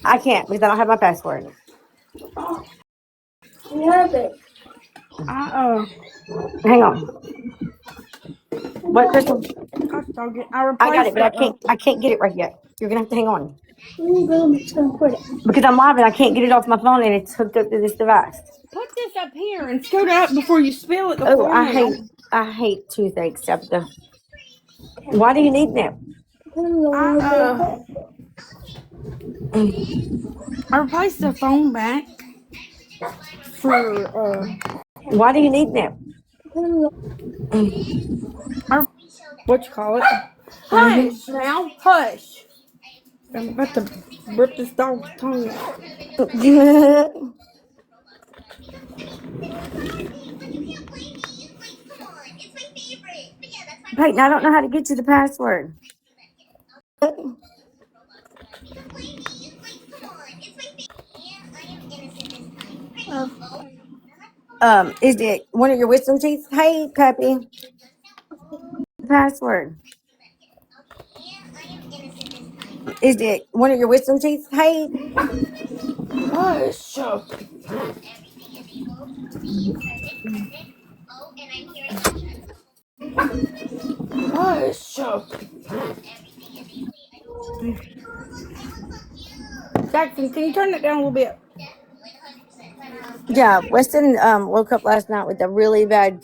I can't because I don't have my password. You have it. Hang on. What, Crystal? I I got it, but I can't get it right yet. You're gonna have to hang on put it. because I'm live and I can't get it off my phone and it's hooked up to this device. Put this up here and scoot out before you spill it. Oh, I hate toothache, Tabitha. Why do you need them? I replaced the phone back for Why do you need them? what you call it? Hush now, hush. I'm about to rip this dog's tongue out. Peyton, I don't know how to get to the password. Is it one of your wisdom teeth? Hey, Peppy. Password. Is it one of your wisdom teeth? Hey. Hush. Hush. Jackson, can you turn it down a little bit? Yeah, Weston woke up last night with a really bad,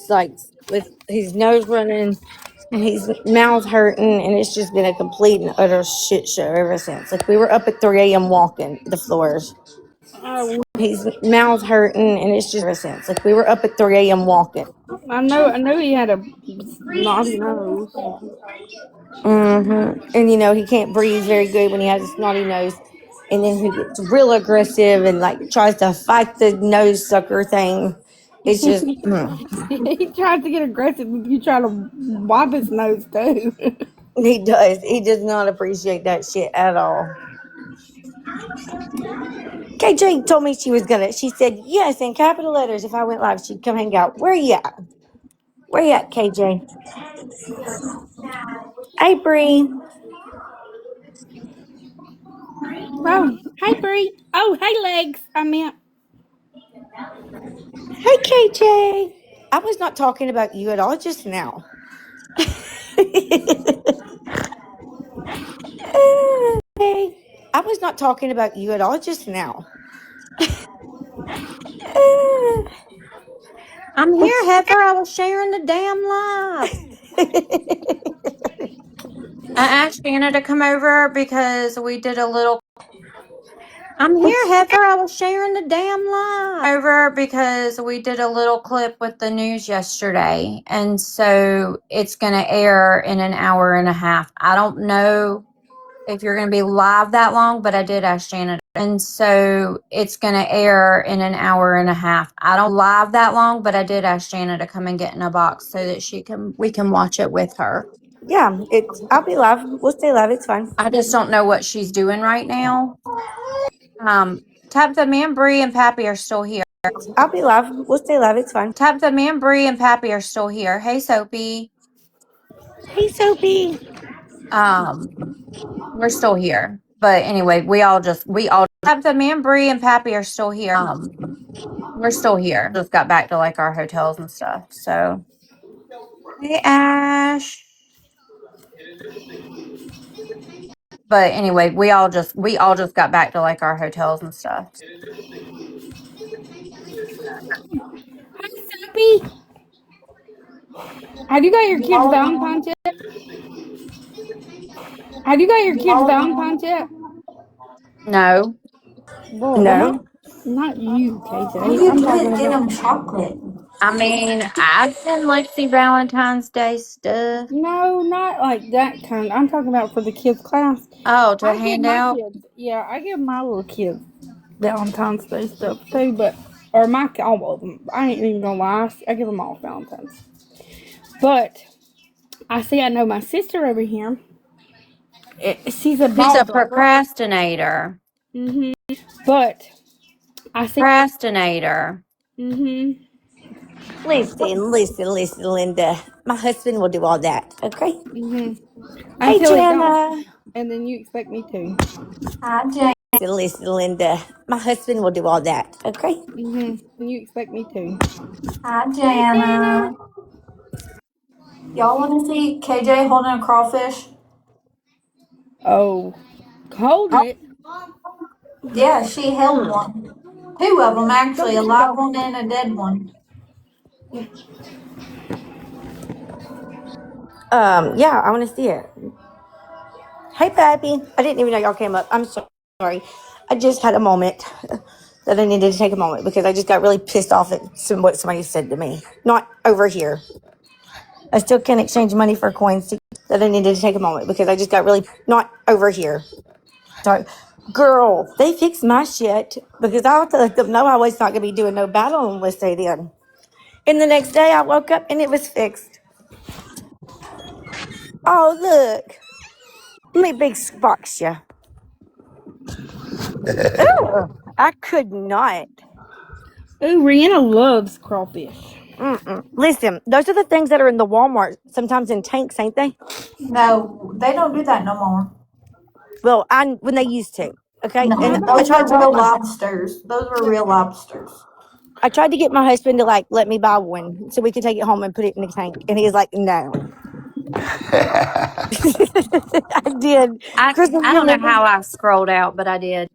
with his nose running and his mouth hurting, and it's just been a complete and utter shit show ever since. Like, we were up at 3 a.m. walking the floors. His mouth hurting, and it's just ever since. Like, we were up at 3 a.m. walking. I know he had a naughty nose. And he can't breathe very good when he has a snotty nose. And then he gets real aggressive and tries to fight the nose sucker thing. It's just He tries to get aggressive if you try to wipe his nose too. he does. He does not appreciate that shit at all. KJ told me she said yes in capital letters if I went live she'd come hang out. Where you at? Where you at, KJ? Hey, Bree. Oh, hey Bree. Oh, hey Legs. I meant. Hey, KJ. I was not talking about you at all just now. I was not talking about you at all just now. I'm here, Heather. I was sharing the damn live. I asked Anna to come over because we did a little. I'm here, Heather. I was sharing the damn live. Over because we did a little clip with the news yesterday. And so it's going to air in an hour and a half. I don't know if you're going to be live that long, but I did ask Janet. And so it's going to air in an hour and a half. I don't live that long, but I did ask Janet to come and get in a box so that we can watch it with her. Yeah, I'll be live. We'll stay live. It's fine. I just don't know what she's doing right now. Tabitha, me and Bree and Pappy are still here. I'll be live. We'll stay live. It's fine. Tabitha, me and Bree and Pappy are still here. Hey, Soapy. Hey, Soapy. We're still here. But anyway, Tabitha, me and Bree and Pappy are still here. We're still here. Just got back to our hotels and stuff. So, hey, Ash. But anyway, we all just got back to our hotels and stuff. Hi, Soapy. Have you got your kids' Valentine's yet? Have you got your kids' Valentine's yet? No. Boy, No. not you, KJ. You I'm put talking in about. them chocolate. I mean, I've been Lexi Valentine's Day stuff. No, not like that kind. I'm talking about for the kids' class. Oh, to I give hand my out? kids. Yeah, I give my little kids Valentine's Day stuff too, all of them. I ain't even gonna lie. I give them all Valentine's. But I know my sister over here. She's a He's a ball. procrastinator. But I see. Procrastinator. Listen, Linda. My husband will do all that. Okay. Hey, Hey, Jenna. and then you expect me to. Hi, listen, Linda. My husband will do all that. Okay. And you expect me to. Hi, Hey, Jana. Jana. Y'all want to see KJ holding a crawfish? Oh, holding it. Yeah, she held one. Two of them, Go actually, a get your live dog. one and a dead one. Yeah, I want to see it. Hey, Pappy. I didn't even know y'all came up. I'm sorry. I just had a moment that I needed to take a moment because I just got really pissed off at what somebody said to me. Not over here. I still can't exchange money for coins. That I needed to take a moment because I just got really not over here. Sorry. Girl, they fixed my shit because I have to let them know I was not going to be doing no battle unless they did. And the next day I woke up and it was fixed. Oh, look. Let me big box you. I could not. Ooh, Rihanna loves crawfish. Listen, those are the things that are in the Walmart, sometimes in tanks, ain't they? No, they don't do that no more. Well, I when they used to. Okay, and No, I those tried were to get real my lobsters. Those were real lobsters. I tried to get my husband to like let me buy one so we could take it home and put it in the tank, and he's like, "No." I did. I Crystal, I you don't know remember? how I scrolled out, but I did.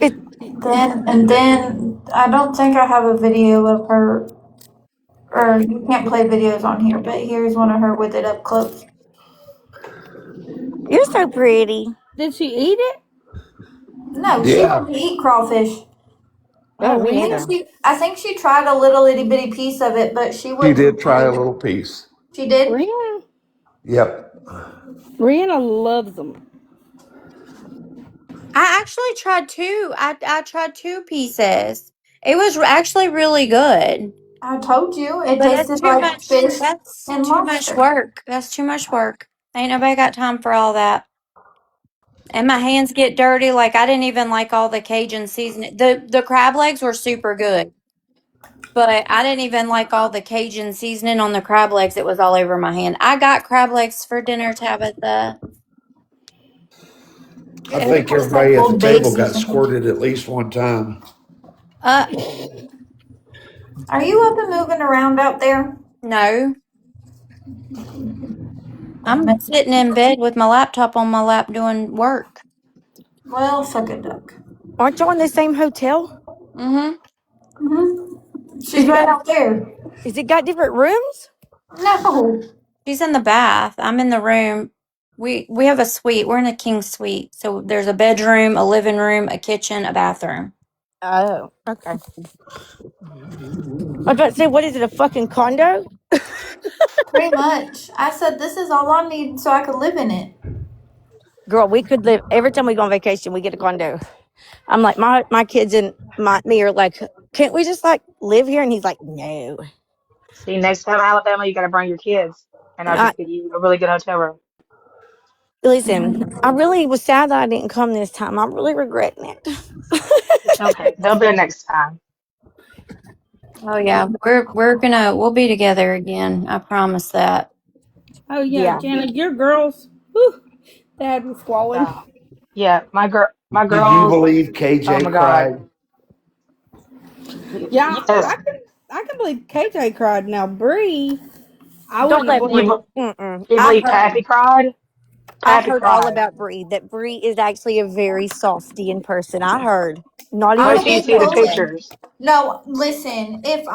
It, And then I don't think I have a video of her, or you can't play videos on here. But here's one of her with it up close. you're so pretty. Did she eat it? No, she Yeah, didn't eat crawfish. Oh, Oh, me Rihanna. neither. I think she tried a little itty bitty piece of it, but she he did wouldn't try a like. little piece. She did. Rihanna. Yep. Rihanna loves them. I actually tried two. I tried two pieces. It was actually really good. I told you it But that's tasted too like much. fish That's and too much lobster. work. That's too much work. Ain't nobody got time for all that. And my hands get dirty. Like I didn't even like all the Cajun seasoning. The crab legs were super good, but I didn't even like all the Cajun seasoning on the crab legs. It was all over my hand. I got crab legs for dinner, Tabitha. I It think was everybody like at the Old Bay table got seasoning. squirted at least one time. Uh, Are you up and moving around out there? no. Damn I'm it. sitting in bed with my laptop on my lap doing work. Well, suck a duck. Aren't y'all in the same hotel? Mm-hmm. Is She's it right got out there. is it got different rooms? No. She's in the bath. I'm in the room. We have a suite. We're in a king suite. So there's a bedroom, a living room, a kitchen, a bathroom. Oh, okay. I was about to say, what is it, a fucking condo? Pretty much. I said this is all I need so I could live in it. Girl, we could live every time we go on vacation, we get a condo. I'm like, my kids and me are like, can't we just like live here? And he's like, no. See, next time Alabama, you got to bring your kids, and I'll I, just get you a really good hotel room. listen, I really was sad that I didn't come this time. I'm really regretting it. It's okay. They'll be there next time. Oh yeah, we'll be together again. I promise that. Oh, yeah, Yeah. Jana, your girls. Whew, they had me squalling. So, yeah, my Did you girls. believe Oh KJ my God. cried? Yeah, Yes, I can believe KJ cried. Now, Bree, I Don't wouldn't have let you Bree. believed. be- Mm-mm. you believe Pappy cried? I Pappy heard all cried. about Bree. That Bree is actually a very softy in person. I heard. Not I even Wait will till you be see the fully. KJ. pictures. No, listen, if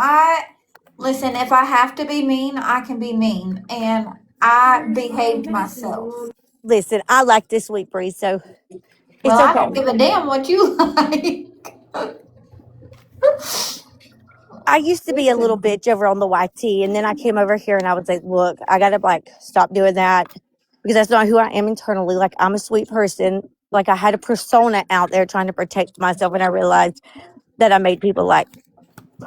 I have to be mean, I can be mean. And I behaved myself. Listen, I like this sweet Bree, so it's Well, I okay. don't give a damn what you like. I used to be a little bitch over on the YT, and then I came over here and I was like, look, I gotta like stop doing that because that's not who I am internally. Like I'm a sweet person. Like I had a persona out there trying to protect myself, and I realized that I made people like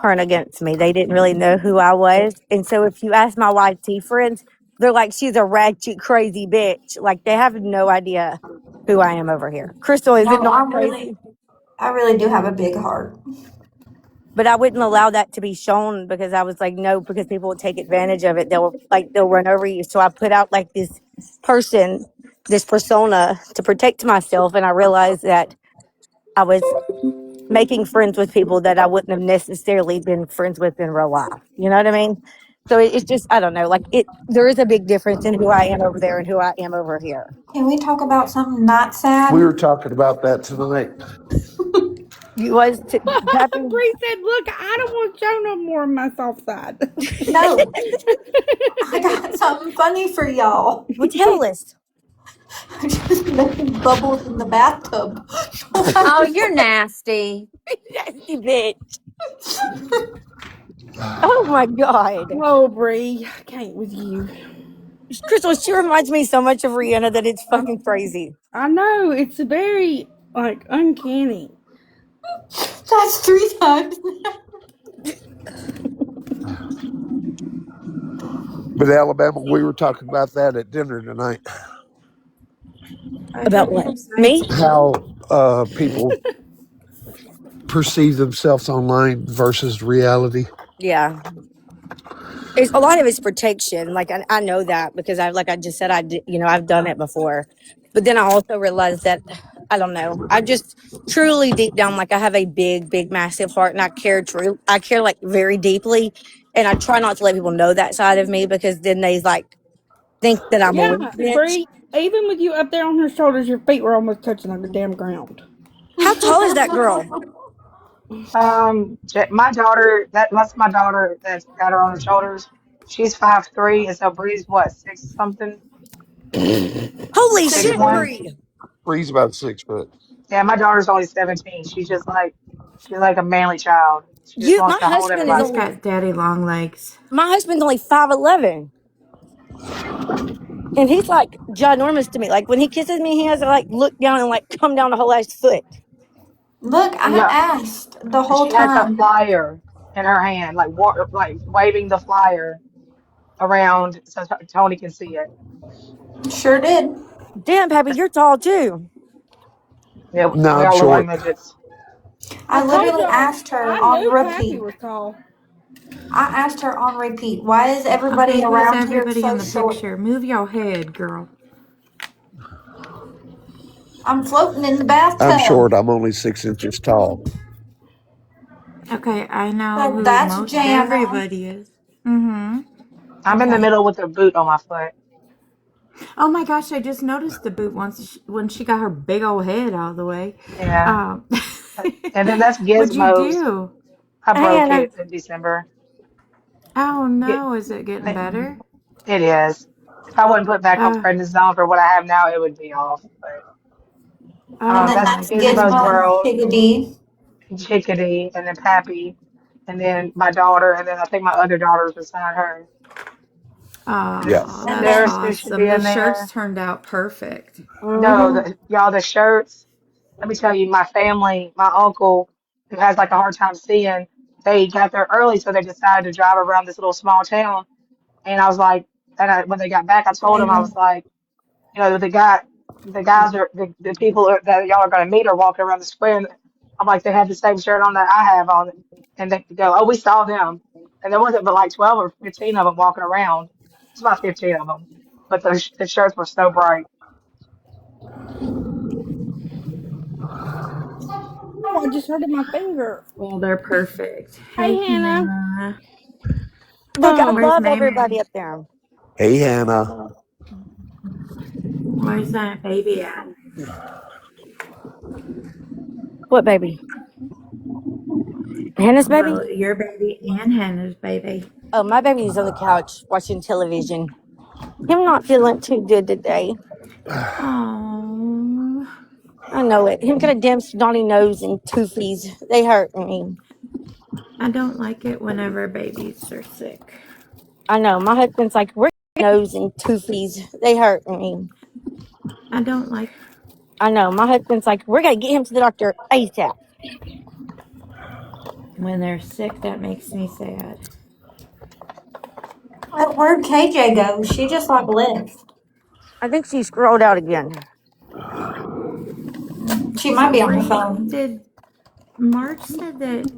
turn against me. They didn't really know who I was. And so if you ask my YT friends, they're like, she's a ratchet, crazy bitch. Like they have no idea who I am over here. Crystal, is it No, not crazy? I really do have a big heart. But I wouldn't allow that to be shown because I was like, no, because people will take advantage of it. They'll run over you. So I put out like this person this persona to protect myself, and I realized that I was making friends with people that I wouldn't have necessarily been friends with in real life. You know what I mean? So it's just, I don't know, like there is a big difference in who I am over there and who I am over here. Can we talk about something not We were sad? talking about that tonight. You was Pappy? Bree said, "Look, I don't want to show no more of my soft side." No, I got something funny for y'all. Well, tell us. I just made bubbles in the bathtub. Oh, you're nasty. Nasty bitch. Oh my God. Oh, Bree, I can't with you. Crystal, she reminds me so much of Rihanna that it's fucking crazy. I know it's very like uncanny. That's 3 times. But Alabama, we were talking about that at dinner tonight. About what? Me? How people perceive themselves online versus reality. Yeah. It's a lot of it's protection. Like I know that because like I just said, I did, I've done it before. But then I also realized that I don't know. I just truly deep down, like I have a big, big, massive heart, and I care like very deeply, and I try not to let people know that side of me because then they like think that I'm a Yeah, weak bitch. Bree. Even with you up there on her shoulders, your feet were almost touching like the damn ground. How tall is that girl? My daughter, that's my daughter that's got her on her shoulders. She's 5'3", and so Bree's what, six something, Holy six shit, 6'1". one. Bree! Bree's about 6 foot. Yeah, my daughter's only 17. She's like a manly child. She just You, wants to hold She's everybody. got daddy long legs. my husband's only 5'11", and he's like ginormous to me. Like when he kisses me, he has to like look down and like come down the whole ass foot. Look, I No, asked the and whole she has a time. flyer in her hand, like waving the flyer around so Tony can see it. Sure did. Damn, Pappy, you're tall too. Yeah, No, we I'm all look like short. midgets. I I told literally y'all asked her I on knew Pappy repeat. was tall. I asked her on repeat, why is everybody Okay, who's around here everybody in so the short? picture? Move your head, girl. I'm floating in the I'm bathtub. short. I'm only 6 inches tall. Okay, I know So who that's most Jana. everybody is. Mm-hmm. I'm in the Okay. middle with a boot on my foot. Oh my gosh, I just noticed the boot when she got her big old head all the way. Yeah. Um, And then that's what'd you Gizmo's. do? I Hey, broke Anna. it in December. Oh It, no, is it getting it better? is. If I wouldn't put back on Uh, prednisone for what I have now, it would be off. But And oh then that's my that's Gizmo's Gizmo and goodness. World, Chickadee. Chickadee, and then Pappy, and then my daughter, and then I think my other daughter's beside her. Yeah. Oh, And that's There's then who should awesome. be The in shirts there. turned out perfect. No, Mm-hmm. y'all, the shirts. Let me tell you, my family, my uncle, who has like a hard time seeing, they got there early, so they decided to drive around this little small town. And I was like, when they got back, I told him, I was Raven. like, the guys are the people that y'all are going to meet are walking around the square. And I'm like, they have the same shirt on that I have on. And they go, oh, we saw them. And there wasn't but like 12 or 15 of them walking around. It's about 15 of them. But the shirts were so bright. Oh, I just hurted my finger. Well, they're perfect. Hey, Hey, Hannah. Hannah. Look, I Where's love Mammy? everybody up there. Hey, Hannah. Where's that baby at? What baby? Hannah's baby? Well, your baby and Hannah's baby. Oh, my baby's on the couch watching television. Him not feeling too good today. Oh, I know it. Him got a damn snotty nose and toofies. They hurt me. I don't like it whenever babies are sick. I know. My husband's like, where's your nose and toofies? They hurt me. I don't like I know. My husband's like, we're going to get him to the doctor ASAP. when they're sick. That makes me sad. Where'd KJ go? She just like left. I think she scrolled out again. She might So, be on the Bree, phone. did Marge said that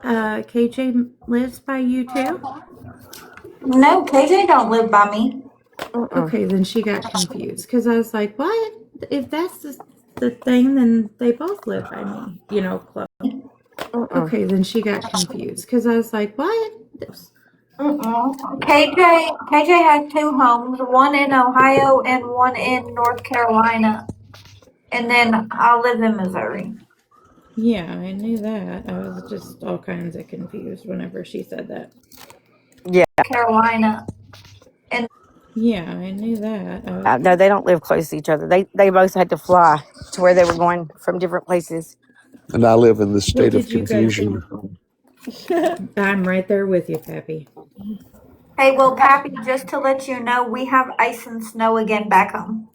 KJ lives by you too? No, KJ don't live by me. Okay, then she got confused because I was like, what? If that's the thing, then they both live by me, close. Okay, then she got confused because I was like, what? KJ has two homes, one in Ohio and one in North Carolina. And then I live in Missouri. Yeah, I knew that. I was just all kinds of confused whenever she said that. Yeah. Carolina. Yeah, I knew that. No, they don't live close to each other. They both had to fly to where they were going from different places. And I live in the What state of did you guys? confusion. I'm right there with you, Pappy. Hey, well, Pappy, just to let you know, we have ice and snow again back home.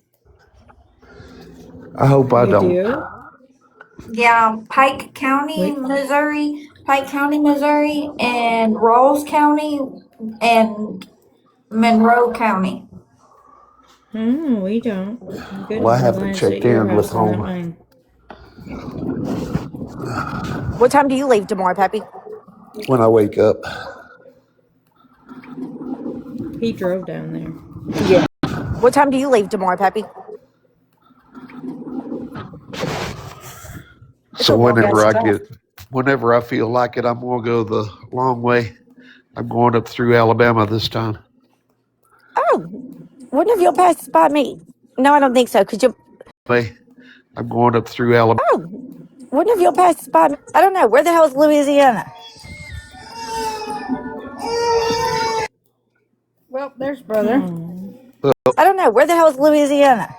I hope I You don't. do? Yeah, Pike County, Wait. Missouri, and Rawls County, and Monroe County. We don't. Good. Well, I I'm haven't glad it's at checked your in with house and not home. mine. What time do you leave tomorrow, Pappy? When I wake up. He drove down there. Yeah. What time do you leave tomorrow, Pappy? It's So a long ass drive. whenever I feel like it, I'm going to go the long way. I'm going up through Alabama this time. Oh, wouldn't have you passed by me? No, I don't think so. Could you? I'm going up through Alabama. Oh, wouldn't have you passed by me? I don't know. Where the hell is Louisiana? Well, there's brother. I don't know. Where the hell is Louisiana?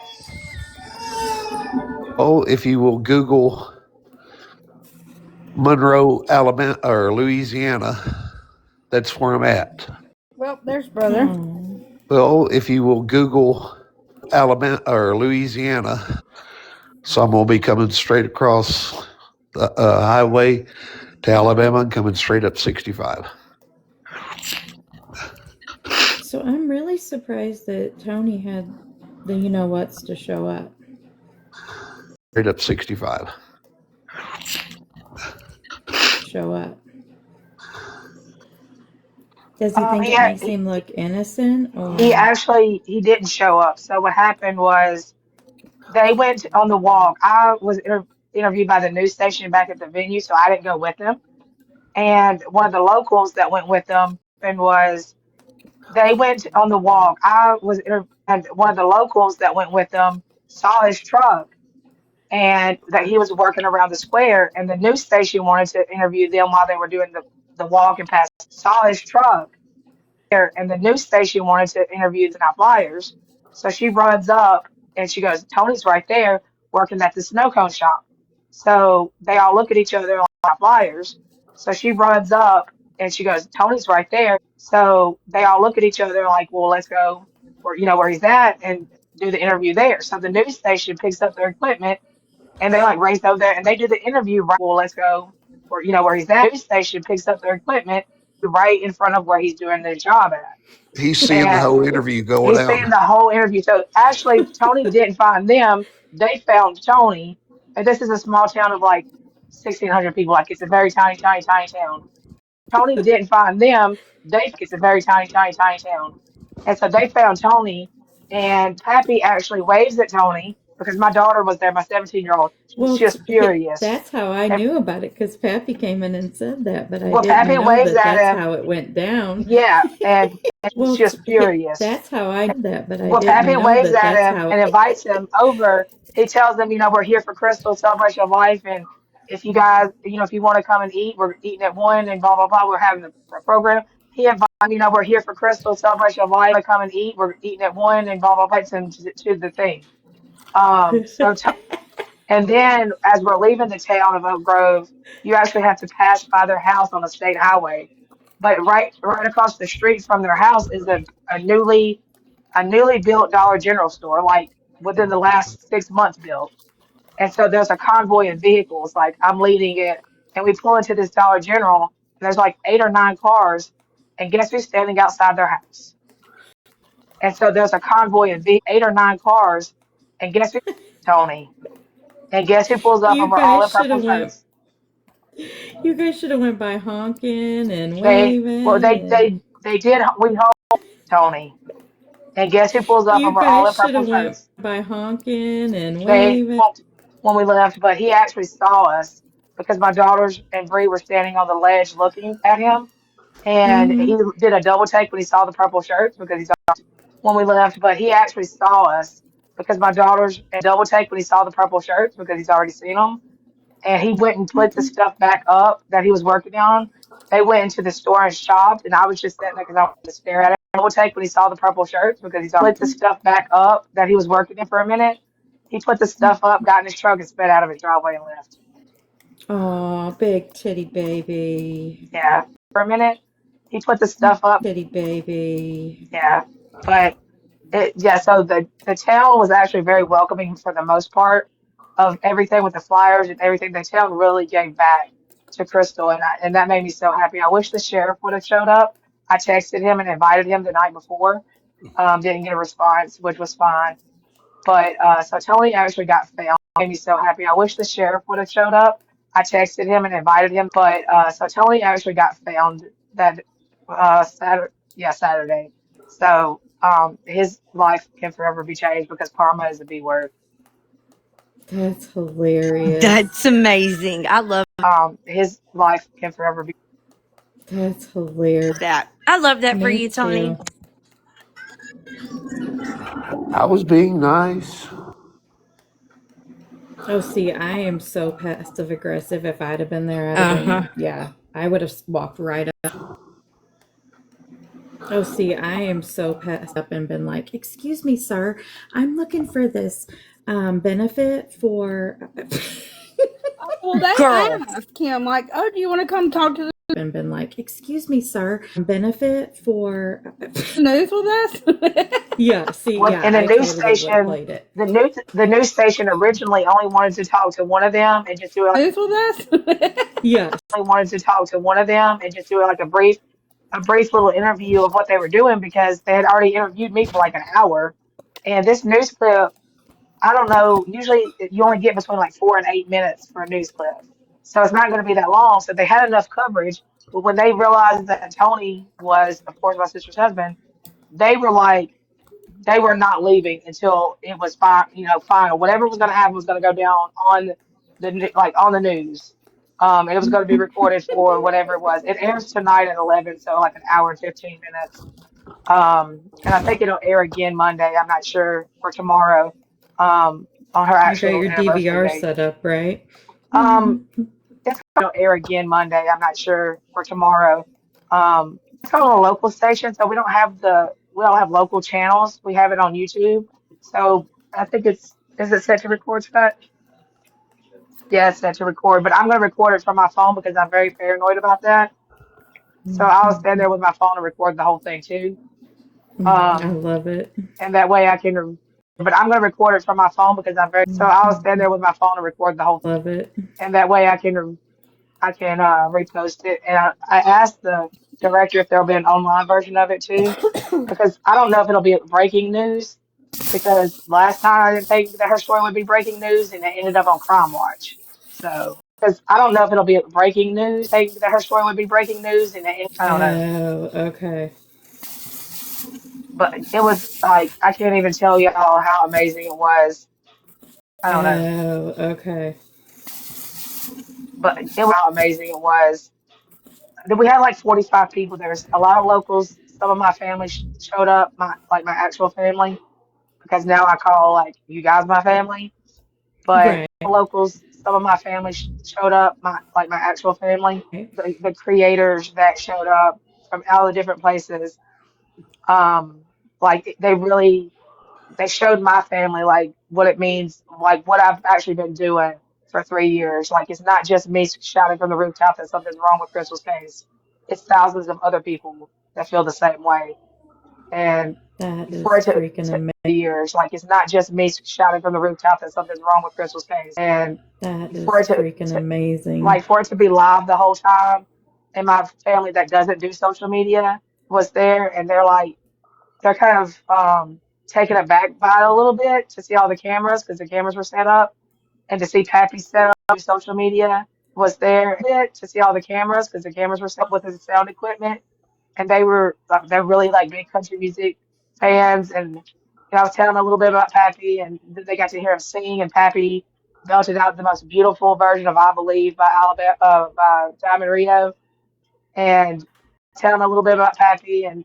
Oh, if you will Google Monroe, Alabama, or Louisiana, that's where I'm at. Well, there's brother. Well, if you will Google Alabama or Louisiana, so I'm going to be coming straight across the highway to Alabama and coming straight up 65. So I'm really surprised that Tony had the whats to show up. Straight up 65. Show up. Does he think it makes him look innocent, or He didn't show up. So what happened was they went on the walk. I was interviewed by the news station back at the venue, so I didn't go with them. And one of the locals that went with them and was they went on the walk. I was interviewed, and one of the locals that went with them saw his truck and that he was working around the square. And the news station wanted to interview them while they were doing the walk and passed. Saw his truck there, and the news station wanted to interview the flyers. So she runs up and she goes, Tony's right there working at the snow cone shop. So they all look at each other like flyers. So she runs up and she goes, Tony's right there. So they all look at each other like, well, let's go where he's at and do the interview there. So the news station picks up their equipment and they like race over there and they do the interview right. Well, let's go where he's at. The news station picks up their equipment right in front of where he's doing their job at. He's seeing the And whole interview going he's out. seeing the whole interview. So actually, Tony didn't find them. They found Tony. And this is a small town of like 1,600 people. Like it's a very tiny, tiny, tiny town. Tony didn't find them. It's a very tiny, tiny, tiny town. And so they found Tony. And Happy actually waves at Tony because my daughter was there, my 17-year-old. She's well, just furious. that's how I And knew about it because Pappy came in and said that, but I well, didn't Pappy know waves that at that's him. how it went down. Yeah, and she's Well, just furious. that's how I did that, but I Well, didn't Pappy know waves that at that's him how. and invites him over. He tells them, we're here for Crystal Celebration of Life, and if you guys, if you want to come and eat, we're eating at one, and blah blah blah. We're having a program. He invites, we're here for Crystal Celebration of Life. Come and eat. We're eating at one, and blah blah blah. Invites him to the thing. So and then as we're leaving the town of Oak Grove, you actually have to pass by their house on a state highway. But right across the street from their house is a newly built Dollar General store, like within the last 6 months built. And so there's a convoy of vehicles, like I'm leading it, and we pull into this Dollar General, and there's like 8 or 9 cars, and guess who's standing outside their house? And so there's a convoy of 8 or 9 cars, and guess who? Tony. And guess who pulls up, and you we're all guys in should purple have went. coats. You guys should have went by honking and They well waving and. they did we hold Tony. And guess who pulls up and You we're all in guys should purple have went shirts? by honking and They waving. honked when we left, but he actually saw us because my daughters and Bree were standing on the ledge looking at him. And he Mm-hmm. did a double take when he saw the purple shirts because he's when we left, but he actually saw us because my daughters and double take when he saw the purple shirts because he's already seen them. And he went and put the stuff back up that he was working on. They went into the store and shopped, and I was just sitting there because I wanted to stare at it. Double take when he saw the purple shirts because he's put the stuff back up that he was working in for a minute. He put the stuff up, got in his truck, and sped out of his driveway and left. Oh, big titty baby. Yeah, for a minute. He put the stuff up. Titty baby. Yeah, but yeah, so the town was actually very welcoming for the most part of everything with the flyers and everything. The town really gave back to Crystal, and that made me so happy. I wish the sheriff would have showed up. I texted him and invited him the night before. Didn't get a response, which was fine. But so Tony actually got found. Made me so happy. I wish the sheriff would have showed up. I texted him and invited him. But so Tony actually got found that Saturday. Yeah, Saturday. So his life can forever be changed because karma is a B word. That's hilarious. That's amazing. I love His life can forever be. That's hilarious. that. I love that for Me you, Tony. too. I was being nice. Oh, see, I am so passive aggressive. If I'd have been there, I'd have been, yeah, I would have walked right up. Oh, see, I am so passive up and been like, excuse me, sir, I'm looking for this benefit for. Well, they Girl. asked him, like, oh, do you want to come talk to And been like, excuse me, sir, benefit for. the news with us? Yeah, see, Well, yeah, and the I news totally would have station, played it. the news station originally only wanted to talk to one of them and just do it. News with us? Yeah, Only wanted to talk to one of them and just do like a brief little interview of what they were doing because they had already interviewed me for like an hour. And this news clip, I don't know, usually you only get between like 4 and 8 minutes for a news clip. So it's not going to be that long. So they had enough coverage. But when they realized that Tony was, of course, my sister's husband, they were like, they were not leaving until it was fine, final. Whatever was going to happen was going to go down on like on the news. And it was going to be recorded for whatever it was. It airs tonight at 11, so like an hour and 15 minutes. And I think it'll air again Monday. I'm not sure for tomorrow. On her you got actual your anniversary DVR date. set up, right? Um, it's going to air again Monday. I'm not sure for tomorrow. It's on a local station, so we don't have local channels. We have it on YouTube. So I think is it set to record, Scott? Yeah, it's set to record, but I'm going to record it from my phone because I'm very paranoid about that. So I'll stand there with my phone and record the whole thing too. I Um, love it. and that way I can, but I'm going to record it from my phone because so I'll stand there with my phone and record the whole, Love it. and that way I can repost it. And I asked the director if there'll be an online version of it too, because I don't know if it'll be breaking news. Because last time I didn't think that her story would be breaking news, and it ended up on Crime Watch. So, because I don't know if it'll be breaking news, think that her story would be breaking news, and I don't know. Oh, okay. But it was like I can't even tell y'all how amazing it was. I don't know. Oh, okay. But it was how amazing it was. We had like 45 people. There's a lot of locals. Some of my family showed up, my actual family, because now I call like you guys my family. But Right. locals, some of my family showed up, my actual family. The creators that showed up from all the different places. Um, like they showed my family like what it means, like what I've actually been doing for 3 years. Like it's not just me shouting from the rooftop that something's wrong with Crystal's case. It's thousands of other people that feel the same way. And That is for it freaking to amazing. years, like it's not just me shouting from the rooftop that something's wrong with Crystal's case. And That is for it freaking amazing. like for it to be live the whole time, and my family that doesn't do social media was there, and they're kind of taken aback by it a little bit to see all the cameras because the cameras were set up, and to see Pappy set up on social media was there to see all the cameras because the cameras were set up with the sound equipment, and they're really like big country music fans, and I was telling them a little bit about Pappy, and they got to hear him sing, and Pappy belted out the most beautiful version of "I Believe" by Alabama, Diamond Rio, and telling them a little bit about Pappy, and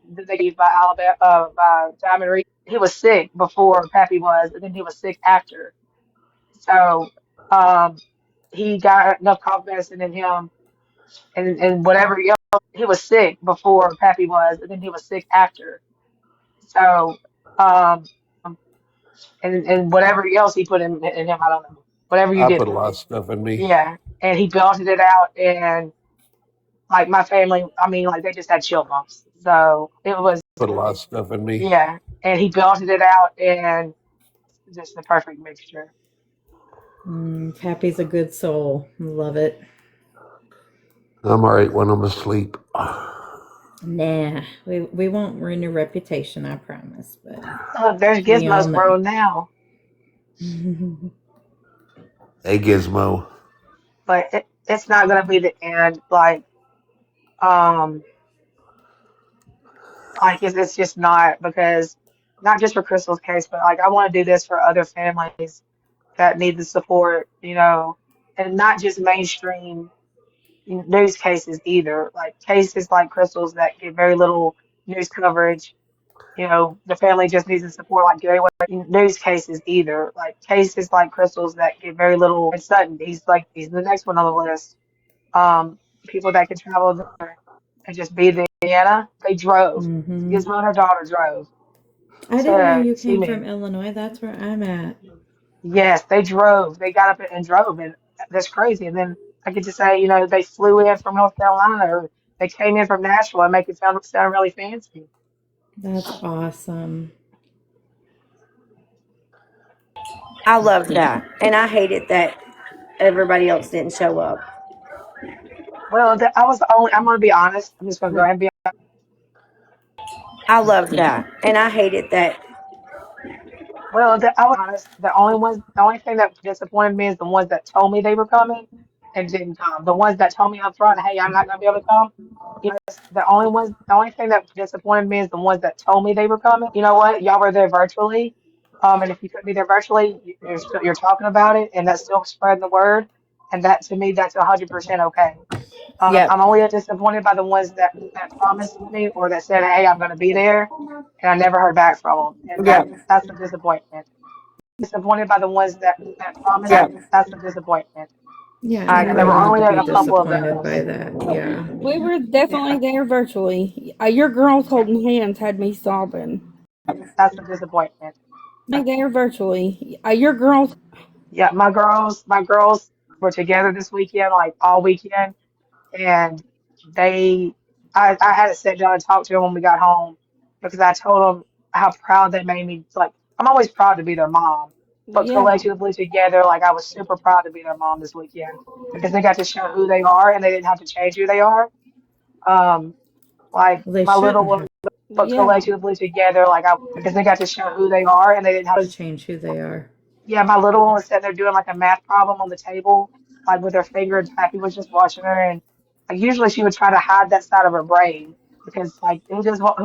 he was sick before Pappy was, and then he was sick after. So um, he got enough cough medicine in him, and whatever else, he was sick before Pappy was, and then he was sick after. So um, and whatever else he put in him, I don't know. Whatever you I did, put a lot of stuff in me. yeah. And he belted it out, and like my family, I mean, like they just had chill bumps. So it was, Put a lot of stuff in me. yeah. And he belted it out, and just the perfect mixture. Pappy's a good soul. Love it. I'm all right when I'm asleep. Nah, we won't ruin your reputation, I promise. But Look, there's we all Gizmo's know. world now, Hey, Gizmo. but it's not gonna be the end. Um, it's just not, because not just for Crystal's case, but like I want to do this for other families that need the support, and not just mainstream news cases either. Like cases like Crystal's that get very little news coverage. The family just needs the support, like Gary Wayne. News cases either. Like cases like Crystal's that get very little. And Sutton, he's the next one on the list. People that can travel there and just be there. Indiana, they drove. Mm-hmm. Gizmo and her daughter drove I didn't know to you see came me. from Illinois. That's where I'm at. Yes, they drove. They got up and drove, and that's crazy. And then I get to say, they flew in from North Carolina, or they came in from Nashville and make it sound really fancy. That's awesome. I loved that, and I hated that everybody else didn't show up. Well, I was the only. I'm gonna be honest. I'm just gonna go ahead and be I loved that, and I hated that. Well, I was honest. The only thing that disappointed me is the ones that told me they were coming and didn't come. The ones that told me up front, "Hey, I'm not gonna be able to come." The only thing that disappointed me is the ones that told me they were coming. You know what? Y'all were there virtually, and if you couldn't be there virtually, you're talking about it, and that's still spreading the word, and that to me, that's 100% okay. Yep, I'm only disappointed by the ones that promised me or that said, "Hey, I'm gonna be there," and I never heard back from them, and yep, that's a disappointment. Disappointed by the ones that promised. yep. That's a disappointment. Yeah, I And there anybody were agree. need only to be a couple of disappointed by those. that. Yeah. We were Yeah, definitely there virtually. Your girls holding hands had me sobbing. that's a disappointment. There virtually. Your girls. Yeah, my girls were together this weekend, like all weekend, and they, I had to sit down and talk to them when we got home, because I told them how proud they made me. Like, I'm always proud to be their mom, but Yeah. collectively together, like I was super proud to be their mom this weekend, because they got to show who they are, and they didn't have to change who they are. Um, like Well, they my little shouldn't one, have but Yeah. collectively together, because they got to show who they are, and they didn't have to to. change who they are. Yeah, my little one was sitting there doing like a math problem on the table, like with her finger, and Pappy was just watching her. And like usually she would try to hide that side of her brain, because like who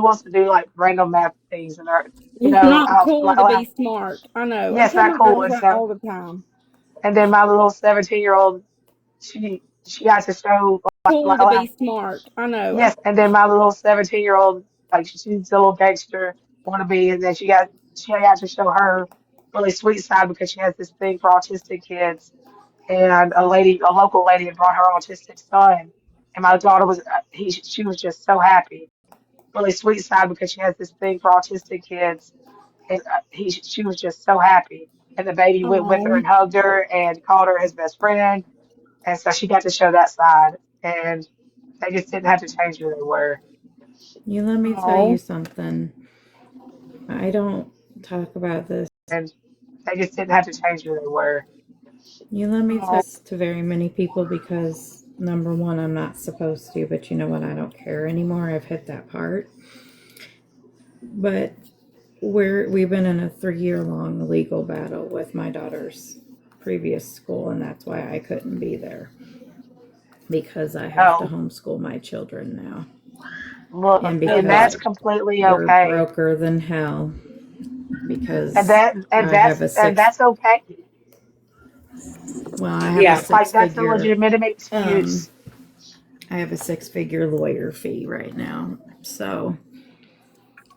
wants to do like random math things, and they're It's not out cool to be smart. I know. I yes, tell not my cool. girls And that so all the time. and then my little 17-year-old, she got to show Cool to be smart. I know. yes, and then my little 17-year-old, like she's a little gangster wannabe, and then she got to show her really sweet side, because she has this thing for autistic kids, and a local lady had brought her autistic son, and my daughter she was just so happy. Really sweet side, because she has this thing for autistic kids, and she was just so happy. And the baby went with her Oh. and hugged her and called her his best friend, and so she got to show that side, and they just didn't have to change who they were. You let me tell you Oh. something. I don't talk about this. And they just didn't have to change who they were. You let me tell Oh. this to very many people because number one, I'm not supposed to, but you know what? I don't care anymore. I've hit that part. But we've been in a 3-year long legal battle with my daughter's previous school, and that's why I couldn't be there because I have to Oh, homeschool my children now. Look, And and because that's completely we're okay. broker than hell And because that and I have that's a and six that's okay. well, I have a Yeah. Like six that's a figure legitimate um excuse. I have a six-figure lawyer fee right now. So,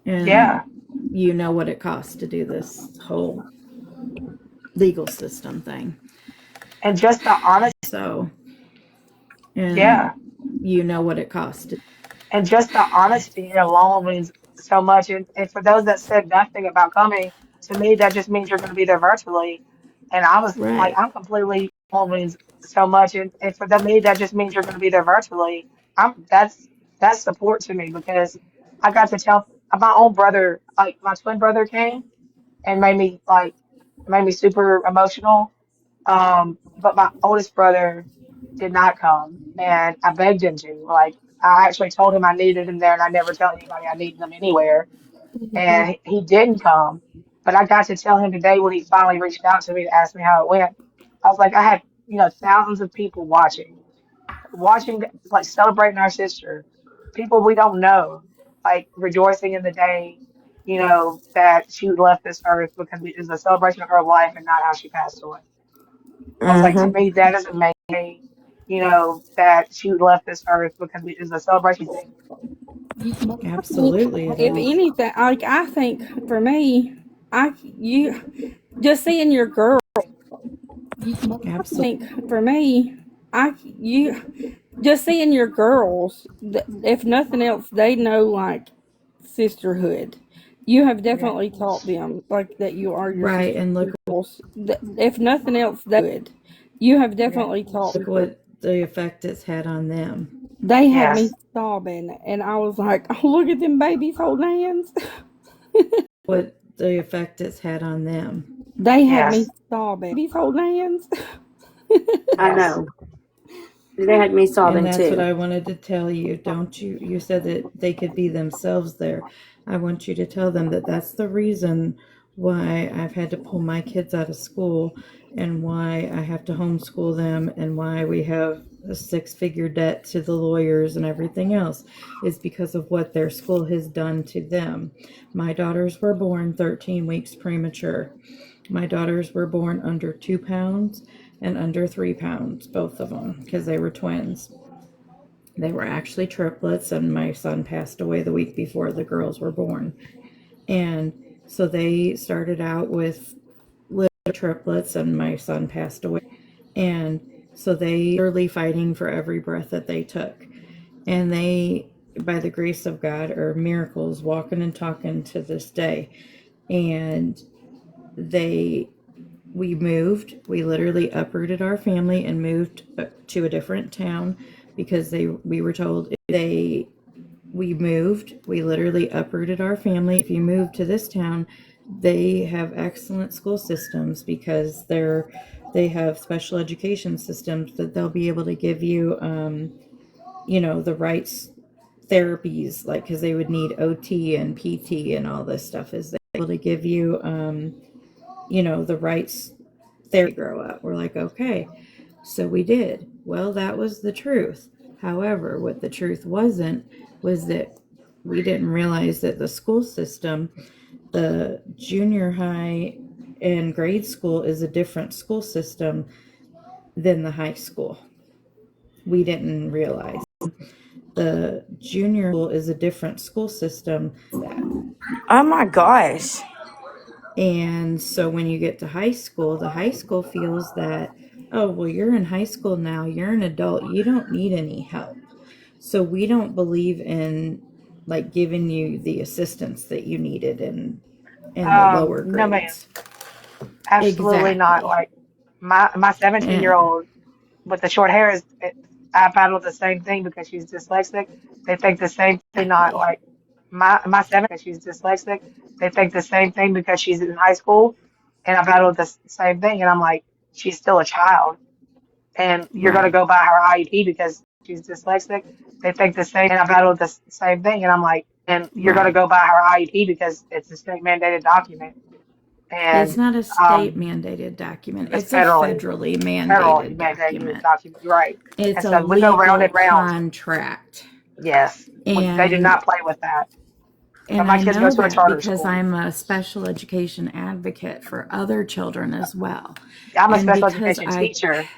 Yeah. and you know what it costs to do this whole legal system thing. And just the honest So, yeah. and you know what it costs. And just the honesty alone means so much. And for those that said nothing about coming, to me that just means you're gonna be there virtually. And I was like, Right. I'm completely means so much. And for me that just means you're gonna be there virtually. I'm that's support to me because I got to tell my own brother, like my twin brother came and made me super emotional. But my oldest brother did not come, and I begged him to. Like, I actually told him I needed him there, and I never tell anybody I needed him anywhere. And he didn't come, but I got to tell him today when he finally reached out to me to ask me how it went. I was like, I had, thousands of people watching, like celebrating our sister, people we don't know, like rejoicing in the day, that she left this earth because it is a celebration of her life and not how she passed away. I was like, to Mm-hmm. me, that is amazing, that she left this earth because it is a celebration. Absolutely it If is. anything, like I think for me, you just seeing your girl. Absolutely. Think for me, you just seeing your girls. If nothing else, they know like sisterhood. You have Yeah. definitely taught them like that you are your Right. sister's And girls. If nothing else, they good. You have Yeah. definitely taught. look what the effect it's had on them. They had me Yes. sobbing, and I was like, "Oh, look at them babies holding hands." What the effect it's had on them. They had me Yes. sobbing. Babies holding hands. I Yes. know. They had me And sobbing that's what too. I wanted to tell you. Don't you? You said that they could be themselves there. I want you to tell them that that's the reason why I've had to pull my kids out of school and why I have to homeschool them and why we have a six-figure debt to the lawyers and everything else is because of what their school has done to them. My daughters were born 13 weeks premature. My daughters were born under 2 pounds and under 3 pounds, both of them, because they were twins. They were actually triplets, and my son passed away the week before the girls were born. And so they started out with little triplets, and my son passed away. And so they were literally fighting for every breath that they took. And they, by the grace of God, are miracles walking and talking to this day. And they we literally uprooted our family and moved to a different town because we were told we literally uprooted our family. If you move to this town, they have excellent school systems because they have special education systems that they'll be able to give you the rights therapies, like because they would need OT and PT and all this stuff, is they able to give you the rights therapy grow up. We're like, okay. So we did. Well, that was the truth. However, what the truth wasn't was that we didn't realize that the school system, the junior high and grade school, is a different school system than the high school. We didn't realize. The junior school is a different school system. Oh my gosh. And so when you get to high school, the high school feels that, oh, well, you're in high school now, you're an adult, you don't need any help. So we don't believe in like giving you the assistance that you needed in the lower No, ma'am. grades. Absolutely not. Exactly. Like my 17-year-old And with the short hair I battled the same thing because she's dyslexic. They think the same thing, not exactly. like she's dyslexic. They think the same thing because she's in high school, and I battled the same thing. And I'm like, she's still a child, and you're gonna Right. go by her IEP because she's dyslexic. They think the same, and I battled the same thing. And I'm like, and you're gonna Right. go by her IEP because it's a state mandated document, It's and not a state mandated document. it's It's a federally federally federal mandated mandated document. document, right? It's And a so we go round legal and round. contract. Yes, they do And not play with that. But and my I kids go know to a that charter because school. I'm a special education advocate for other children as well. I'm a And special because education I teacher.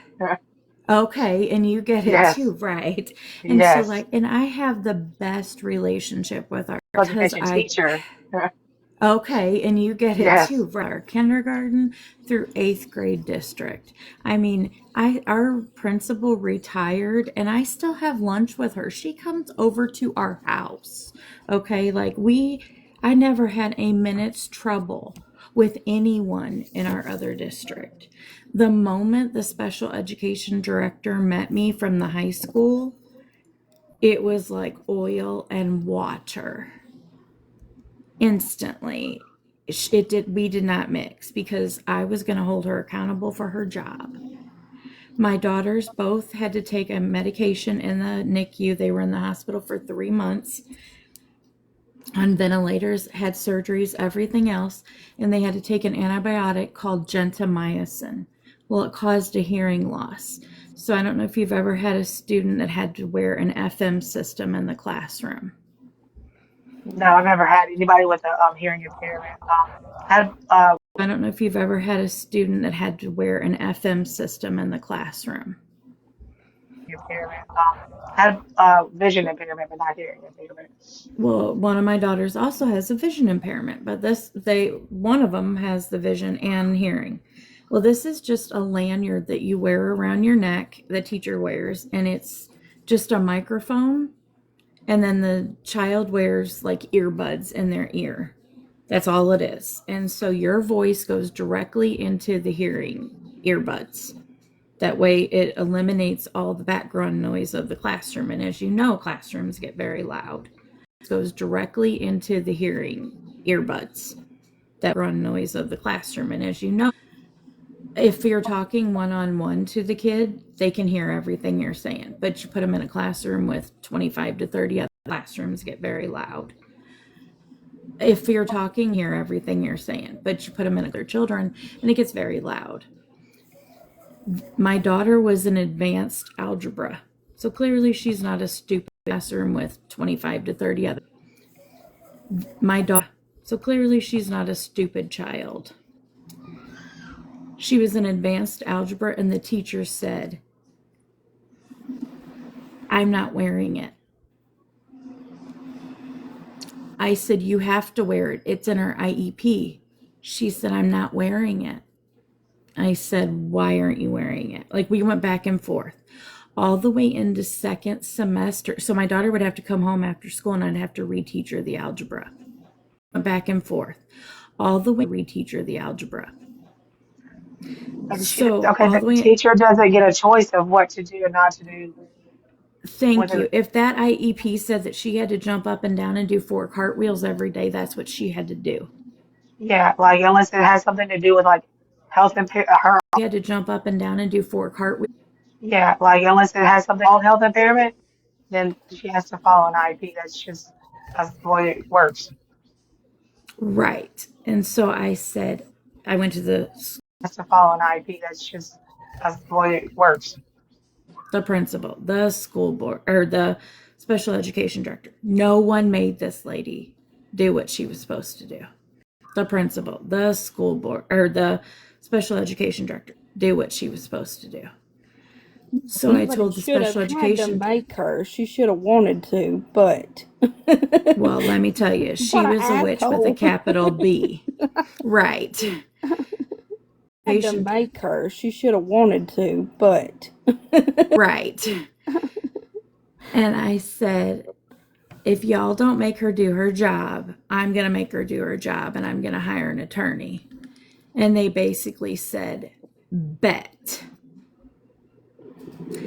okay, and you get it too, Yes, right? And so yes, like and I have the best relationship with our special because education I teacher. okay, and you get it Yes. too, right? Our kindergarten through eighth grade district. I mean, our principal retired, and I still have lunch with her. She comes over to our house. Okay, I never had a minute's trouble with anyone in our other district. The moment the special education director met me from the high school, it was like oil and water instantly. We did not mix because I was going to hold her accountable for her job. My daughters both had to take a medication in the NICU. They were in the hospital for 3 months on ventilators, had surgeries, everything else, and they had to take an antibiotic called gentamicin. Well, it caused a hearing loss. So I don't know if you've ever had a student that had to wear an FM system in the classroom. No, I've never had anybody with a hearing impairment. Had I don't know if you've ever had a student that had to wear an FM system in the classroom. impairment. Had vision impairment, but not hearing impairment. Well, one of my daughters also has a vision impairment, but one of them has the vision and hearing. Well, this is just a lanyard that you wear around your neck, the teacher wears, and it's just a microphone. And then the child wears like earbuds in their ear. That's all it is. And so your voice goes directly into the hearing earbuds. That way it eliminates all the background noise of the classroom. And as you know, classrooms get very loud. It goes directly into the hearing earbuds. That background noise of the classroom. And as you know, if you're talking one-on-one to the kid, they can hear everything you're saying. But you put them in a classroom with 25 to 30 other classrooms get very loud. If you're talking, hear everything you're saying. But you put them in other children, and it gets very loud. My daughter was in advanced algebra. So clearly she's not a stupid classroom with 25 to 30 other. My daughter, so clearly she's not a stupid child. She was in advanced algebra and the teacher said, "I'm not wearing it." I said, "You have to wear it. It's in our IEP." She said, "I'm not wearing it." I said, "Why aren't you wearing it?" Like we went back and forth all the way into second semester. So my daughter would have to come home after school and I'd have to reteach her the algebra. Went back and forth all the way reteach her the algebra. And So okay, all the the way, teacher doesn't get a choice of what to do and not to do with thank you. it. If that IEP said that she had to jump up and down and do 4 cartwheels every day, that's what she had to do. Yeah, like unless it has something to do with like health impair her. She had to jump up and down and do 4 cartwheels. Yeah, like unless it has something on health impairment, then she has to follow an IEP. That's the way it works. Right. And so I said, I went to Has to follow an IEP. That's the way it works. the principal, the school board, or the special education director. No one made this lady do what she was supposed to do. The principal, the school board, or the special education director do what she was supposed to do. So I told the special education. Make her. She should have wanted to, but Well, let me tell you, she what an was a witch with a asshole. capital B. Right. Had to make her. She should have wanted to, but Right. And I said, if y'all don't make her do her job, I'm going to make her do her job and I'm going to hire an attorney. And they basically said, bet.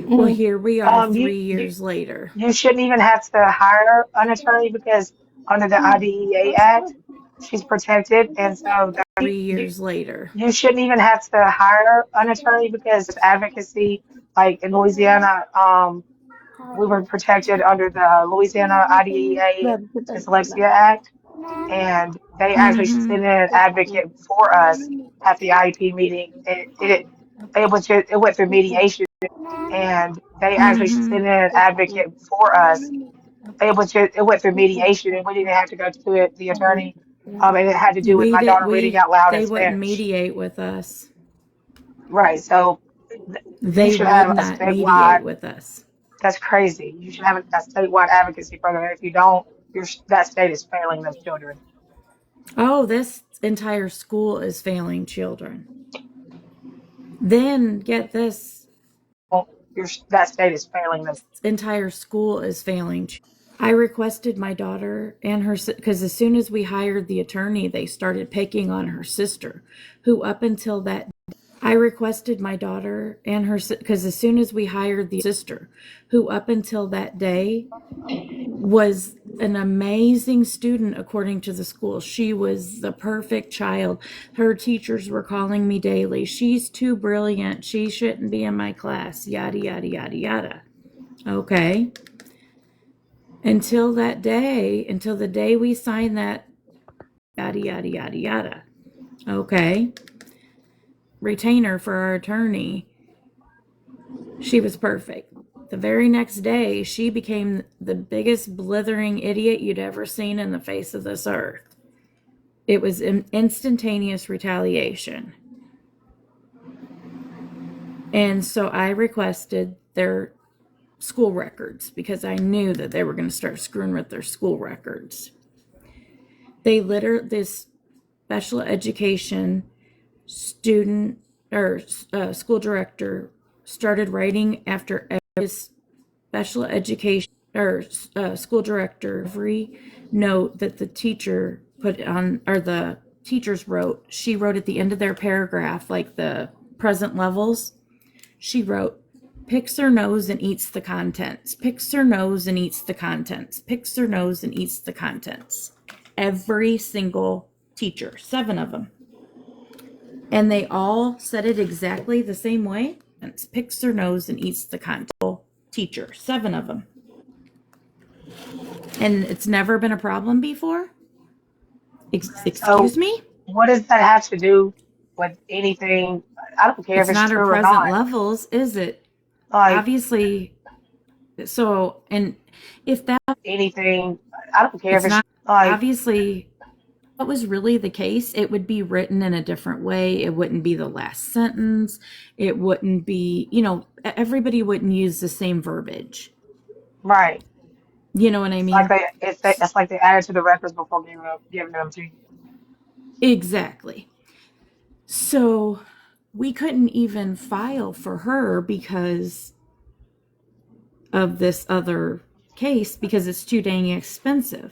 Well, here we are You 3 years later. you shouldn't even have to hire an attorney because under the IDEA Act, she's protected, and so Three years later. you shouldn't even have to hire an attorney because advocacy, like in Louisiana, we were protected under the Louisiana IDEA Dyslexia Act, and they actually sent in an advocate for us at the IEP meeting. It went through mediation, and they actually sent in an advocate for us it went through mediation, and we didn't have to go to the attorney. And it had to do with my daughter reading out loud in They wouldn't Spanish. mediate with us. Right. So you They should have would a not mediate statewide. with us. That's crazy. You should have a statewide advocacy program. If you don't, that state is failing those children. Oh, this entire school is failing children. Then get this, Well, that state is failing them. entire school is failing. I requested my daughter and her, because as soon as we hired the attorney, they started picking on her sister, who up until that, I requested my daughter and her, because as soon as we hired the sister, who up until that day was an amazing student according to the school. She was the perfect child. Her teachers were calling me daily. She's too brilliant. She shouldn't be in my class. Yada, yada, yada, yada. Okay. Until that day, until the day we signed that, yada, yada, yada, yada. Okay. Retainer for our attorney. She was perfect. The very next day, she became the biggest blithering idiot you'd ever seen in the face of this earth. It was an instantaneous retaliation. And so I requested their school records because I knew that they were going to start screwing with their school records. This special education student or school director started writing after every special education or school director every note that the teacher put on, or the teachers wrote. She wrote at the end of their paragraph, like the present levels, she wrote, picks her nose and eats the contents, picks her nose and eats the contents, picks her nose and eats the contents. Every single teacher, 7 of them. And they all said it exactly the same way. It's picks her nose and eats the contents. Teacher, 7 of them. And it's never been a problem before? So Excuse me? what does that have to do with anything? I don't care if It's it's not her true or present not. levels, is it? Like Obviously, so, and if that, anything, I don't care if it's it's not, like obviously, that was really the case, it would be written in a different way. It wouldn't be the last sentence. It wouldn't be, everybody wouldn't use the same verbiage. right. You know what I It's like mean? it's like they added to the records before giving them to you. Exactly. So we couldn't even file for her because of this other case because it's too dang expensive.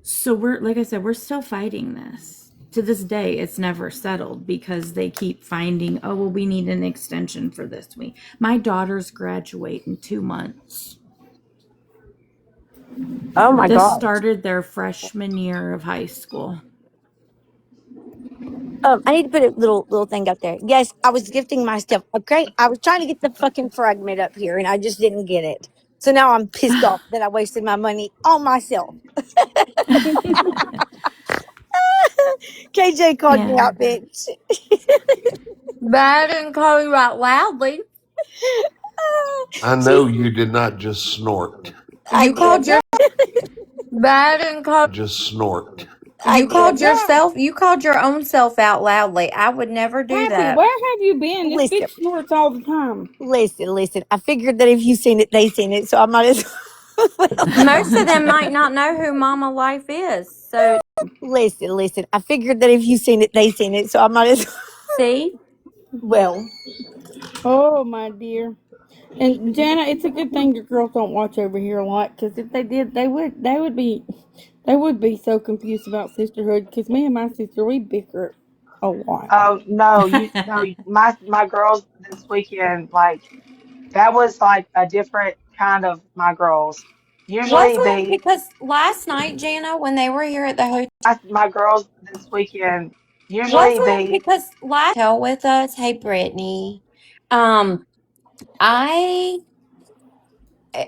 So we're, like I said, we're still fighting this. To this day, it's never settled because they keep finding, oh, well, we need an extension for this week. My daughters graduate in 2 months. Oh my This god. started their freshman year of high school. I need to put a little thing up there. Yes, I was gifting myself. Okay, I was trying to get the fucking fragment up here, and I just didn't get it. So now I'm pissed off that I wasted my money on myself. KJ called me And out, bitch. But I didn't call you out loudly. I know She's. you did not just snort. I You did called not. your but I didn't call Just snort. I you did called not. yourself you called your own self out loudly. I would never do Happy, that. where have you been? This Listen, bitch snorts all the time. listen. I figured that if you seen it, they seen it. So I might as well. Most of them might not know who Mama Life is. So Listen. I figured that if you seen it, they seen it. So I might as see? well. Oh my dear. And Jana, it's a good thing your girls don't watch over here a lot, because if they did, they would be so confused about sisterhood. Because me and my sister, we bicker a lot. Oh no, my girls this weekend, like that was like a different kind of my girls. Usually Wasn't it they because last night, Jana, when they were here at the hotel, my girls this weekend, usually wasn't it they because last hotel with us? Hey, Brittany. Um, I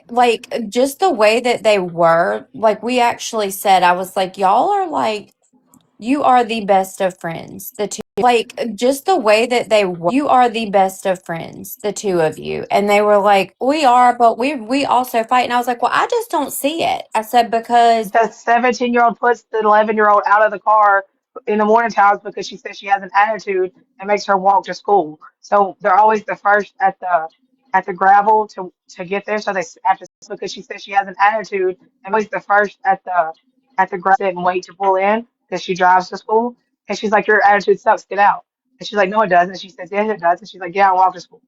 like just the way that they were. Like we actually said, I was like, y'all are like, you are the best of friends, the two like just the way that they were, you are the best of friends, the two of you. And they were like, we are, but we also fight. And I was like, well, I just don't see it. I said, because The 17-year-old puts the 11-year-old out of the car in the morning times because she says she has an attitude and makes her walk to school. So they're always the first at the gravel to get there. So they have to because she says she has an attitude and always the first at the gravel sit and wait to pull in because she drives to school. And she's like, your attitude sucks. Get out. And she's like, no, it doesn't. And she says, yes, it does. And she's like, yeah, I'll walk to school.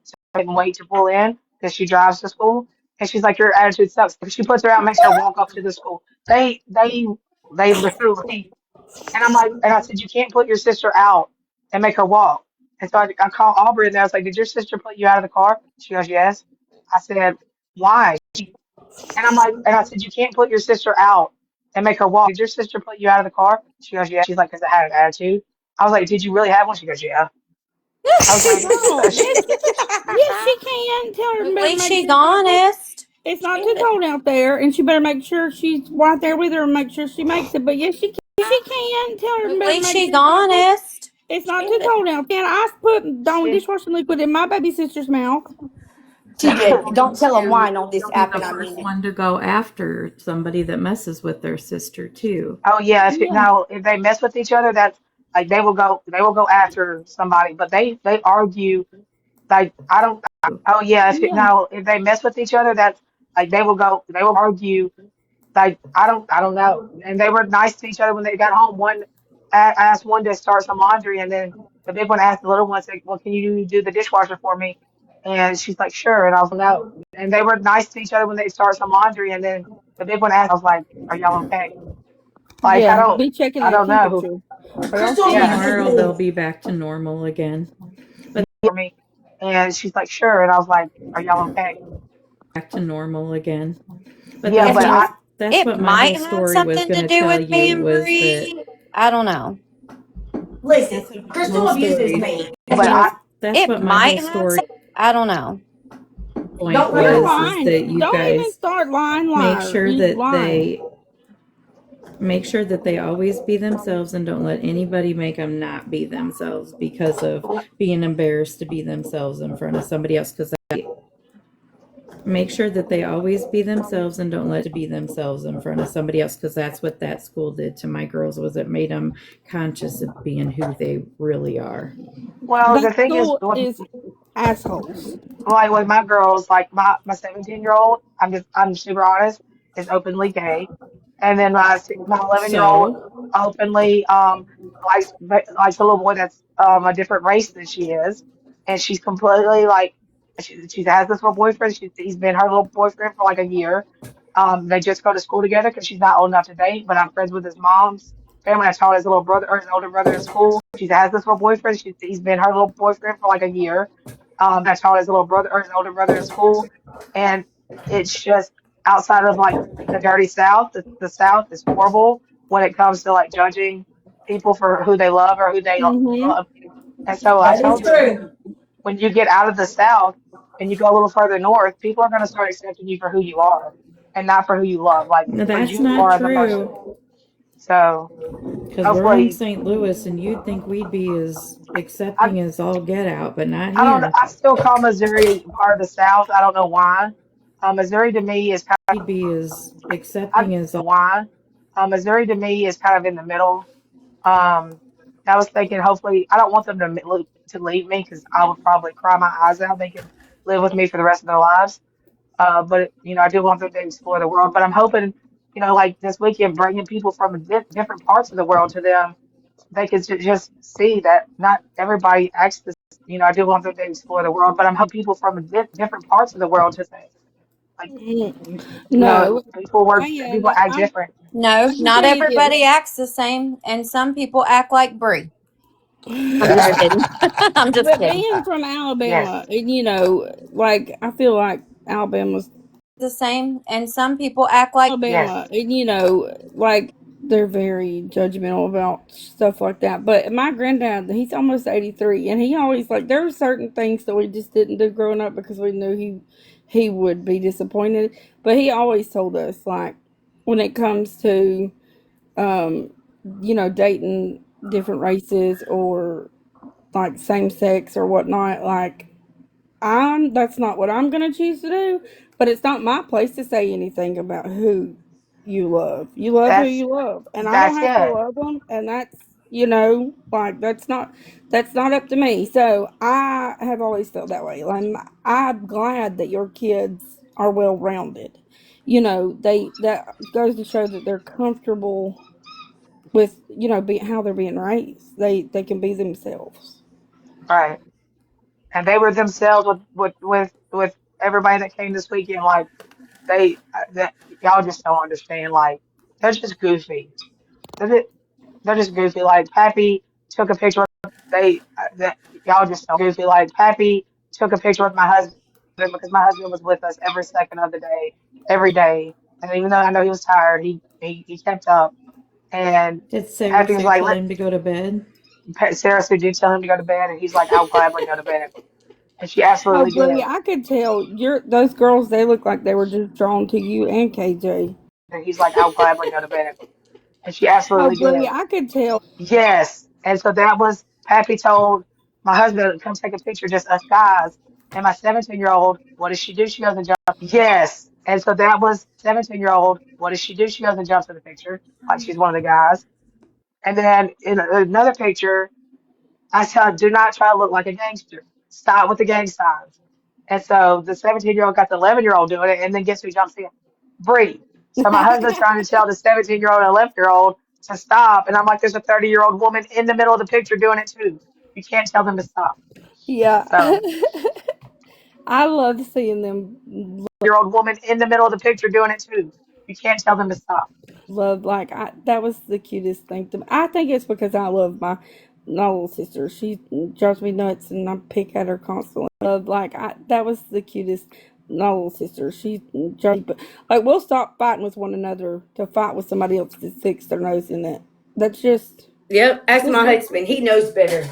So I didn't wait to pull in because she drives to school. And she's like, your attitude sucks. She puts her out, makes her walk up to the school. They literally, and I'm like, and I said, you can't put your sister out and make her walk. And so I called Aubrey and I was like, did your sister put you out of the car? She goes, yes. I said, why? And I'm like, and I said, you can't put your sister out and make her walk. Did your sister put you out of the car? She goes, yeah. She's like, because I had an attitude. I was like, did you really have one? She goes, yeah. I was like, No, yes, she can. Tell her at better least make she's sure it's not too, honest. it's not too cold out there, and she better make sure she's right there with her and make sure she makes it. But yes, she can. She can. Tell her At better least make she's sure honest. it's not too cold out there. And I put Dawn she, dishwashing liquid in my baby sister's mouth. TJ, don't tell them And wine on this she'll be app, the and I first mean it. one to go after somebody that messes with their sister too. oh yeah, Yeah, now if they mess with each other, that's like they will go after somebody, but they argue like I don't. Oh yeah, yeah, now if they mess with each other, that's like they will argue like I don't know. And they were nice to each other when they got home. One asked one to start some laundry, and then the big one asked the little one, said, "Well, can you do the dishwasher for me?" And she's like, "Sure." And I was like, "No." And they were nice to each other when they start some laundry, and then the big one asked, I was like, "Are y'all okay?" Like yeah. Be checking I their don't know. temperature. Are y'all Crystal, sick? mute Yeah, this, Tomorrow they'll please. be back to normal again. for me. And she's like, "Sure." And I was like, "Are y'all okay?" Back to normal again. But Yeah, If but you, that's it what my whole might have story was something going to to do tell with you being was that Brie. I don't know. Listen, that's what my Crystal whole abuses story. me. but I That's It what my whole might have story some. I don't know. point Don't let You're her was lie. is lying. that you Don't even guys start lying, make liar. sure You that lying. they always be themselves and don't let anybody make them not be themselves because of being embarrassed to be themselves in front of somebody else. Because make sure that they always be themselves and don't let to be themselves in front of somebody else, because that's what that school did to my girls, was it made them conscious of being who they really are. well That the thing is school is assholes. like with my girls, like my 17-year-old, I'm super honest, is openly gay, and then my 11-year-old So openly likes a little boy that's a different race than she is, and she's completely like she has this little boyfriend. He's been her little boyfriend for like a year. They just go to school together because she's not old enough to date, but I'm friends with his mom's family. I taught his little brother or his older brother in school. She has this little boyfriend. He's been her little boyfriend for like a year. I taught his little brother or his older brother in school, and it's just outside of like the dirty South. The South is horrible when it comes to like judging people for who they love or who they Mm-hmm. love. And so I That is told them true. when you get out of the South and you go a little further north, people are going to start accepting you for who you are and not for who you love, like no, for that's you not are as a person. true, So because we're in hopefully, St. Louis and you'd think we'd be as I accepting as all get out, but not I don't know. here. I still call Missouri part of the South. I don't know why. Missouri to me is kind We'd be as I don't accepting as know all. why. Missouri to me is kind of in the middle. Um, I was thinking hopefully I don't want them to leave me because I would probably cry my eyes out. They can live with me for the rest of their lives. But I do want them to explore the world. But I'm hoping, like this weekend, bringing people from different parts of the world to them, they can just see that not everybody acts this. I do want them to explore the world, but I'm hoping people from different parts of the world to say, like, No. people act different. No, I can not tell you everybody this. acts the same, and some people act like Brie. I'm just Yes, kidding. I'm just But kidding. being from Alabama, yes, and like I feel like Alabama's The same, and some people act like Alabama, yes. and like they're very judgmental about stuff like that. But my granddad, he's almost 83, and he always like there were certain things that we just didn't do growing up because we knew he would be disappointed. But he always told us like when it comes to dating different races or like same sex or whatnot. Like, that's not what I'm gonna choose to do, but it's not my place to say anything about who you love. You love who That's you love, and I don't that's have to it. love them, and that's, like, that's not up to me. So I have always felt that way. Like, I'm glad that your kids are well rounded. They that goes to show that they're comfortable with, how they're being raised. They can be themselves. Right. And they were themselves with everybody that came this weekend. Like that y'all just don't understand. Like they're just goofy. They're just, they're just goofy. Like Pappy took a picture. They that y'all just don't goofy. Like Pappy took a picture with my husband because my husband was with us every second of the day, every day. And even though I know he was tired, he kept up. And Did Sarah Pappy was Sue like, tell him to go to bed? Sarah Sue did tell him to go to bed, and he's like, I'll gladly go to bed. And she Oh, absolutely Bree, did. I could tell those girls. They look like they were just drawn to you and KJ. And he's like, I'll gladly go to bed. And she absolutely did. Yes. And so that was, Pappy told my husband, come take a picture, just us guys. And my 17-year-old, what does she do? She goes and jumps. Yes. And so that was 17-year-old, what does she do? She goes and jumps in the picture, like she's one of the guys. And then in another picture, I tell her, do not try to look like a gangster. Stop with the gang signs. And so the 17-year-old got the 11-year-old doing it, and then guess who jumps in? Bree. So my husband's trying to tell the 17-year-old and 11-year-old to stop, and I'm like, there's a 30-year-old woman in the middle of the picture doing it too. You can't tell them to stop. Yeah. So, I love seeing them year old woman in the middle of the picture doing it too. You can't tell them to stop. love. Like, that was the cutest thing to me. I think it's because I love my little sister. She drives me nuts, and I pick at her constantly. Love, like, that was the cutest. My little sister. She drives, but like, we'll stop fighting with one another to fight with somebody else that sticks their nose in it. That's just. Yep, ask Just my husband. He knows better.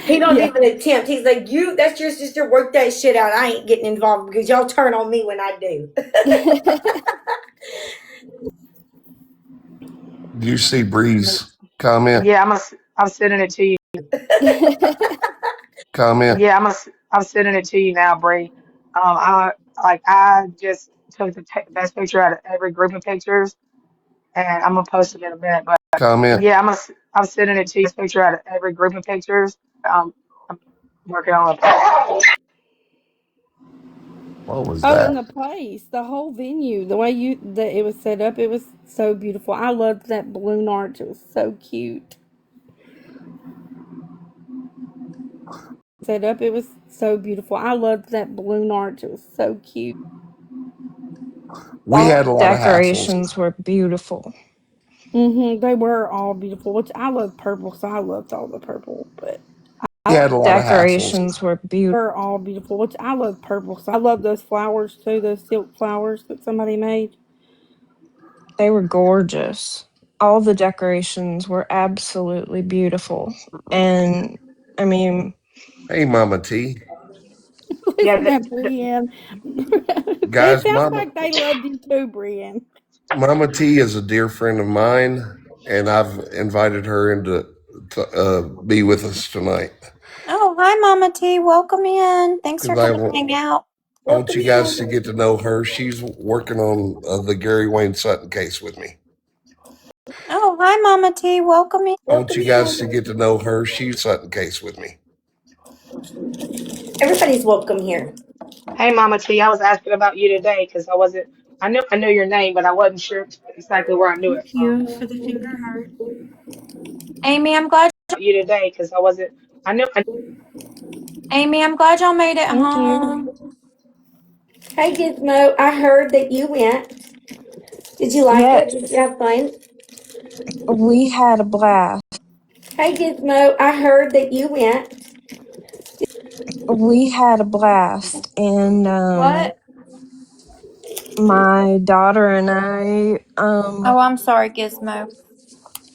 He don't yeah. even attempt. He's like, you, that's your sister. Work that shit out. I ain't getting involved because y'all turn on me when I do. Do you see Bree's comment? Yeah, I'm sending it to you. Comment. Yeah, I'm sending it to you now, Bree. I just took the best picture out of every group of pictures, and I'm gonna post them in a minute. But Comment. yeah, I'm sending it to you. Best picture out of every group of pictures. I'm working on it. What was Oh, and that? the place, the whole venue, the way that it was set up, it was so beautiful. I loved that balloon arch. It was so cute. Set up, it was so beautiful. I loved that balloon arch. It was so cute. We had a lot of hassles. They were all beautiful, which I love purple, so I loved all the purple. But We had a lot of hassles. they're all beautiful, which I love purple, so I love those flowers too. Those silk flowers that somebody made. They were gorgeous. All the decorations were absolutely beautiful. And I mean, Hey, Mama T. Yeah, Listen at Brienne. It Guys, sounds like they loved you too, Brienne. Mama T is a dear friend of mine, and I've invited her into to be with us tonight Oh, hi, Mama T. Welcome in. Thanks because for I coming to want hang out. I want Welcome you guys to in. get to know her. She's working on the Gary Wayne Sutton case with me. Oh, hi, Mama T. Welcome in. I want Welcome you guys to in. get to know her. She's Sutton case with me. Everybody's welcome here. hey, Mama T, I was asking about you today because I knew your name, but I wasn't sure exactly where I knew it Thank from. you for the finger heart. Amy, I'm glad. You today because I wasn't. Amy, I'm glad y'all made it Thank you. home. Hey, Gizmo. I heard that you went. Did you like yeah, it? Did you have fun? we had a blast. Hey, Gizmo. I heard that you went. We had a blast. And What? my daughter and I, Oh, I'm sorry, Gizmo.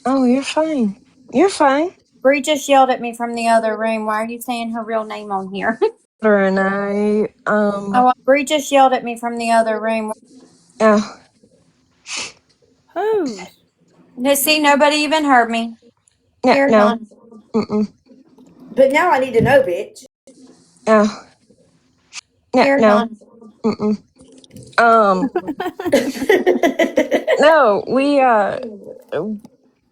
oh, you're fine. You're fine. Bree just yelled at me from the other room. Why are you saying her real name on here? Daughter and I, Oh, Bree just yelled at me from the other room. oh, Whose? See, nobody even heard me. Carry on. But now I need to know, bitch. Carry on. No,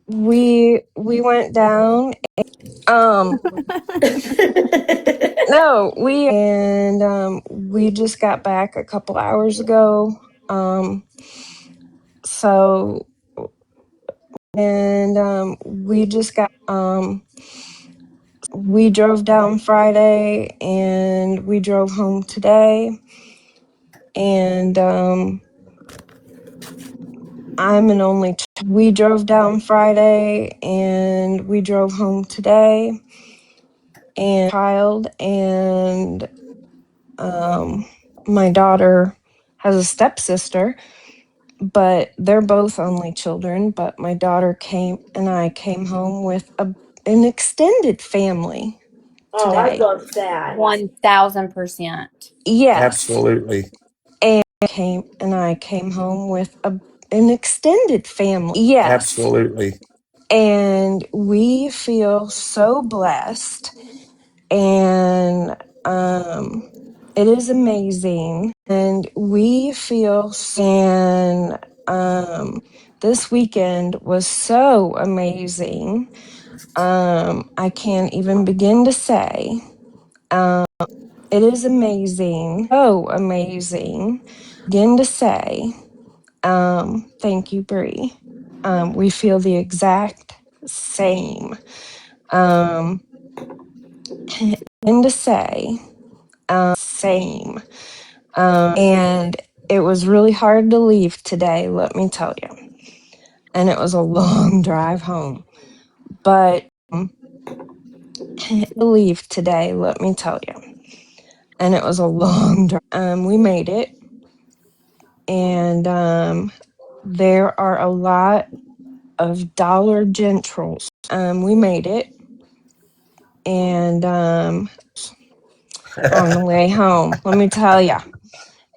we went down. Um, no, we just got back a couple hours ago. So and we just got we drove down Friday and we drove home today. And I'm an only we drove down Friday and we drove home today. And child and my daughter has a stepsister, but they're both only children. But my daughter came home with an extended family Oh, I today. love that. 1000%. Yes, Absolutely. and I came home with an extended family. Yes, Absolutely. and we feel so blessed, and it is amazing, and we feel and this weekend was so amazing. I can't even begin to say. It is amazing, so amazing. Begin to say. Thank you, Bree. We feel the exact same. And to say, same. And it was really hard to leave today, let me tell you. And it was a long drive home. But to leave today, let me tell you. And it was a long drive. We made it. And there are a lot of Dollar Generals. We made it. And on the way home, let me tell you.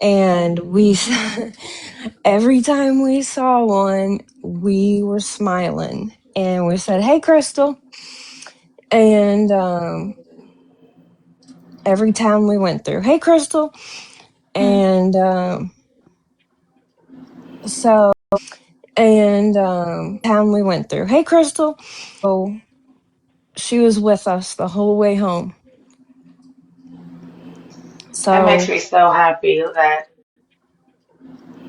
And we, every time we saw one, we were smiling. And we said, "Hey, Crystal." And every town we went through, "Hey, Crystal." And so, and town we went through, "Hey, Crystal." So she was with us the whole way home. That makes So, me so happy that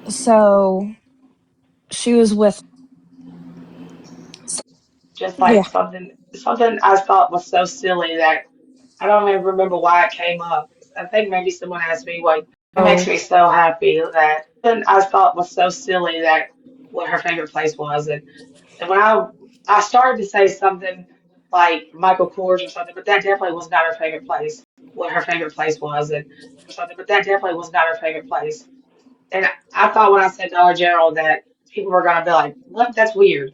so she was with, just yeah. like something I thought was so silly that I don't even remember why it came up. I think maybe someone asked me what it makes So, me so happy that then I thought was so silly that what her favorite place was. And when I started to say something like Michael Kors or something, but that definitely was not her favorite place. What her favorite place was, and or something, but that definitely was not her favorite place. And I thought when I said Dollar General that people were gonna be like, "What? That's weird."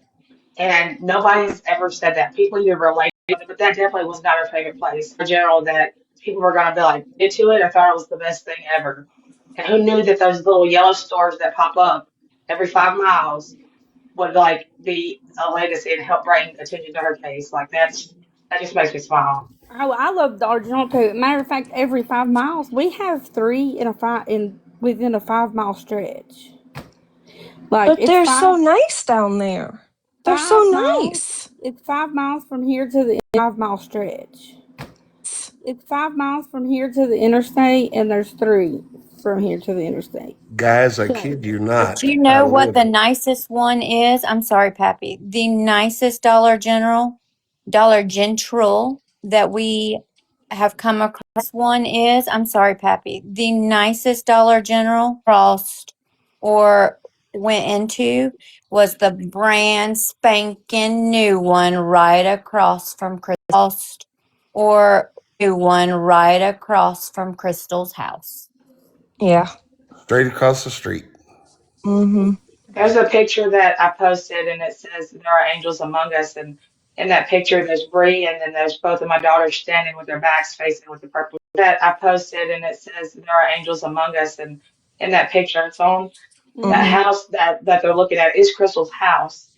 And nobody's ever said that. People either relate, but that definitely was not her favorite place. In general, that people were gonna be like into it. I thought it was the best thing ever. And who knew that those little yellow stores that pop up every 5 miles would like be a way to see and help bring attention to her case. Like that just makes me smile. Oh, I love Dollar General too. Matter of fact, every 5 miles we have three in within a 5 mile stretch. Like but they're so nice down there. They're so 5 miles. nice. It's 5 miles from here to the 5 mile stretch. It's 5 miles from here to the interstate, and there's three from here to the interstate. Guys, I So, kid you But not. you I know what live. the nicest one is? I'm sorry, Pappy. The nicest Dollar General that we have come across one is, I'm sorry, Pappy. The nicest Dollar General crossed or went into was the brand spanking new one right across from Crystal's house. Yeah. Straight across the street. Mm-hmm. There's a picture that I posted and it says there are angels among us and in that picture there's Bree and then there's both of my daughters standing with their backs facing with the purple that I posted and it says there are angels among us and in that picture it's on. That Mm-hmm. house that they're looking at is Crystal's house,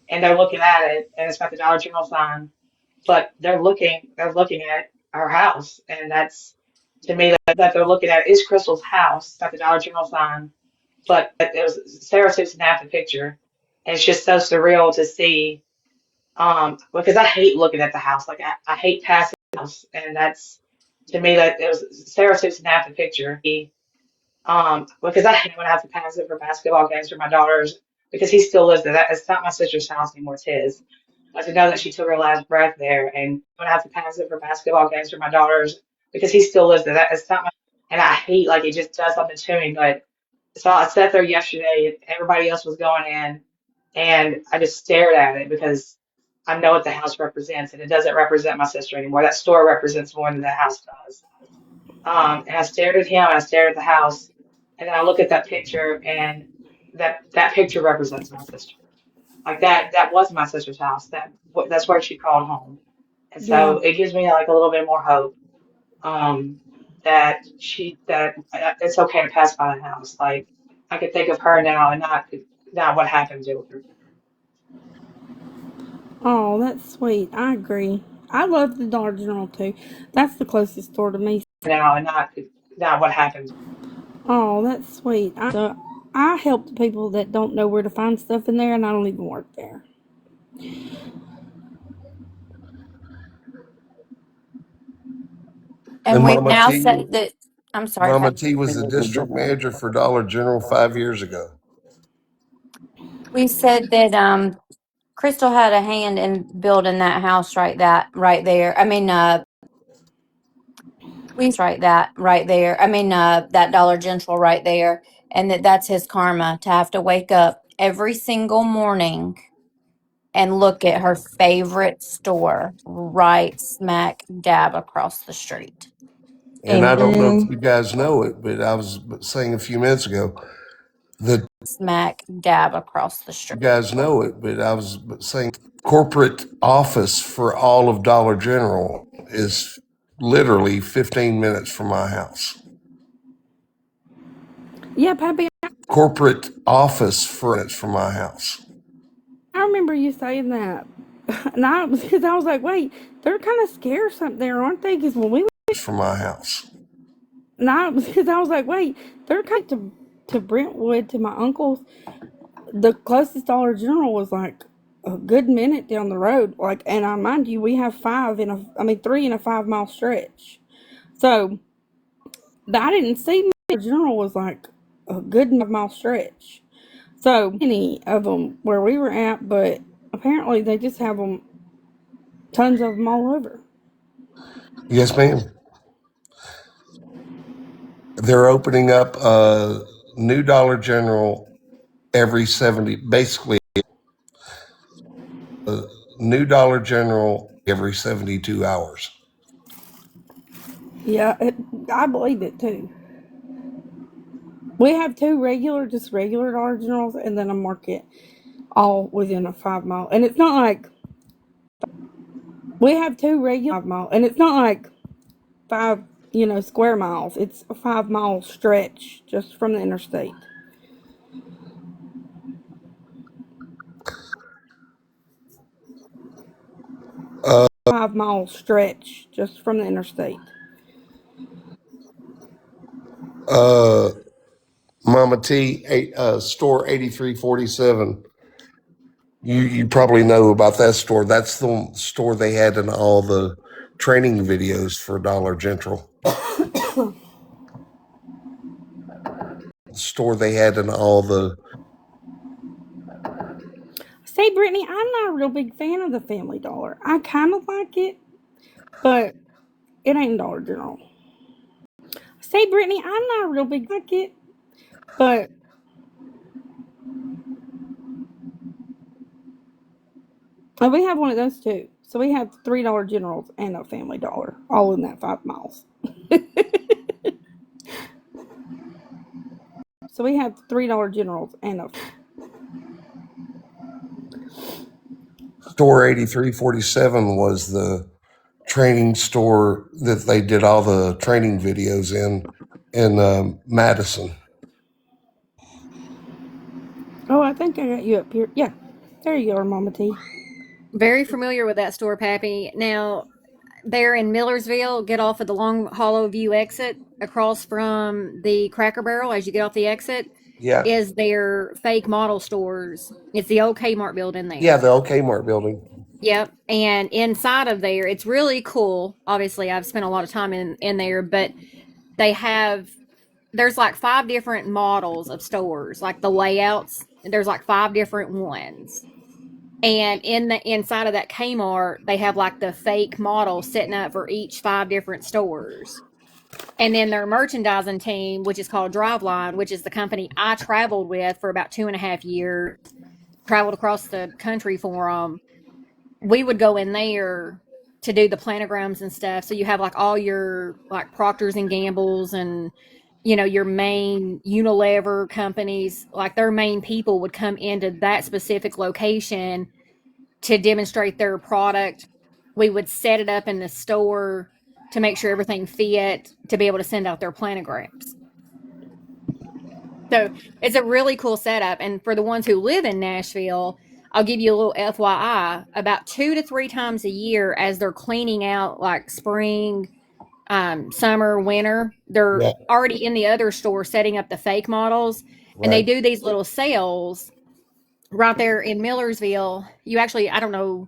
and they're looking at it, and it's got the Dollar General sign, but they're looking at our house, and that's to me that they're looking at is Crystal's house, got the Dollar General sign, but it was Sarah took snap the picture, and it's just so surreal to see, because I hate looking at the house, like I hate passing the house, and that's to me that it was Sarah took snap the picture, because I hate when I have to pass it for basketball games for my daughters, because he still lives there. It's not my sister's house anymore, it's his. But to know that she took her last breath there, and when I have to pass it for basketball games for my daughters, because he still lives there. It's not my, and I hate like it just does something to me. But so I sat there yesterday, and everybody else was going in, and I just stared at it because I know what the house represents, and it doesn't represent my sister anymore. That store represents more than the house does. And I stared at him, and I stared at the house, and then I look at that picture, and that picture represents my sister. Like that was my sister's house. That's where she called home. And Yeah. so it gives me like a little bit more hope, that it's okay to pass by the house. Like I could think of her now and not what happened to her Oh, that's sweet. I agree. I love the Dollar General too. That's the closest store to me. now and not what happened. Oh, that's sweet. I help the people that don't know where to find stuff in there, and I don't even work there. And we've now said that. I'm sorry, Mama Pat. T was the district manager for Dollar General 5 years ago. We said that Crystal had a hand in building that house right there. I mean, right there. I mean, that Dollar General right there, and that's his karma to have to wake up every single morning and look at her favorite store right smack dab across the street. And I don't know if Amen. you guys know it, but I was saying a few minutes ago that Smack dab across the you street. guys know it, but I was saying corporate office for all of Dollar General is literally 15 minutes from my house. Yeah, Pappy, Corporate office for it's from my house. I remember you saying that. And I because I was like, wait, they're kind of scarce up there, aren't they? Because when we From my house. and I because I was like, wait, they're kind of to Brentwood to my uncle's. The closest Dollar General was like a good minute down the road. Like, and I mind you, we have 3 in a 5 mile stretch. So I didn't see Dollar General was like a good 5 mile stretch. So many of them where we were at, but apparently they just have them, tons of them all over. Yes, ma'am. They're opening up a new Dollar General every 70, basically a new Dollar General every 72 hours. Yeah, I believe it too. We have two just regular Dollar Generals, and then a Market, all within a 5 mile. And it's not like we have two regular 5 mile, and it's not like five, square miles. It's a 5 mile stretch just from the interstate. 5 mile stretch just from the interstate. Uh, Mama T, store 8347. You probably know about that store. That's the store they had in all the training videos for Dollar General. Store they had in all the See, Brittany, I'm not a real big fan of the Family Dollar. I kind of like it, but it ain't Dollar General. See, Brittany, I'm not a real big like it, but we have one of those too. So we have $3 Generals and a Family Dollar, all in that 5 miles. So we have $3 Generals and a. store 8347 was the training store that they did all the training videos in Madison. Oh, I think I got you up here. Yeah. There you go, Mama T. Very familiar with that store, Pappy. Now, there in Millersville, get off at the Long Hollow View exit across from the Cracker Barrel as you get off the exit Yeah. is their fake model stores. It's the old Kmart building Yeah, there. the old Kmart building. Yep. And inside of there, it's really cool. Obviously, I've spent a lot of time in there, but they have there's like five different models of stores, like the layouts. There's like five different ones. And in the inside of that Kmart, they have like the fake model sitting up for each five different stores. And then their merchandising team, which is called Driveline, which is the company I traveled with for about 2.5 years, traveled across the country for them. We would go in there to do the planograms and stuff. So you have like all your like Proctors and Gambles and your main Unilever companies, like their main people would come into that specific location to demonstrate their product. We would set it up in the store to make sure everything fit to be able to send out their planograms. So it's a really cool setup. And for the ones who live in Nashville, I'll give you a little FYI. About 2 to 3 times a year, as they're cleaning out like spring, summer, winter, they're Yeah. already in the other store setting up the fake models. And they Right. do these little sales right there in Millersville. You actually, I don't know,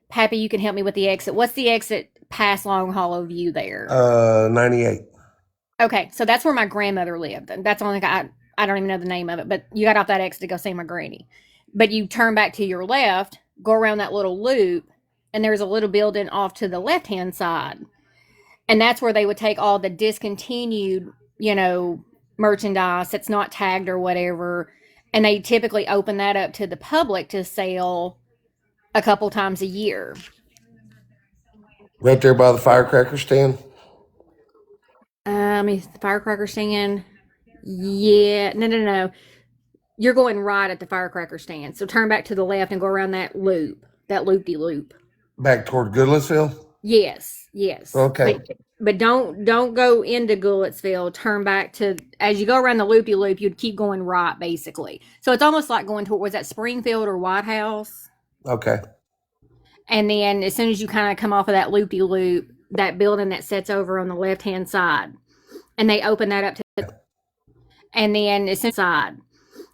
Pappy, you can help me with the exit. What's the exit past Long Hollow View there? 98. Okay, so that's where my grandmother lived. That's only I don't even know the name of it, but you got off that exit to go see my granny. But you turn back to your left, go around that little loop, and there's a little building off to the left hand side, and that's where they would take all the discontinued, merchandise that's not tagged or whatever, and they typically open that up to the public to sell a couple times a year. Right there by the firecracker stand. The firecracker stand. Yeah, no. You're going right at the firecracker stand. So turn back to the left and go around that loop, that loop de loop. Back toward Goodlettsville. Yes. Okay. But don't go into Gulletsville. Turn back to as you go around the loop de loop. You'd keep going right, basically. So it's almost like going toward was that Springfield or White House? Okay. And then as soon as you kind of come off of that loop de loop, that building that sits over on the left hand side, and they open that up to, and then it's inside.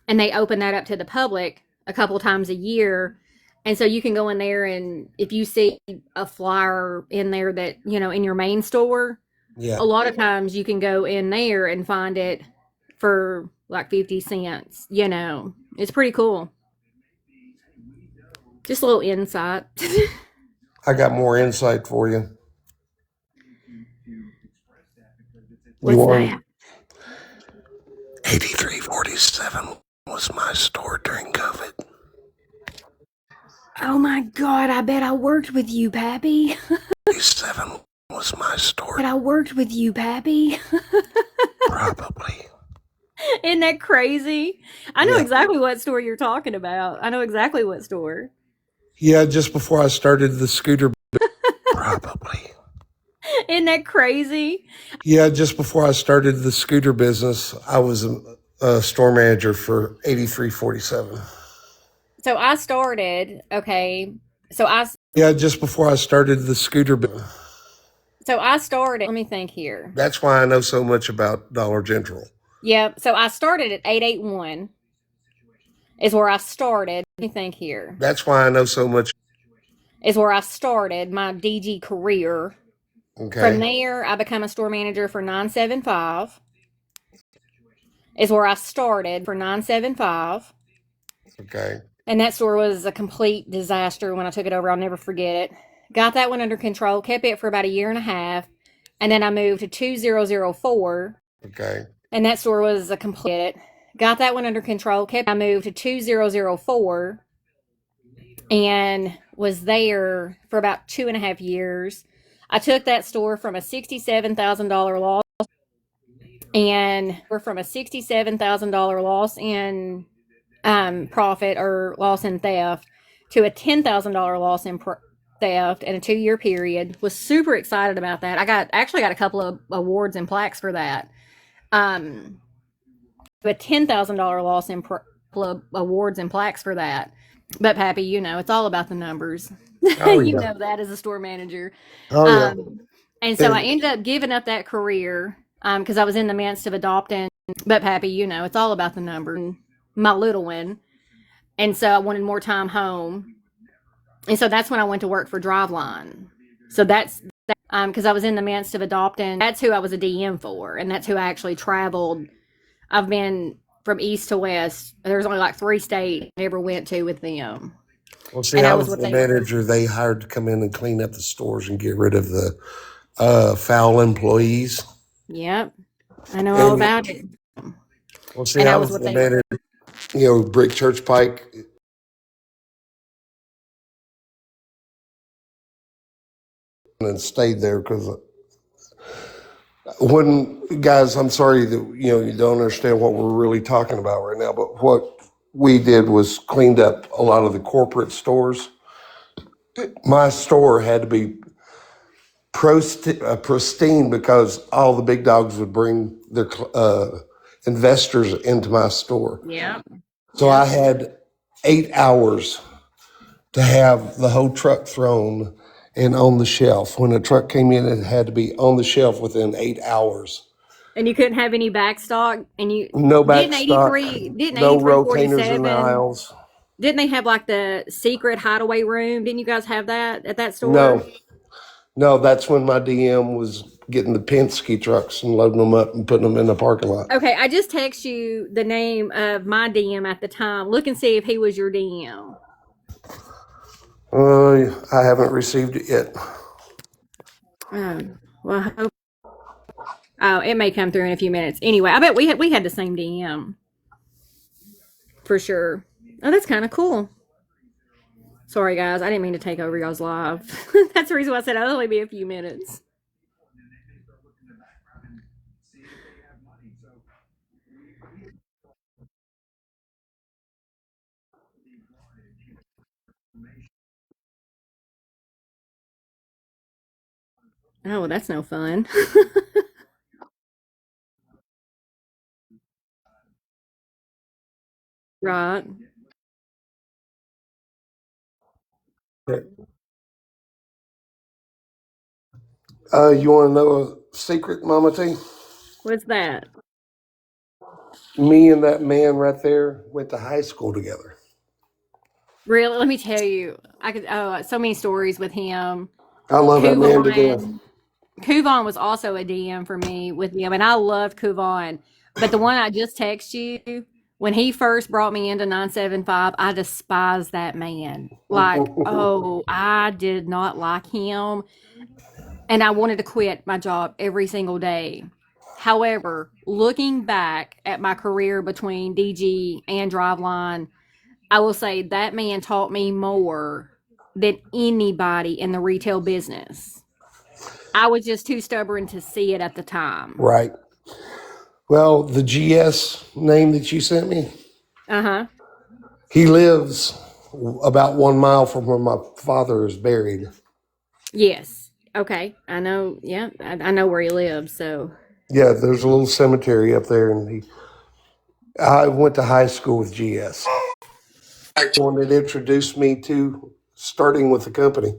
And they open that up to the public a couple times a year. And so you can go in there, and if you see a flyer in there that, in your main store, Yeah. a lot of times you can go in there and find it for like 50 cents. It's pretty cool. Just a little insight. I got more insight for you. What's that? 8347 was my store during COVID. Oh my God, I bet I worked with you, Pappy. 87 was my store. But I worked with you, Pappy. Probably. Isn't that crazy? I know Yeah. exactly what store you're talking about. I know exactly what store. Yeah, just before I started the scooter. Probably. Isn't that crazy? Yeah, just before I started the scooter business, I was a store manager for 8347. So I started, okay. Yeah, just before I started the scooter business. Let me think here. That's why I know so much about Dollar General. Yep. So I started at 881 is where I started. Let me think here. That's why I know so much. Is where I started my DG career. Okay. From there, I became a store manager for 975. Is where I started for 975. Okay. And that store was a complete disaster when I took it over. I'll never forget it. Got that one under control, kept it for about a year and a half. And then I moved to 2004. Okay. And that store was a complete. Got that one under control. I moved to 2004 and was there for about 2.5 years. I took that store from a $67,000 loss and we're from a $67,000 loss in profit or loss in theft to a $10,000 loss in theft in a 2-year period. Was super excited about that. I actually got a couple of awards and plaques for that. A $10,000 loss in awards and plaques for that. But Pappy, it's all about the numbers. Oh You yeah. know that as a store manager. Oh yeah. Um, and so I And ended up giving up that career because I was in the midst of adopting. But Pappy, it's all about the numbers. My little one, and so I wanted more time home, and so that's when I went to work for Driveline. So that's because I was in the midst of adopting. That's who I was a DM for, and that's who I actually traveled. I've been from east to west. There's only like 3 states I ever went to with them, well, see, and I that was was what the they. manager they hired to come in and clean up the stores and get rid of the foul employees. Yep, I know all And about it, well, see, and I that was was what the they. manager, Brick Church Pike, and stayed there because when guys, I'm sorry that you don't understand what we're really talking about right now, but what we did was cleaned up a lot of the corporate stores. My store had to be pristine because all the big dogs would bring their investors into my store. Yep, So I yep. had 8 hours to have the whole truck thrown and on the shelf. When a truck came in, it had to be on the shelf within 8 hours. And you couldn't have any backstock, and you No didn't backstock, 83 didn't no 83 rotainers in the 47. aisles. Didn't they have like the secret hideaway room? Didn't you guys have that at that store? No, no, that's when my DM was getting the Penske trucks and loading them up and putting them in the parking lot. Okay, I just text you the name of my DM at the time. Look and see if he was your DM. I haven't received it yet. Oh, well, I hope. Oh, it may come through in a few minutes. Anyway, I bet we had the same DM for sure. Oh, that's kind of cool. Sorry, guys, I didn't mean to take over y'all's live. That's the reason why I said I'll only be a few minutes. Oh, well, that's no fun. Right. You want to know a secret, Mama T? What's that? Me and that man right there went to high school together. Really? Let me tell you. I could. Oh, so many stories with him. I love that man to death. Kuvon. Kuvon was also a DM for me with him, and I loved Kuvon. But the one I just texted you, when he first brought me into 975, I despised that man. Like, oh, I did not like him. And I wanted to quit my job every single day. However, looking back at my career between DG and Driveline, I will say that man taught me more than anybody in the retail business. I was just too stubborn to see it at the time. Right. Well, the GS name that you sent me, Uh huh. he lives about 1 mile from where my father is buried. Yes. Okay. I know. Yeah. I know where he lives. So. Yeah, there's a little cemetery up there, and I went to high school with GS. One that introduced me to starting with the company.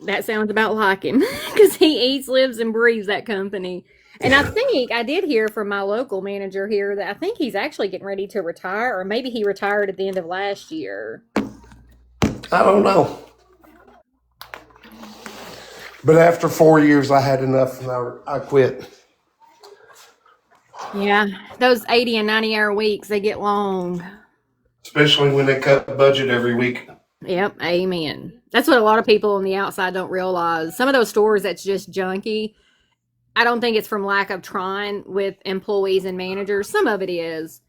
That sounds about like him because he eats, lives, and breathes that company. And I think I did hear from my local manager here that I think he's actually getting ready to retire, or maybe he retired at the end of last year. I don't know. But after 4 years, I had enough and I quit. Yeah, those 80 and 90-hour weeks, they get long. Especially when they cut the budget every week. Yep, amen. That's what a lot of people on the outside don't realize. Some of those stores that's just junky, I don't think it's from lack of trying with employees and managers. Some of it is.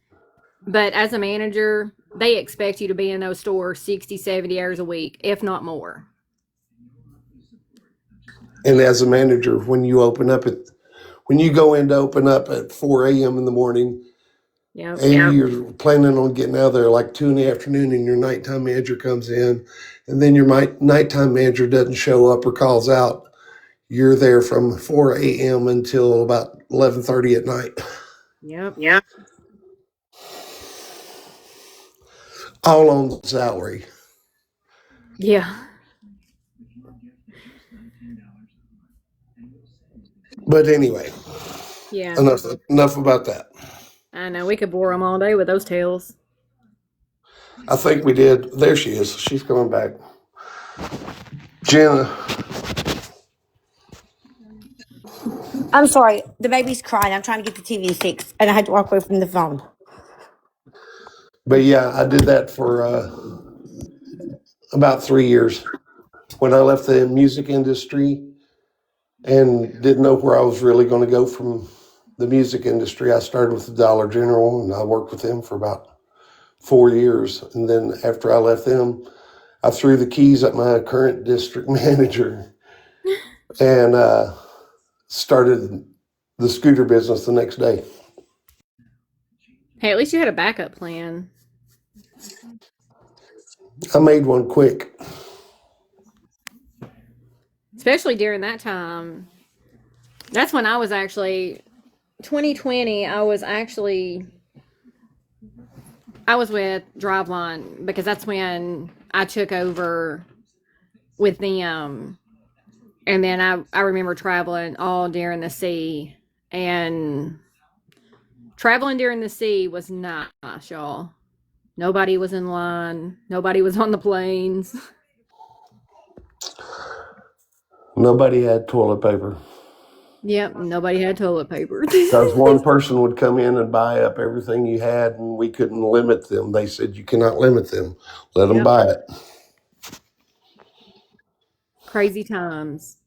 But as a manager, they expect you to be in those stores 60, 70 hours a week, if not more. And as a manager, when you go in to open up at 4 a.m. in the morning, Yep. and you're planning on getting out of there like 2 in the afternoon, and your nighttime manager comes in, and then your nighttime manager doesn't show up or calls out, you're there from 4 a.m. until about 11:30 at night. Yep. all on salary. Yeah. But anyway, Yeah. enough about that. I know. We could bore them all day with those tales. I think we did. There she is. She's coming back. Jenna, I'm sorry. The baby's crying. I'm trying to get the TV fixed, and I had to walk away from the phone. but yeah, I did that for about 3 years. When I left the music industry and didn't know where I was really going to go from the music industry, I started with the Dollar General and I worked with them for about 4 years. And then after I left them, I threw the keys at my current district manager and started the scooter business the next day. Hey, at least you had a backup plan. I made one quick. Especially during that time. That's when I was actually 2020. I was with Driveline because that's when I took over with them. And then I remember traveling all during the sea, and traveling during the sea was not nice, y'all. Nobody was in line. Nobody was on the planes. Nobody had toilet paper. Yep, nobody had toilet paper. Because one person would come in and buy up everything you had, and we couldn't limit them. They said, you cannot limit them. Let them Yep, buy it. crazy times.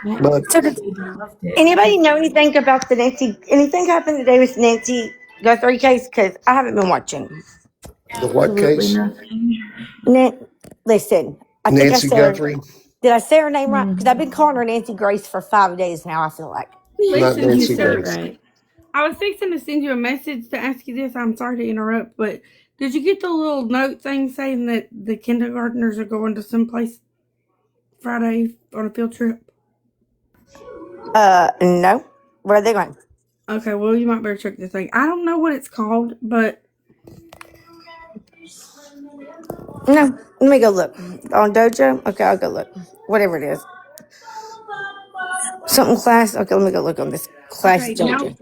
I But So, does absolutely loved it. anybody know anything about the Nancy? Anything happened today with Nancy Guthrie case? Because I haven't been watching. the what Absolutely case? nothing. Listen, I think I Nancy said her. Guthrie? Did I say her name right? Because I've been Mhm. calling her Nancy Grace for 5 days now. I feel like. Not Listen, You Nancy said it sir. Grace. right. I was fixing to send you a message to ask you this. I'm sorry to interrupt, but did you get the little note thing saying that the kindergartners are going to someplace Friday on a field trip? No. Where are they going? Okay, well, you might better check this thing. I don't know what it's called, but No. Let me go look on Dojo. Okay, I'll go look. Whatever it is, something class. Okay, let me go look on this class okay, Dojo.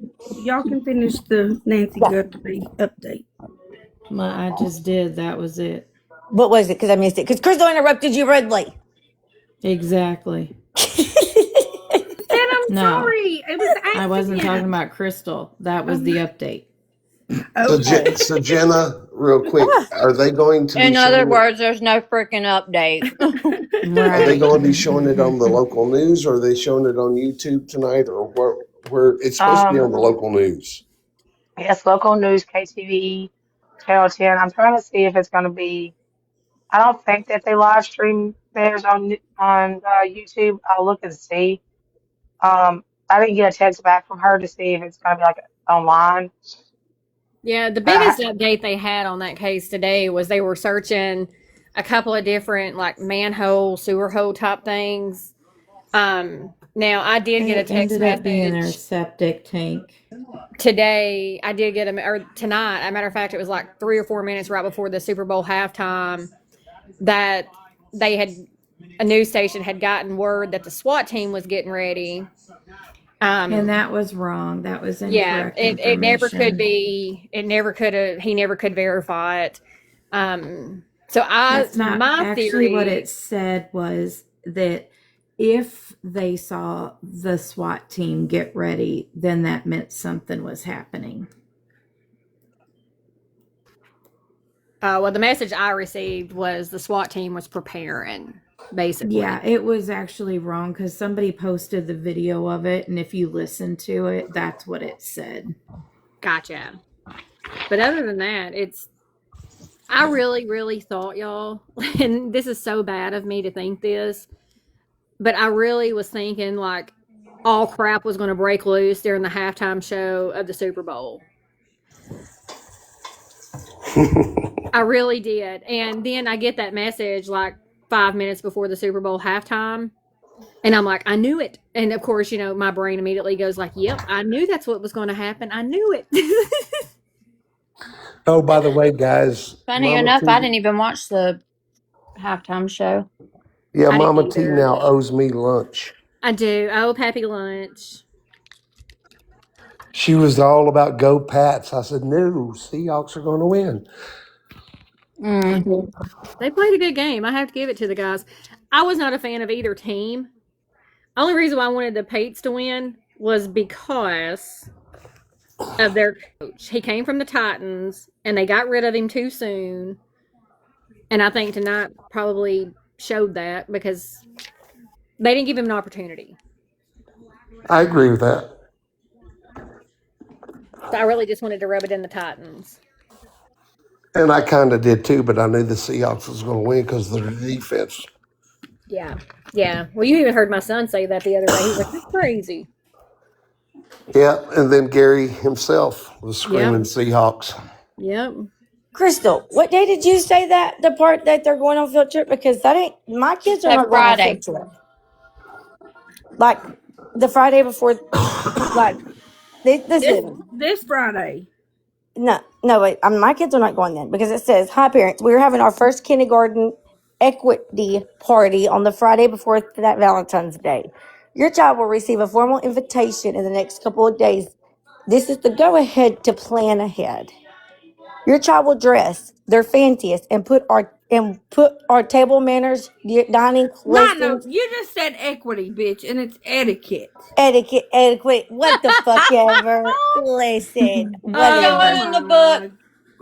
y'all can finish the Nancy Yeah. Guthrie update. I just did. That was it. What was it? Because I missed it. Because Crystal interrupted you rudely. Exactly. Said I'm No, sorry. It was I wasn't talking accident. about Crystal. That was the Um, update. okay. So Jenna, real quick, are they going to be In other showing it? words, there's no freaking update. Are they Right. going to be showing it on the local news, or are they showing it on YouTube tonight, or where it's supposed to be on Um, the local news? yes, local news, KTV, Channel 10. I'm trying to see if it's going to be. I don't think that they live stream theirs on YouTube. I'll look and see. I didn't get a text back from her to see if it's going to be like online. Yeah, the But biggest update they had on that case today was they were searching a couple of different like manhole, sewer hole type things. Now I did get a It text ended up being their message septic tank. today. I did get a or tonight. As a matter of fact, it was like 3 or 4 minutes right before the Super Bowl halftime that they had a news station had gotten word that the SWAT team was getting ready. And that was wrong. That was Yeah, incorrect it never could information. be. It never could have. He never could verify it. So That's not my actually what theory. it said was that if they saw the SWAT team get ready, then that meant something was happening. Well, the message I received was the SWAT team was preparing, basically. Yeah, it was actually wrong because somebody posted the video of it, and if you listen to it, that's what it said. Gotcha. But other than that, it's. I really, really thought y'all, and this is so bad of me to think this, but I really was thinking like all crap was going to break loose during the halftime show of the Super Bowl. I really did. And then I get that message like 5 minutes before the Super Bowl halftime. And I'm like, I knew it. And of course, my brain immediately goes like, yep, I knew that's what was going to happen. I knew it. Oh, by the way, guys, Funny Mama enough, I T, didn't even watch the halftime show. yeah, I didn't Mama T either. now owes me lunch. I do. I owe Pappy lunch. She was all about go Pats. I said, no, Seahawks are going to win. Mm-hmm. They played a good game. I have to give it to the guys. I was not a fan of either team. Only reason why I wanted the Pates to win was because of their coach. He came from the Titans, and they got rid of him too soon. And I think tonight probably showed that because they didn't give him an opportunity. I agree with that. So I really just wanted to rub it in the Titans. And I kind of did too, but I knew the Seahawks was going to win because of their defense. Yeah. Yeah. Well, you even heard my son say that the other day. He was like, "That's crazy." Yeah, and then Gary himself was screaming Yep. Seahawks. Yep. Crystal, what day did you say that the part that they're going on field trip? Because that ain't my kids are That not going on field Friday. trip. Like the Friday before, like listen. This Friday. No, wait. My kids are not going then because it says, "Hi parents, we are having our first kindergarten equity party on the Friday before that Valentine's Day. Your child will receive a formal invitation in the next couple of days. This is the go ahead to plan ahead. Your child will dress their fanciest and put our table manners, dining No, lessons, you just said equity, bitch, and it's etiquette. etiquette, what the fuck ever. Listen, Oh whatever. In the book.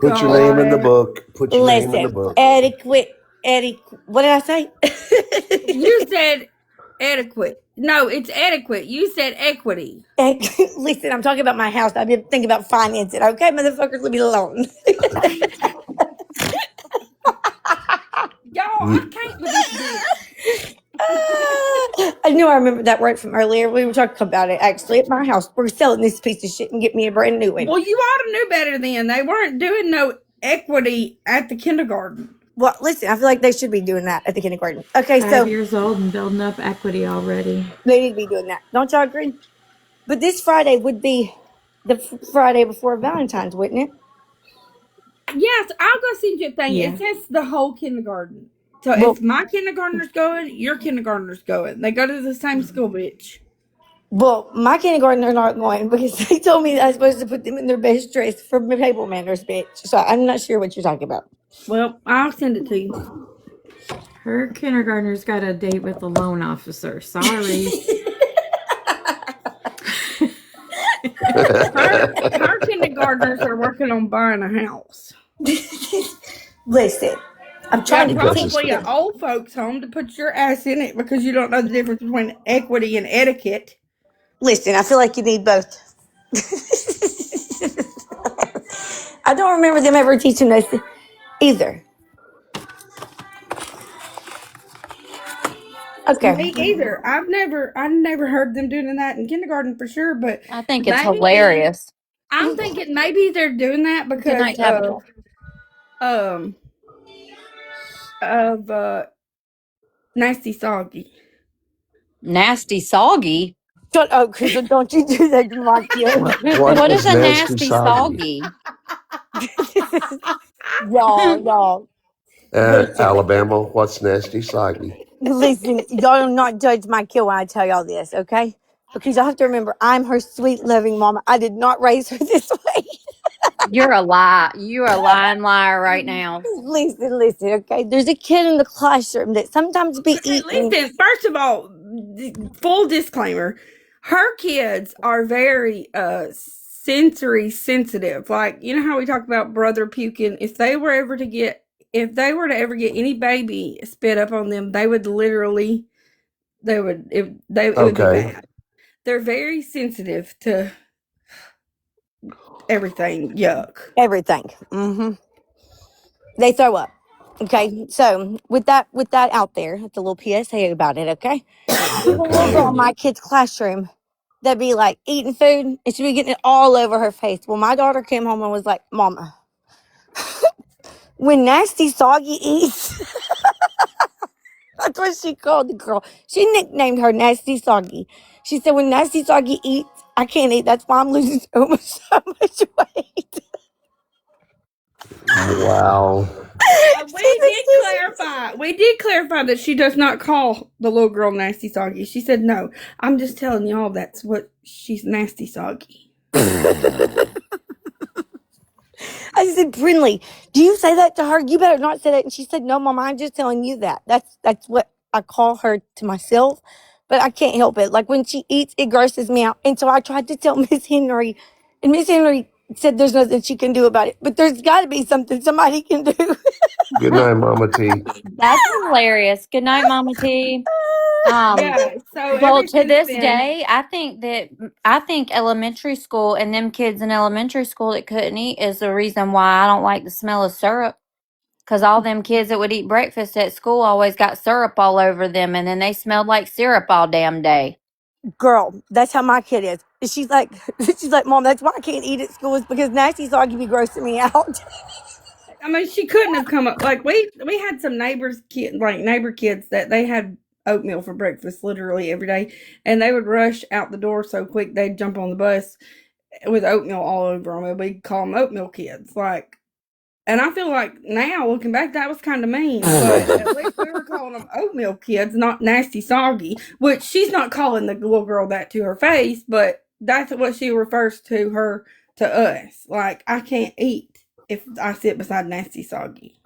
my Put your name in the God. book. Put your name in the Listen, book. etiquette. What did I say? You said adequate. No, it's adequate. You said equity. Listen, I'm talking about my house. I've been thinking about financing. Okay, motherfuckers, leave me alone. Y'all, I You, can't with this bitch. I knew I remembered that word from earlier. We were talking about it actually at my house. We're selling this piece of shit and get me a brand new one. Well, you ought to know better then. They weren't doing no equity at the kindergarten. Well, listen, I feel like they should be doing that at the kindergarten. Okay, 5 years old and building up equity already. they need to be doing that. Don't y'all agree? But this Friday would be the Friday before Valentine's, wouldn't it? Yes, I'll go send you a thing. Yeah. It says the whole kindergarten. So Well, if my kindergartner's going, your kindergartner's going. They go to the same school, bitch. my kindergarten are not going because they told me that I was supposed to put them in their best dress for my table manners, bitch. So I'm not sure what you're talking about. Well, I'll send it to you. Her kindergartner's got a date with the loan officer. Sorry. Her kindergartners are working on buying a house. Listen, I'm Yeah, trying to that's teach just, probably an them. old folks' home to put your ass in it because you don't know the difference between equity and etiquette. Listen, I feel like you need both. I don't remember them ever teaching us either. Okay. Me either. I never heard them doing that in kindergarten for sure, but I think it's maybe hilarious. I'm thinking maybe they're doing that Good because night, Tabitha. um of nasty soggy. Nasty soggy. Shut up, Crystal. Don't you do that to my kid. what What is is a nasty nasty soggy? soggy? y'all. Listen. Alabama, what's nasty soggy? Listen, y'all do not judge my kid when I tell y'all this, okay? Because y'all have to remember, I'm her sweet, loving mama. I did not raise her this way. You're a lie. You're a lying liar right now. Listen, okay? There's a kid in the classroom that sometimes be Okay, eating. listen, first of all, full disclaimer, her kids are very sensory sensitive. Like, you know how we talk about brother puking? If they were to ever get any baby spit up on them, they would literally it would be Okay. bad. They're very sensitive to everything. Yuck. Everything. They throw up. Okay, so with that out there, it's a little PSA about it. Okay, there's a little girl in Okay. my kid's classroom that be like eating food and she be getting it all over her face. Well, my daughter came home and was like, "Mama, when nasty soggy eats," that's what she called the girl. She nicknamed her Nasty Soggy. She said, "When Nasty Soggy eats, I can't eat. That's why I'm losing so much weight." Wow. We She's did clarify. We did clarify that she does not call the little girl nasty soggy. She said no. I'm just telling y'all that's what she's nasty soggy. I said, Brinley, do you say that to her? You better not say that. And she said, no, Mom, I'm just telling you that. That's what I call her to myself, but I can't help it. Like when she eats, it grosses me out. And so I tried to tell Miss Henry, and Miss Henry said there's nothing she can do about it. But there's got to be something somebody can do. Good night, Mama T. That's hilarious. Good night, Mama T. Yeah. So Well, ever to since this then, day, I think elementary school and them kids in elementary school that couldn't eat is the reason why I don't like the smell of syrup. Cause all them kids that would eat breakfast at school always got syrup all over them, and then they smelled like syrup all damn day. Girl, that's how my kid is. And she's like, Mom, that's why I can't eat at school is because nasty soggy be grossing me out. I mean, she couldn't have come up like we had some neighbor kids that they had oatmeal for breakfast literally every day, and they would rush out the door so quick they'd jump on the bus with oatmeal all over them. And we'd call them oatmeal kids, like. And I feel like now looking back, that was kind of mean, but at least we were calling them oatmeal kids, not nasty soggy. Which she's not calling the little girl that to her face, but that's what she refers to us. Like I can't eat if I sit beside nasty soggy.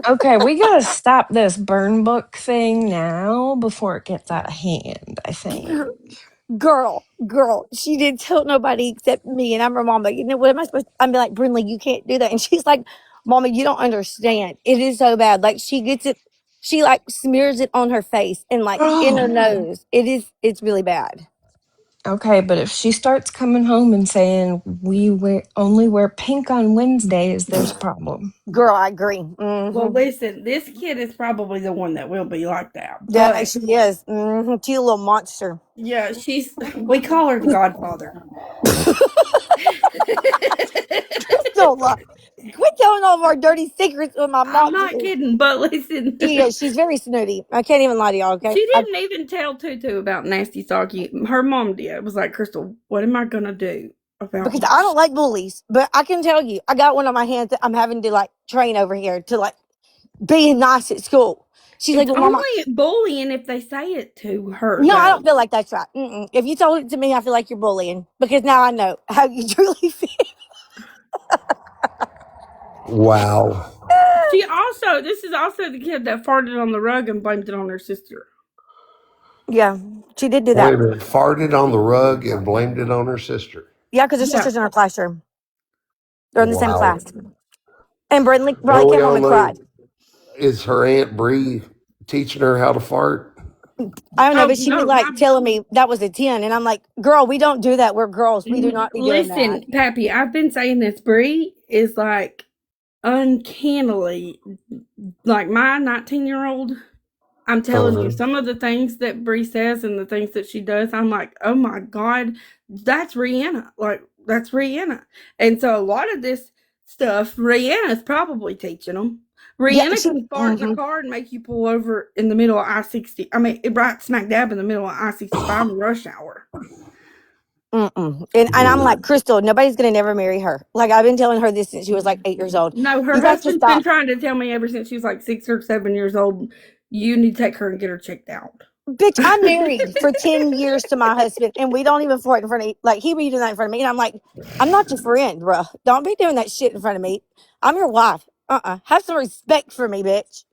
Okay, we gotta stop this burn book thing now before it gets out of hand, I think. Girl, she didn't tell nobody except me. And I'm her mom. Like, you know, what am I supposed to? I'm like, Brinley, you can't do that. And she's like, Mama, you don't understand. It is so bad. Like, she gets it, she like smears it on her face and like in her nose. It's really bad. Okay, but if she starts coming home and saying only wear pink on Wednesdays, there's a problem. Girl, I agree. Well, listen, this kid is probably the one that will be like that, Yeah, but she is. Cute little monster. yeah, we call her the Godfather. Don't lie. Quit telling all of our dirty secrets with my I'm mom. not kidding, but listen. She is. She's very snooty. I can't even lie to y'all, okay? She didn't even tell Tutu about nasty soggy. Her mom did. It was like, Crystal, what am I gonna do about Because I don't like bullies, but I can tell you, I got one on my hands that I'm having to like train over here to like be nice at school. She's like, It's well, Mama, only bullying if they say it to her, no, I though. don't feel like that's right. If you told it to me, I feel like you're bullying because now I know how you truly feel. Wow. This is also the kid that farted on the rug and blamed it on her sister. Yeah, she did do Wait that. a minute. Farted on the rug and blamed it on her sister. Yeah, because her Yeah. sister's in her classroom. They're in the same Wow. class. And Bradley And we came home all and cried. know, is her Aunt Bree teaching her how to fart? I don't know, Oh, but she was no. like telling me that was a 10. And I'm like, girl, we don't do that. We're girls. We do not be doing that. Listen, Pappy, I've been saying this. Bree is like uncannily, like my 19-year-old. I'm telling you, Uh-huh. some of the things that Bree says and the things that she does, I'm like, oh my God, that's Rihanna. Like, that's Rihanna. And so a lot of this stuff, Rihanna's probably teaching them. Yeah, Rihanna can fart in a car and make you pull over in the middle of I 60. I mean, right smack dab in the middle of I 65 rush hour. And I'm like, Crystal, nobody's going to never marry her. Like, I've been telling her this since she was like 8 years old. No, her You got to husband's been stop. trying to tell me ever since she was like 6 or 7 years old, you need to take her and get her checked out. Bitch, I'm married for 10 years to my husband, and we don't even fart in front of like he be doing that in front of me. And I'm like, I'm not your friend, bro. Don't be doing that shit in front of me. I'm your wife. Have some respect for me, bitch.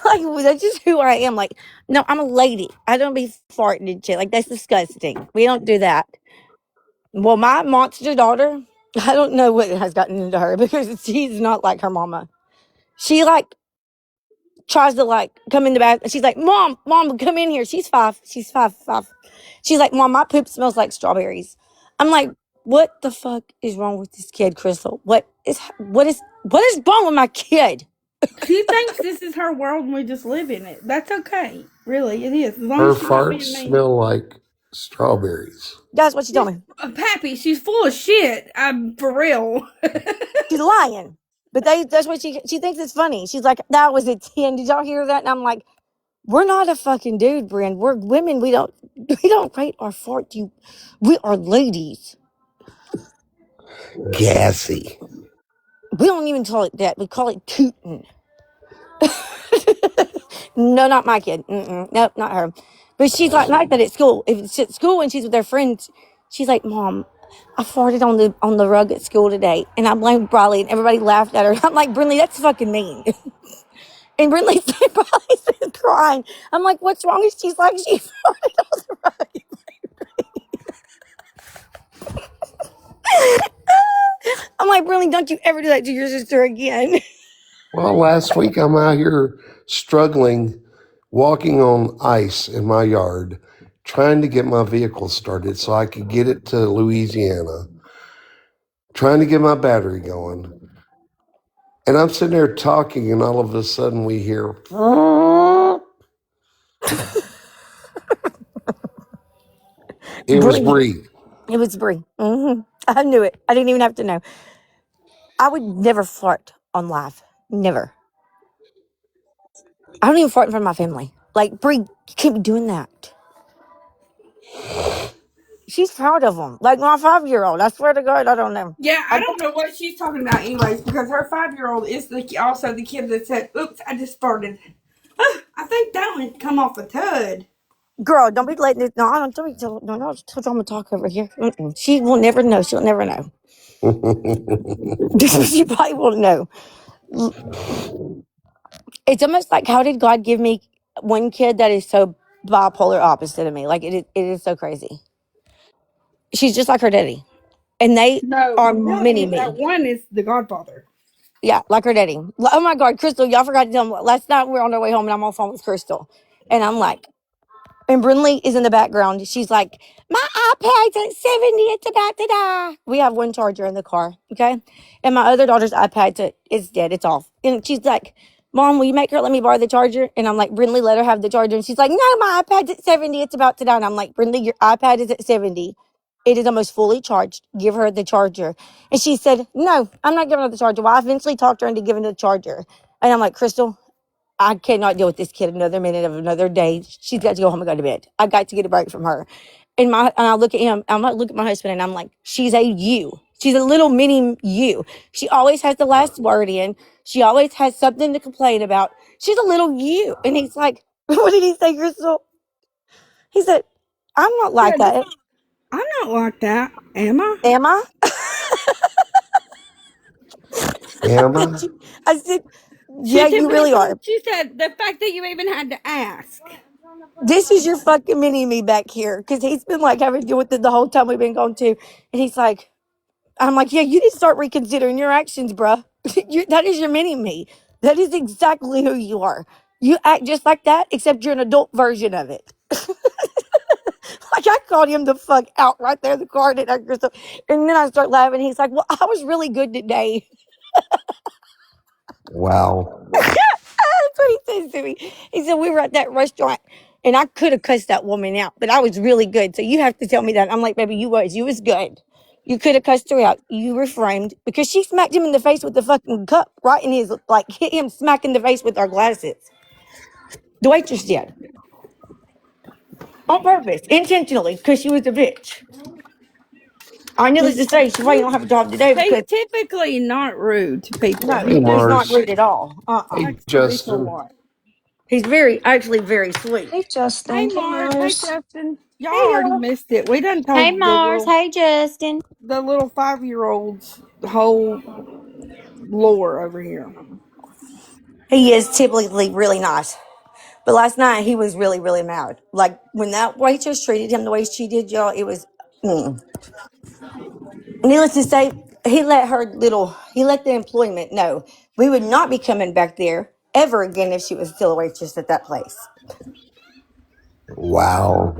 Like, that's just who I am. Like, no, I'm a lady. I don't be farting and shit. Like, that's disgusting. We don't do that. Well, my monster daughter, I don't know what has gotten into her because she's not like her mama. She like tries to like come in the bath and she's like, Mom, come in here. She's 5. She's 5. She's like, Mom, my poop smells like strawberries. I'm like, what the fuck is wrong with this kid, Crystal? What is wrong with my kid? She thinks this is her world and we just live in it. That's okay. Really, it is. As long Her as she's not farts being mean. smell like strawberries. That's what she told me. Pappy, she's full of shit. I'm for real. She's lying. But that's what she thinks it's funny. She's like, that was a 10. Did y'all hear that? And I'm like, we're not a fucking dude, Brand. We're women. We don't rate our fart. We are ladies. Gassy. We don't even call it that. We call it tootin'. No, not my kid. Nope, not her. But she's like that at school. If it's at school and she's with her friends, she's like, "Mom, I farted on the rug at school today," and I blamed Briley, and everybody laughed at her. I'm like, Brinley, that's fucking mean. And Brinley's Briley's been crying. I'm like, what's wrong? And she's like, she farted on the rug. I'm like, Brinley, don't you ever do that to your sister again. Well, last week I'm out here struggling, walking on ice in my yard, trying to get my vehicle started so I could get it to Louisiana, trying to get my battery going. And I'm sitting there talking, and all of a sudden we hear, it was Brie. Bree. It was Brie. I knew it. I didn't even have to know. I would never fart on live. Never. I don't even fart in front of my family. Like, Brie, you can't be doing that. She's proud of them. Like my 5-year-old. I swear to God, I don't know. Yeah, I don't know what she's talking about, anyways, because her 5-year-old is also the kid that said, "Oops, I just farted." I think that one come off a tud. Girl, don't be letting it. No, I don't. No, no, I'm gonna talk over here. She will never know. She'll never know. She probably won't know. It's almost like, how did God give me one kid that is so bipolar opposite of me? Like, it is so crazy. She's just like her daddy, and they No, are that mini that me. one is the Godfather. Yeah, like her daddy. Oh my God, Crystal, y'all forgot to tell me. Last night we were on our way home, and I'm on the phone with Crystal, and I'm like, and Brinley is in the background. She's like, my iPad's at 70. It's about to die. We have one charger in the car, okay? And my other daughter's iPad is dead. It's off. And she's like, Mom, will you make her let me borrow the charger? And I'm like, Brinley, let her have the charger. And she's like, no, my iPad's at 70. It's about to die. And I'm like, Brinley, your iPad is at 70. It is almost fully charged. Give her the charger. And she said, no, I'm not giving her the charger. Well, I eventually talked her into giving her the charger. And I'm like, Crystal, I cannot deal with this kid another minute of another day. She's got to go home and go to bed. I got to get a break from her. And I look at him, I look at my husband, and I'm like, she's a you. She's a little mini you. She always has the last word in. She always has something to complain about. She's a little you. And he's like, what did he say, Crystal? He said, I'm not like Said, that. I'm not like that, am I? Am I? Emma? I said, She yeah, you really are. she said the fact that you even had to ask. This is your fucking mini me back here. Because he's been like having to deal with it the whole time we've been gone too. And he's like, I'm like, yeah, you need to start reconsidering your actions, bruh. That is your mini me. That is exactly who you are. You act just like that, except you're an adult version of it. Like, I called him the fuck out right there in the car. And then I start laughing. He's like, well, I was really good today. Wow. That's what he says to me. He said, we were at that restaurant and I could have cussed that woman out, but I was really good. So you have to tell me that. I'm like, baby, you was good. You could have cussed her out. You reframed because she smacked him in the face with the fucking cup right in his, like, hit him smack in the face with our glasses. The waitress did. On purpose, intentionally, because she was a bitch. I needless to say, she probably don't have a job today He's because, typically not rude to people. no, He Hey, he's just not Mars. rude at all. Hey, likes to reach a Justin. lot. He's actually very sweet. Hey, Hey, Justin. Hey, Mars. Hey, Mars. Justin. Y'all Hey, already y'all. missed it. We done Hey, told Mars. Hey, Justin. the little 5-year-old's whole lore over here. He is typically really nice. But last night he was really, really mad. Like when that waitress treated him the way she did, y'all, it was. Needless to say, he let the employment know we would not be coming back there ever again if she was still a waitress at that place. Wow.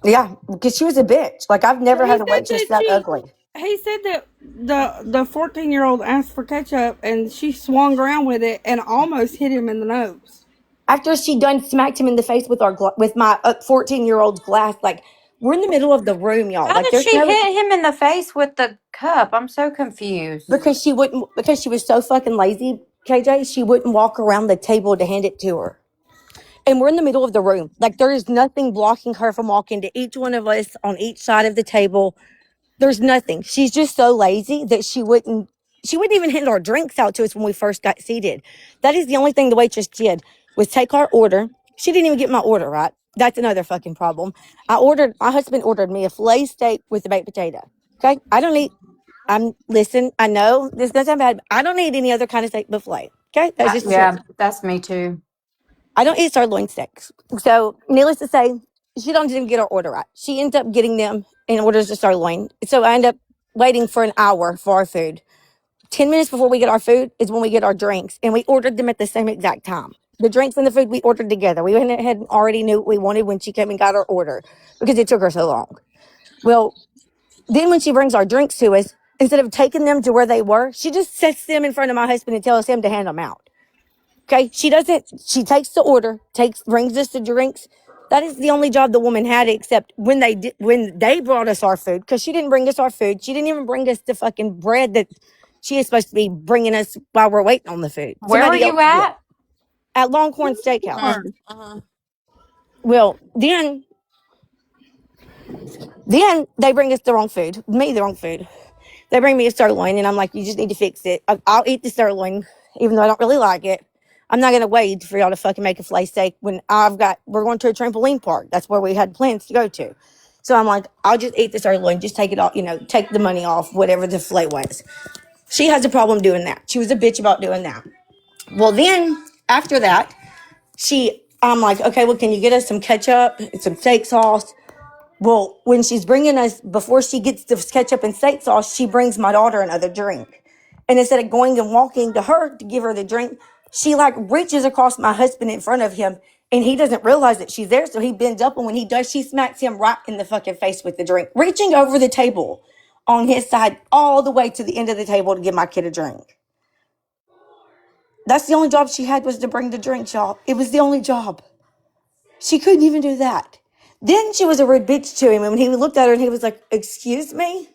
Yeah, because she was a bitch. Like, I've never He had a said waitress that that ugly. the 14-year-old asked for ketchup and she swung around with it and almost hit him in the nose. After she done smacked him in the face with with my 14-year-old's glass, like, we're in the middle of the room, y'all. How Like, did there's she no. hit him in the face with the cup? I'm so confused. Because she was so fucking lazy, KJ, she wouldn't walk around the table to hand it to her. And we're in the middle of the room. Like, there is nothing blocking her from walking to each one of us on each side of the table. There's nothing. She's just so lazy that she wouldn't even hand our drinks out to us when we first got seated. That is the only thing the waitress did was take our order. She didn't even get my order right. That's another fucking problem. My husband ordered me a filet steak with a baked potato. Okay. I don't eat, listen, I know this doesn't sound bad, but I don't eat any other kind of steak but filet. Okay. That's just the truth. Yeah, that's me too. I don't eat sirloin steaks. So, needless to say, she don't even get our order right. She ends up getting them and orders the sirloin. So I end up waiting for an hour for our food. 10 minutes before we get our food is when we get our drinks, and we ordered them at the same exact time. The drinks and the food we ordered together. We went ahead and already knew what we wanted when she came and got our order because it took her so long. Well, then when she brings our drinks to us, instead of taking them to where they were, she just sets them in front of my husband and tells him to hand them out. Okay, she doesn't. She takes the order, brings us the drinks. That is the only job the woman had, except when they brought us our food, because she didn't bring us our food. She didn't even bring us the fucking bread that she is supposed to be bringing us while we're waiting on the food. Where were Somebody else you did at? at Longhorn Steakhouse. Darn. Well, then they bring us the wrong food. Me the wrong food. They bring me a sirloin, and I'm like, you just need to fix it. I'll eat the sirloin, even though I don't really like it. I'm not gonna wait for y'all to fucking make a filet steak when we're going to a trampoline park. That's where we had plans to go to. So I'm like, I'll just eat the sirloin, just take it off, take the money off, whatever the filet was. She has a problem doing that. She was a bitch about doing that. Well, then after that, I'm like, okay, well, can you get us some ketchup and some steak sauce? Well, when she's bringing us, before she gets the ketchup and steak sauce, she brings my daughter another drink. And instead of going and walking to her to give her the drink, she like reaches across my husband in front of him, and he doesn't realize that she's there. So he bends up, and when he does, she smacks him right in the fucking face with the drink, reaching over the table on his side all the way to the end of the table to give my kid a drink. That's the only job she had, was to bring the drink, y'all. It was the only job. She couldn't even do that. Then she was a rude bitch to him. And when he looked at her and he was like, excuse me?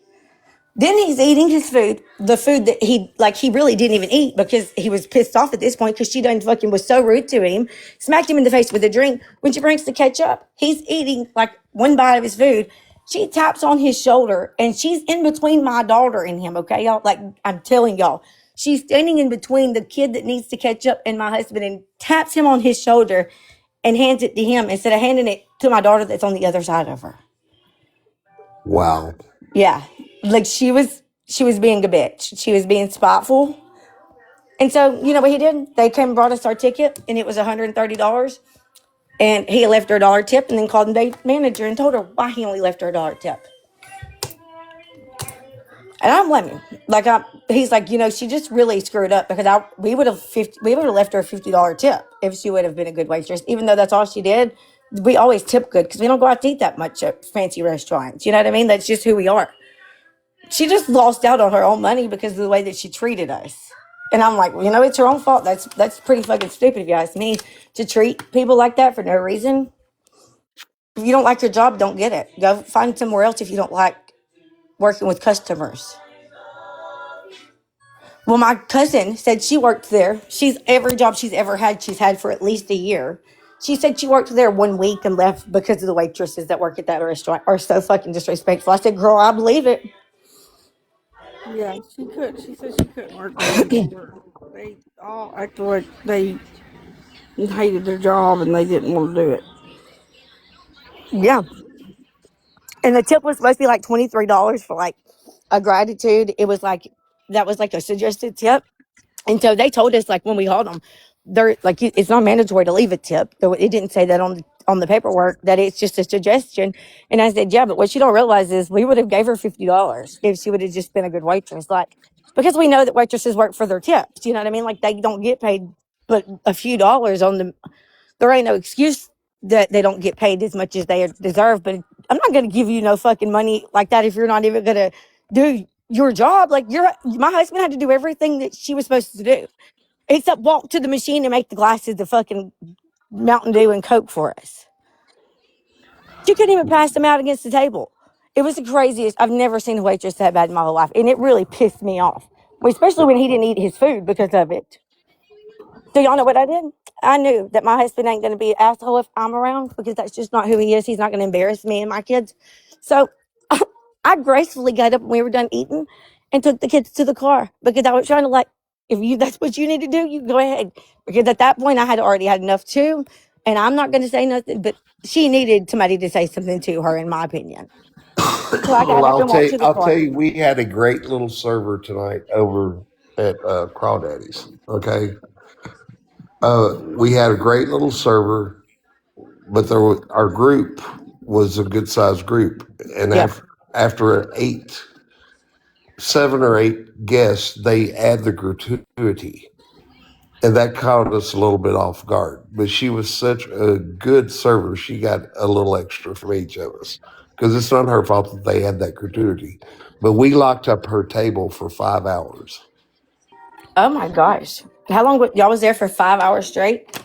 Then he's eating his food, the food that he really didn't even eat because he was pissed off at this point because she done fucking was so rude to him, smacked him in the face with a drink. When she brings the ketchup, he's eating like one bite of his food. She taps on his shoulder, and she's in between my daughter and him, okay, y'all? Like, I'm telling y'all, she's standing in between the kid that needs the ketchup and my husband, and taps him on his shoulder and hands it to him instead of handing it to my daughter that's on the other side of her. Wow. Yeah. Like she was being a bitch. She was being spiteful. And so, you know what he did? They came and brought us our ticket, and it was $130. And he left her $1 tip, and then called the manager and told her why he only left her $1 tip. And I don't blame him. He's like, she just really screwed up because we would have left her a $50 tip if she would have been a good waitress. Even though that's all she did, we always tip good because we don't go out to eat that much at fancy restaurants. You know what I mean? That's just who we are. She just lost out on her own money because of the way that she treated us. And I'm like, well, it's her own fault. That's pretty fucking stupid if you ask me, to treat people like that for no reason. If you don't like your job, don't get it. Go find somewhere else if you don't like working with customers. Well, my cousin said she worked there. Every job she's ever had, she's had for at least a year. She said she worked there 1 week and left because of the waitresses that work at that restaurant are so fucking disrespectful. I said, girl, I believe it. Yeah, she could. She said she couldn't work there anymore. They all acted like they hated their job and they didn't want to do it. Yeah. And the tip was supposed to be like $23 for like a gratitude. It was like, that was like a suggested tip. And so they told us, like, when we called them, they're like, it's not mandatory to leave a tip. So it didn't say that on the paperwork, that it's just a suggestion. And I said, yeah, but what you don't realize is we would have gave her $50 if she would have just been a good waitress. Like, because we know that waitresses work for their tips. You know what I mean? Like, they don't get paid but a few dollars on them. There ain't no excuse that they don't get paid as much as they deserve. But I'm not going to give you no fucking money like that if you're not even going to do your job. Like, my husband had to do everything that she was supposed to do, except walk to the machine and make the glasses of fucking Mountain Dew and Coke for us. She couldn't even pass them out against the table. It was the craziest. I've never seen a waitress that bad in my whole life, and it really pissed me off, especially when he didn't eat his food because of it. So y'all know what I did? I knew that my husband ain't going to be an asshole if I'm around because that's just not who he is. He's not going to embarrass me and my kids. So I gracefully got up when we were done eating and took the kids to the car because I was trying to like, if you that's what you need to do, you go ahead. Because at that point I had already had enough too, and I'm not going to say nothing, but she needed somebody to say something to her, in my opinion. So I Well, got up and walked to the I'll tell car. you, we had a great little server tonight over at Crawdaddy's. Okay, we had a great little server, but our group was a good sized group, and Yeah. after 7 or 8 guests, they add the gratuity. And that caught us a little bit off guard. But she was such a good server, she got a little extra from each of us. Because it's not her fault that they had that gratuity. But we locked up her table for 5 hours. Oh my gosh. How long y'all was there for 5 hours straight?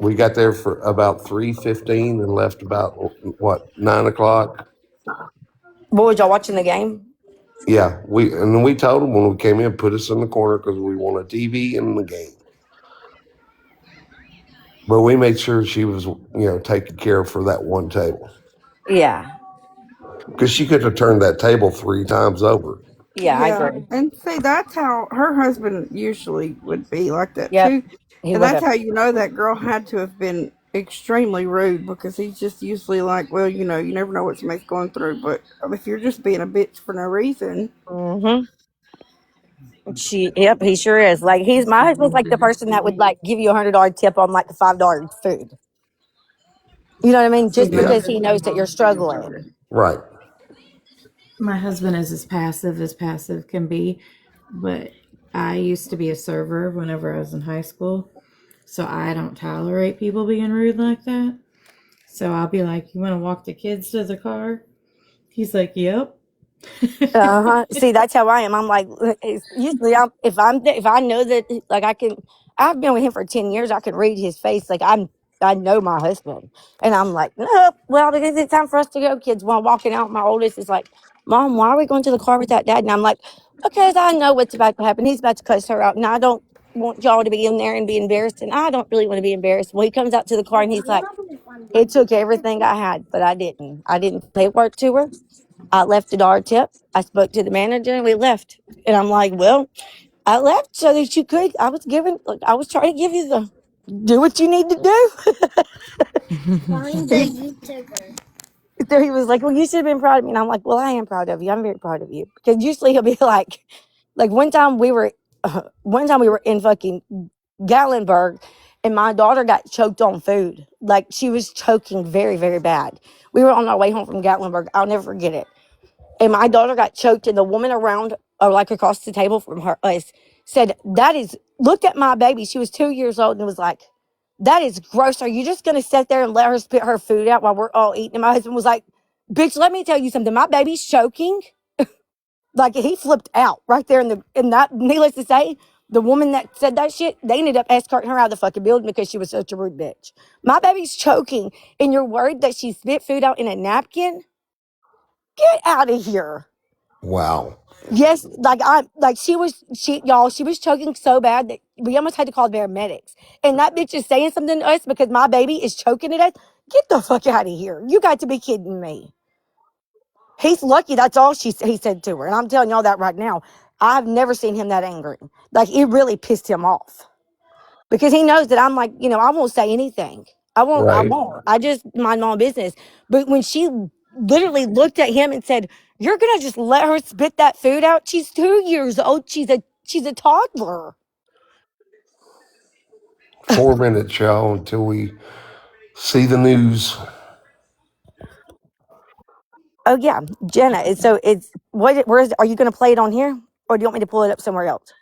We got there for about 3:15 and left about what 9 o'clock. What was y'all watching the game? Yeah, we told them when we came in, put us in the corner because we want a TV in the game. But we made sure she was, taken care of for that one table Yeah. because she could have turned that table 3 times over. Yeah, I Yeah, agree. and see, that's how her husband usually would be like that Yep. too. He And would that's have. how you know that girl had to have been extremely rude because he's just usually like, well, you never know what somebody's going through. But if you're just being a bitch for no reason, Mm-hmm. Yep, he sure is. Like my husband's like the person that would like give you $100 tip on like the $5 food. You know what I mean? See, Just my Yeah, because he husband knows that you're struggling. right. my husband is as passive can be, but I used to be a server whenever I was in high school, so I don't tolerate people being rude like that. So I'll be like, "You want to walk the kids to the car?" He's like, "Yep." Uh-huh. See, that's how I am. I'm like, usually if I know that like I've been with him for 10 years. I can read his face. Like I know my husband, and I'm like, no, well, because it's time for us to go. Kids, while walking out, my oldest is like, Mom, why are we going to the car without Dad? And I'm like, because I know what's about to happen. He's about to cuss her out, and I don't want y'all to be in there and be embarrassed, and I don't really want to be embarrassed. Well, he comes out to the car and he's like, it took everything I had, but I didn't. I didn't pay work to her. I left a dollar tip. I spoke to the manager and we left. And I'm like, well, I left so that you could. I was trying to give you the do what you need to do. So he was like, well, you should have been proud of me. And I'm like, well, I am proud of you. I'm very proud of you. Because usually he'll be like one time we were in fucking Gatlinburg and my daughter got choked on food. Like she was choking very, very bad. We were on our way home from Gatlinburg. I'll never forget it. And my daughter got choked, and the woman around, or like across the table from us, said, "That is." Looked at my baby. She was 2 years old, and was like, "That is gross. Are you just gonna sit there and let her spit her food out while we're all eating?" And my husband was like, "Bitch, let me tell you something. My baby's choking." Like he flipped out right there in that. Needless to say, the woman that said that shit, they ended up escorting her out of the fucking building because she was such a rude bitch. My baby's choking, and you're worried that she spit food out in a napkin? Get out of here. Wow. Yes, she was choking so bad that we almost had to call the paramedics. And that bitch is saying something to us because my baby is choking to death. Get the fuck out of here. You got to be kidding me. He's lucky that's all he said to her. And I'm telling y'all that right now. I've never seen him that angry. Like it really pissed him off. Because he knows that I'm like, I won't say anything. I Right. won't. I just mind my own business. But when she literally looked at him and said, "You're gonna just let her spit that food out? She's 2 years old. She's a toddler." 4 minutes, y'all, until we see the news. Oh yeah, Jenna. It's are you gonna play it on here? Or do you want me to pull it up somewhere else?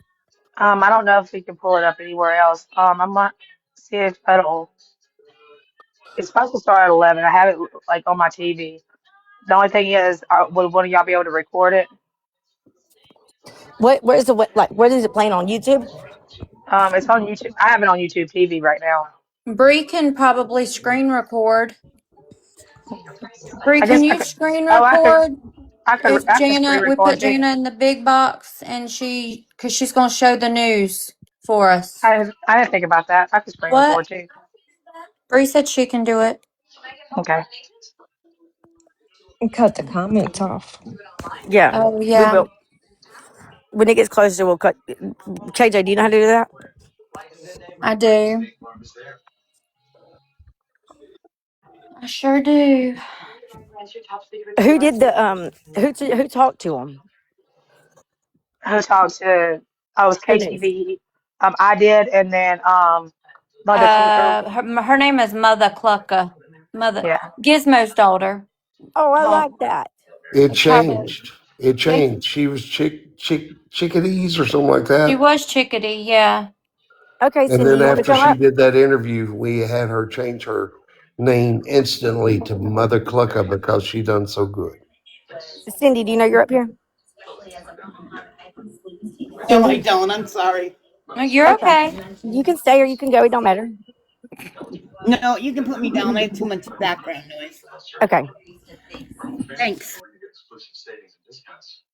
I don't know if we can pull it up anywhere else. I might see if it'll. It's supposed to start at 11. I have it like on my TV. The only thing is, would one of y'all be able to record it? What is it playing on YouTube? It's on YouTube. I have it on YouTube TV right now. Bree can probably screen record. Bree, I can guess I you could. screen Oh, record if I could screen we put record too. Jana in the big box and because she's going to show the news for us? I didn't think about that. I could screen What? record too. Bree said she can do it. Okay. And cut the comments off. Yeah, Oh we yeah, will. When it gets closer, we'll cut. KJ, do you know how to do that? I do. I sure do. Who did the who talked to him? Who talked to? Oh, it was Who knows? KTV. I did, and then Mother Clucker. Her name is Mother Clucker. Mother Yeah. Gizmo's daughter. Oh, I Oh, like that. It It's probably changed. It yeah. changed. She was chickadees or something like She that. was chickadee. Yeah. Okay, And Cindy, then you want to after come she up? did that interview, we had her change her name instantly to Mother Clucka because she done so good. Cindy, do you know you're up here? No, I Cindy? don't. I'm sorry. No, you're Okay. okay. You can stay or you can go. It don't matter. No, you can put me down. I have too much background noise. Okay. Thanks.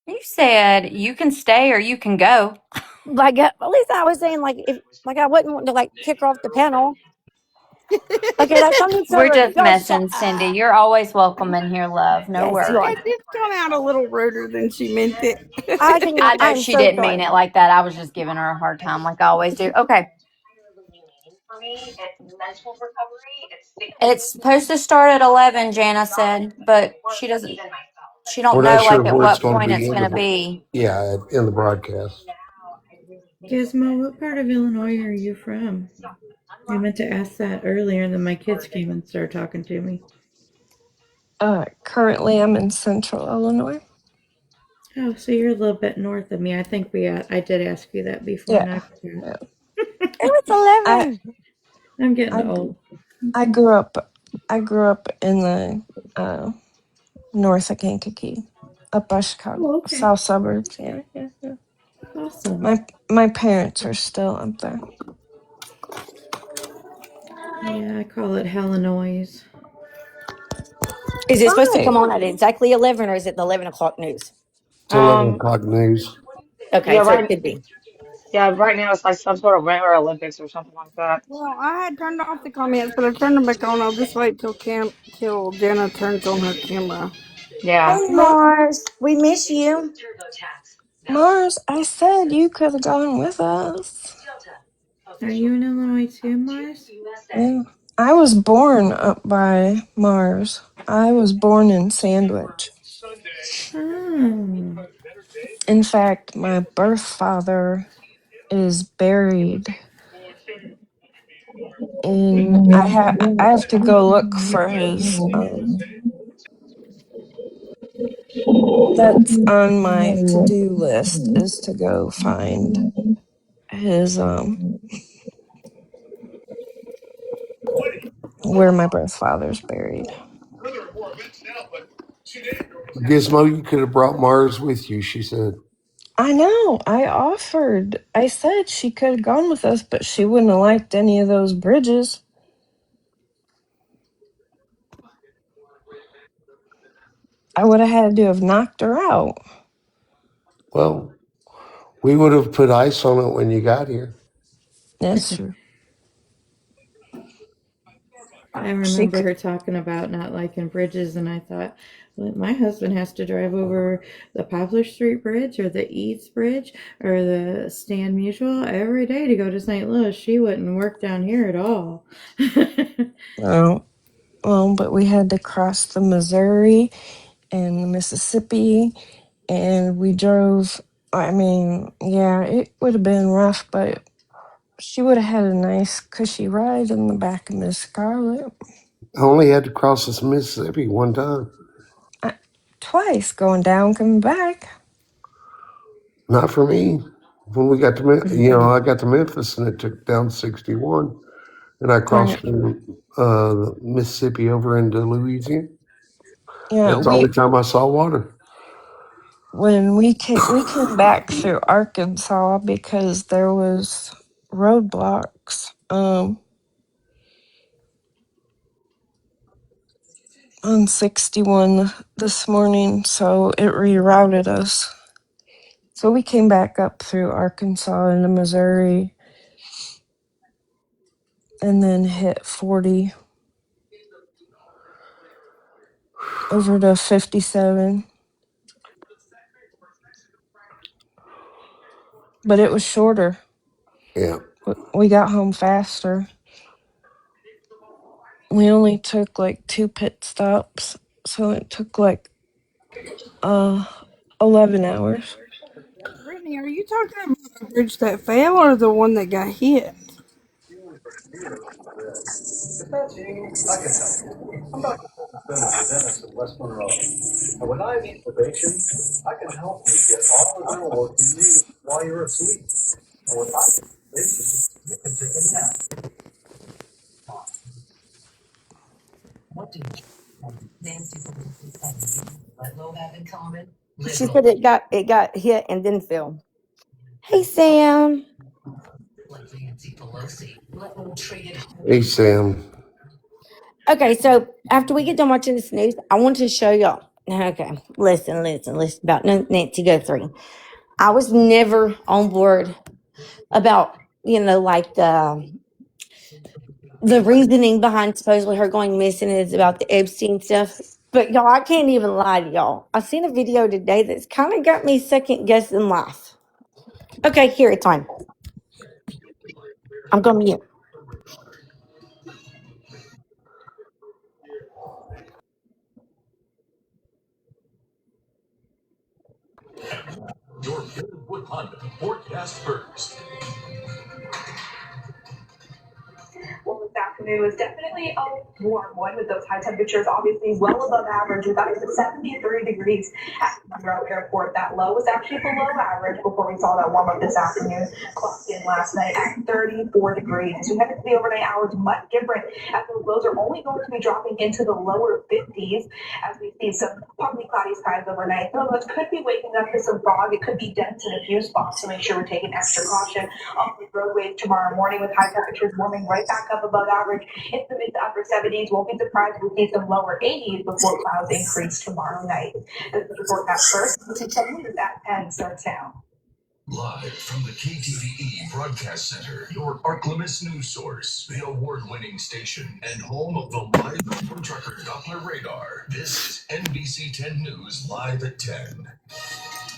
You said you can stay or you can go. Like at least I was saying like if like I wouldn't want to like kick her off the panel. Okay, that's something so We're rude. just Y'all shut messing, Cindy. up. You're always welcome in here, love. No Yes, you are. That worries. did come out a little ruder than she meant it. I think I know I'm she so didn't mean sorry. it like that. I was just giving her a hard time, like I always do. Okay. It's supposed to start at 11, Jana said, but she doesn't, she don't We're not know sure like at where it's what going to point be it's in going to the be. in the broadcast. Gizmo, what part of Illinois are you from? I meant to ask that earlier, and then my kids came and started talking to me. Currently, I'm in Central Illinois. Oh, so you're a little bit north of me. I think I did ask you that before, and I Yeah, forgot. yeah. It was I 11. I'm getting I old. I grew up. I grew up in the north of Kankakee, up by Chicago, Oh, okay. south suburbs. Yeah, yeah, yeah. Awesome. My parents are still up there. Yeah, I call it Hellenoise. Is it supposed to Hi. come on at exactly 11 or is it the 11 o'clock news? It's 11 um, o'clock news. Okay, yeah, so it right. could be. Yeah, right now it's like some sort of Winter Olympics or something like that. Well, I had turned off the comments, but I turned them back on. I'll just wait till Jenna turns on her camera. Yeah. Hey, Ma- Mars. We miss you. Mars, I said you could have gone with us. Are you in Illinois too, Mars? Yeah. I was born up by Mars. I was born in Sandwich. Oh. In fact, my birth father is buried in. I have to go look for his. That's on my to do list is to go find his where my birth father's buried. Gizmo, you could have brought Mars with you, she said. I know. I offered. I said she could have gone with us, but she wouldn't have liked any of those bridges. I would have had to have knocked her out. Well, we would have put ice on it when you got here. That's true. I She remember could. her talking about not liking bridges, and I thought, well, my husband has to drive over the Poplar Street Bridge or the Eads Bridge or the Stan Mutual every day to go to St. Louis. She wouldn't work down here at all. Oh, well, but we had to cross the Missouri and the Mississippi, and we drove. I mean, yeah, it would have been rough, but she would have had a nice, cushy ride in the back of Miss Scarlet. I only had to cross this Mississippi one time. I, Twice going down, coming back. Not for me. When we got to, I got to Memphis and it took down 61. And I crossed Right. through Mississippi over into Louisiana. Yeah, That's the only time I saw water. when we came back through Arkansas because there was roadblocks on 61 this morning, so it rerouted us. So we came back up through Arkansas into Missouri and then hit 40. over to 57. But it was shorter. Yeah. We got home faster. We only took like 2 pit stops, so it took like 11 hours. Brittany, are you talking about the bridge that fell or the one that got hit? She said it got hit and then fell. Hey Sam. Hey, Sam. Okay, so after we get done watching this news, I want to show y'all. Okay, listen about Nancy Guthrie. I was never on board about like the reasoning behind supposedly her going missing is about the Epstein stuff. But y'all, I can't even lie to y'all. I seen a video today that's kind of got me second guessing life. Okay, here it's on. I'm going mute. Well, this afternoon was definitely a warm one with those high temperatures, obviously well above average. We got it to 73 degrees at Monroe Airport. That low was actually below average before we saw that warm up this afternoon. Clocked in last night at 34 degrees. As we head into the overnight hours, much different as those lows are only going to be dropping into the lower 50s as we see some partly cloudy skies overnight. Some of us could be waking up to some fog. It could be dense in a few spots, so make sure we're taking extra caution on the roadways tomorrow morning with high temperatures warming right back up above average into the mid to upper 70s. Won't be surprised if we see some lower 80s before clouds increase tomorrow night. This is the forecast first. We'll see some news at 10 starts now. Live from the KTVE Broadcast Center, your Arklama's news source, the award-winning station, and home of the live trucker Doppler radar. This is NBC 10 News live at 10.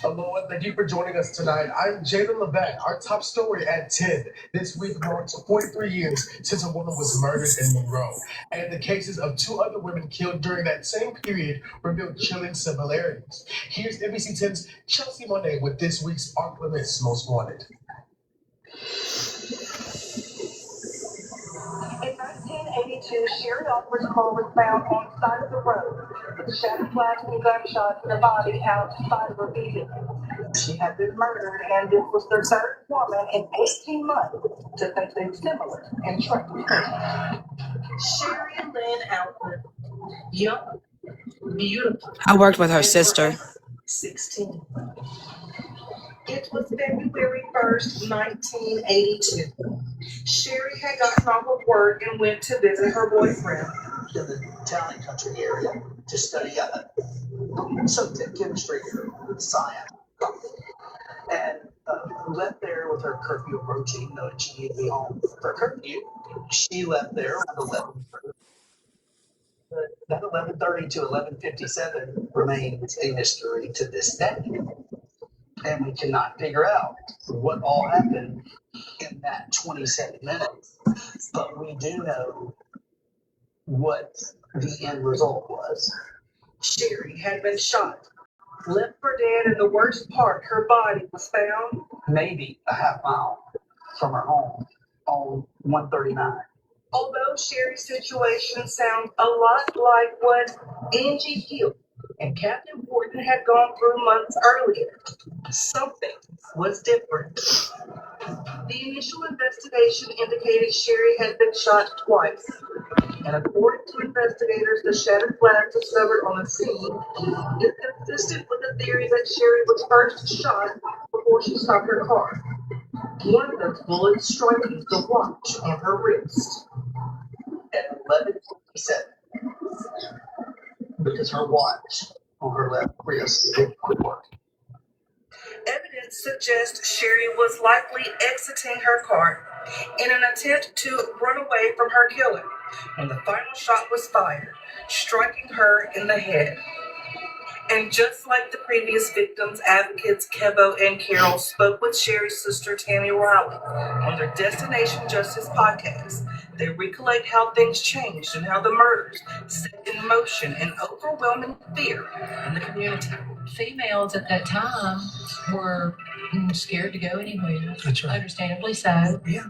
Hello, and thank you for joining us tonight. I'm Jalen Levesque. Our top story at 10. This week marks 43 years since a woman was murdered in Monroe, and the cases of 2 other women killed during that same period revealed chilling similarities. Here's NBC 10's Chelsea Monet with this week's Arklama's Most Wanted. In 1982, Sherry Alford's car was found on the side of the road with shattered glass and gunshots in her body outside of her vehicle. She had been murdered, and this was the third woman in 18 months to face a similar and tragic fate. Sherry Lynn Alford, young, beautiful. I worked with her sister. 16. It was February 1st, 1982. Sherry had gotten off of work and went to visit her boyfriend in the town and country area to study subject chemistry or science. And left there with her curfew approaching, knowing she needed to be home for curfew. She left there at 11. That 11:30 to 11:57 remains a mystery to this day. And we cannot figure out what all happened in that 27 minutes. But we do know what the end result was. Sherry had been shot, left for dead, and the worst part, her body was found maybe a half mile from her home on 139. Although Sherry's situation sounds a lot like what Angie Hill and Captain Horton had gone through months earlier, something was different. The initial investigation indicated Sherry had been shot twice, and according to investigators, the shattered glass discovered on the scene is consistent with the theory that Sherry was first shot before she stopped her car. One of those bullets striking the watch on her wrist. At 11:57, because her watch on her left wrist didn't quit working. Evidence suggests Sherry was likely exiting her car in an attempt to run away from her killer. when the final shot was fired, striking her in the head. And just like the previous victims, advocates Kevo and Carol spoke with Sherry's sister Tammy Riley on their Destination Justice podcast. They recollect how things changed and how the murders set in motion an overwhelming fear in the community. Females at that time were scared to go anywhere. That's right. Understandably so. Yeah.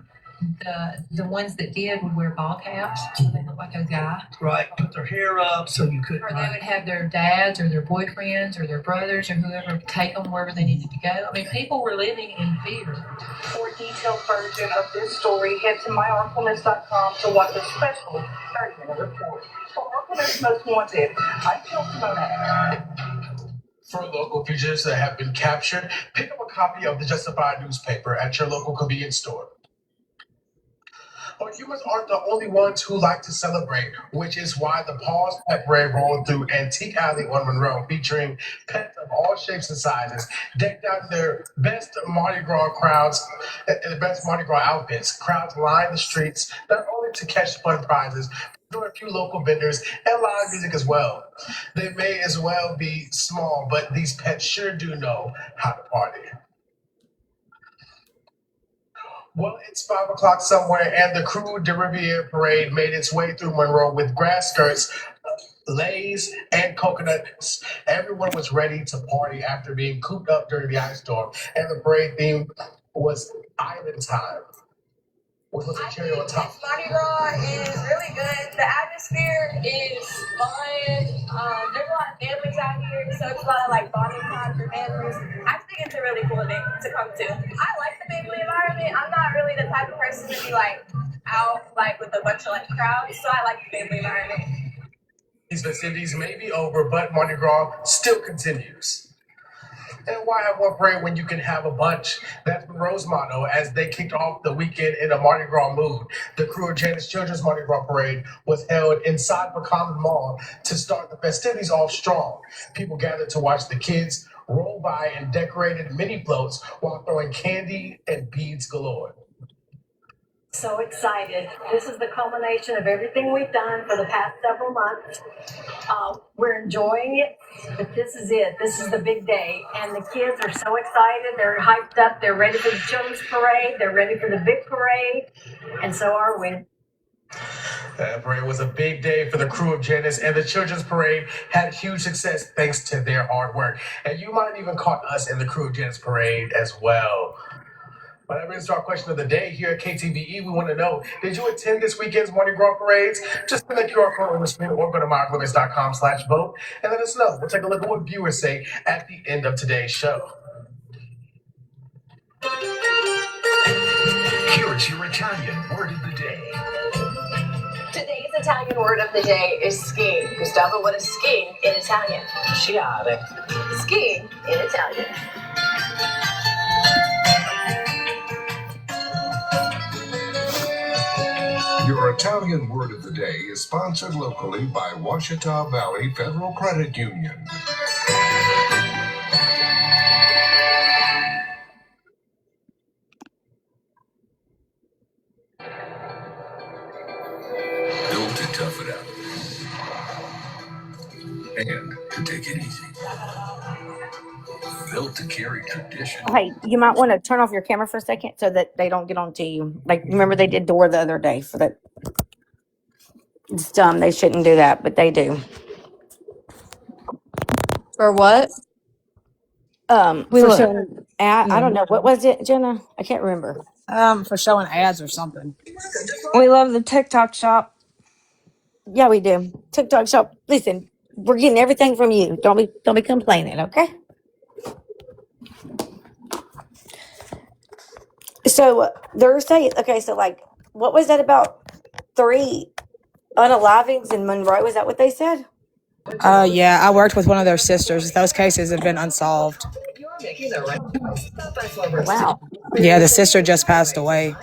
The ones that did would wear ball caps, so they looked like a guy. Right, put their hair up so you couldn't. Or they would have their dads or their boyfriends or their brothers or whoever take them wherever they needed to go. I mean, people were living in fear. For a detailed version of this story, head to myarcalness.com to watch a special 30-minute report. For Arcalness Most Wanted, I'm Jill Simone. For local fugitives that have been captured, pick up a copy of the Justified newspaper at your local convenience store. But humans aren't the only ones who like to celebrate, which is why the Paws Pet Parade rolled through Antique Alley on Monroe, featuring pets of all shapes and sizes, decked out in their best Mardi Gras crowds, in the best Mardi Gras outfits. Crowds lined the streets, not only to catch fun prizes, but a few local vendors and live music as well. They may as well be small, but these pets sure do know how to party. Well, it's 5 o'clock somewhere, and the Crew de Riviere Parade made its way through Monroe with grass skirts, leis, and coconuts. Everyone was ready to party after being cooped up during the ice storm, and the parade theme was Island Time, which was a cherry on top. Mardi Gras is really good. The atmosphere is fun. There's a lot of families out here, so it's a lot of like bonding time for families. I think it's a really cool event to come to. I like the family environment. I'm not really the type of person to be like out like with a bunch of like crowds, so I like the family environment. These festivities may be over, but Mardi Gras still continues. And why have one parade when you can have a bunch? That's Monroe's motto as they kicked off the weekend in a Mardi Gras mood. The Crew of Janus Children's Mardi Gras Parade was held inside Common Mall to start the festivities off strong. People gathered to watch the kids roll by in decorated mini floats while throwing candy and beads galore. So excited. This is the culmination of everything we've done for the past several months. We're enjoying it, but this is it. This is the big day. And the kids are so excited. They're hyped up. They're ready for the children's parade. They're ready for the big parade. And so are we. That parade was a big day for the Crew of Janus, and the Children's Parade had huge success thanks to their hard work. And you might even caught us in the Crew of Janus Parade as well. But that brings us to our question of the day here at KTVE. We want to know, did you attend this weekend's Mardi Gras parades? Just send a QR code on the screen or go to myarcalness.com/vote and let us know. We'll take a look at what viewers say at the end of today's show. Here's your Italian word of the day. Today's Italian word of the day is skiing. Gustavo, what is skiing in Italian? Sciare. Skiing in Italian. Your Italian word of the day is sponsored locally by Washita Valley Federal Credit Union. Built to tough it out and to take it easy. Built to carry tradition. Hey, you might want to turn off your camera for a second so that they don't get onto you. Like, remember they did Dora the other day for that. It's dumb. They shouldn't do that, but they do. For what? For showing I don't know. What was it, Jenna? I can't remember. For showing ads or something. We love the TikTok shop. Yeah, we do. TikTok shop. Listen, we're getting everything from you. Don't be complaining, okay? So they're saying, okay, so like, what was that about 3 unalivings in Monroe? Is that what they said? Yeah, I worked with one of their sisters. Those cases have been unsolved. Wow. Yeah, the sister just passed away.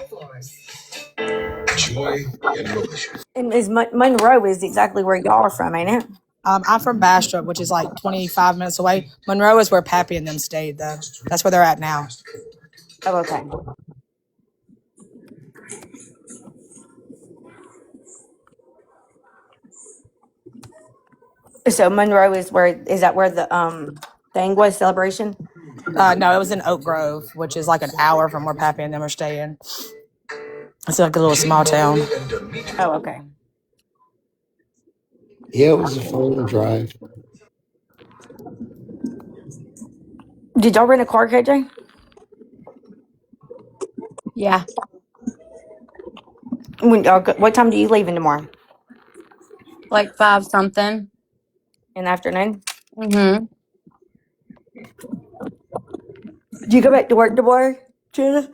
Joy and malicious. And is Monroe is exactly where y'all are from, ain't it? I'm from Bastrop, which is like 25 minutes away. Monroe is where Pappy and them stayed, though. That's where they're at now. Oh, okay. So Monroe is that where the thing was, celebration? No, it was in Oak Grove, which is like an hour from where Pappy and them are staying. It's like a little small town. Oh, okay. Yeah, it was a fun drive. Did y'all rent a car, KJ? Yeah. What time do you leaving tomorrow? Like 5 something. In the afternoon? Mm-hmm. Do you go back to work tomorrow, Jenna?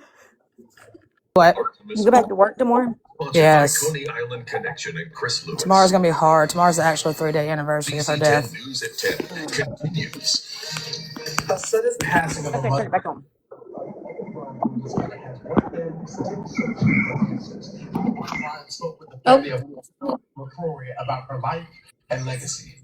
What? You go back to work tomorrow? Yes. Tomorrow's gonna be hard. Tomorrow's the actual 3-day anniversary of her death. A sudden passing of a Okay, turn mother. it back on. Brian spoke with the Oh, family of McCrory about her life and legacy.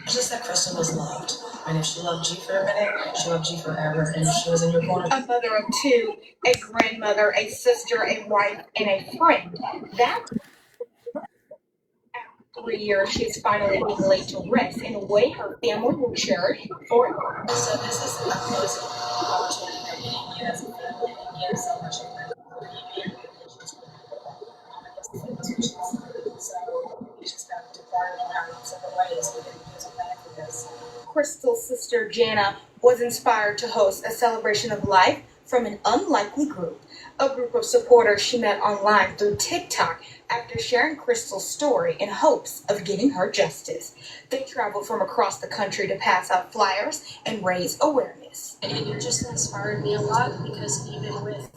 Just that Crystal was loved. And if she loved G for a minute, she loved G forever. And if she was in your corner. A mother of two, a grandmother, a sister, a wife, and a friend. That 3 years, she's finally being laid to rest in a way her family will cherish forever. So this is an amazing opportunity that we get as a family and get so much of that. So we just got departed in our separate ways. We didn't do that for this. Crystal's sister Jana was inspired to host a celebration of life from an unlikely group, a group of supporters she met online through TikTok after sharing Crystal's story in hopes of getting her justice. They traveled from across the country to pass out flyers and raise awareness. And it just inspired me a lot because even with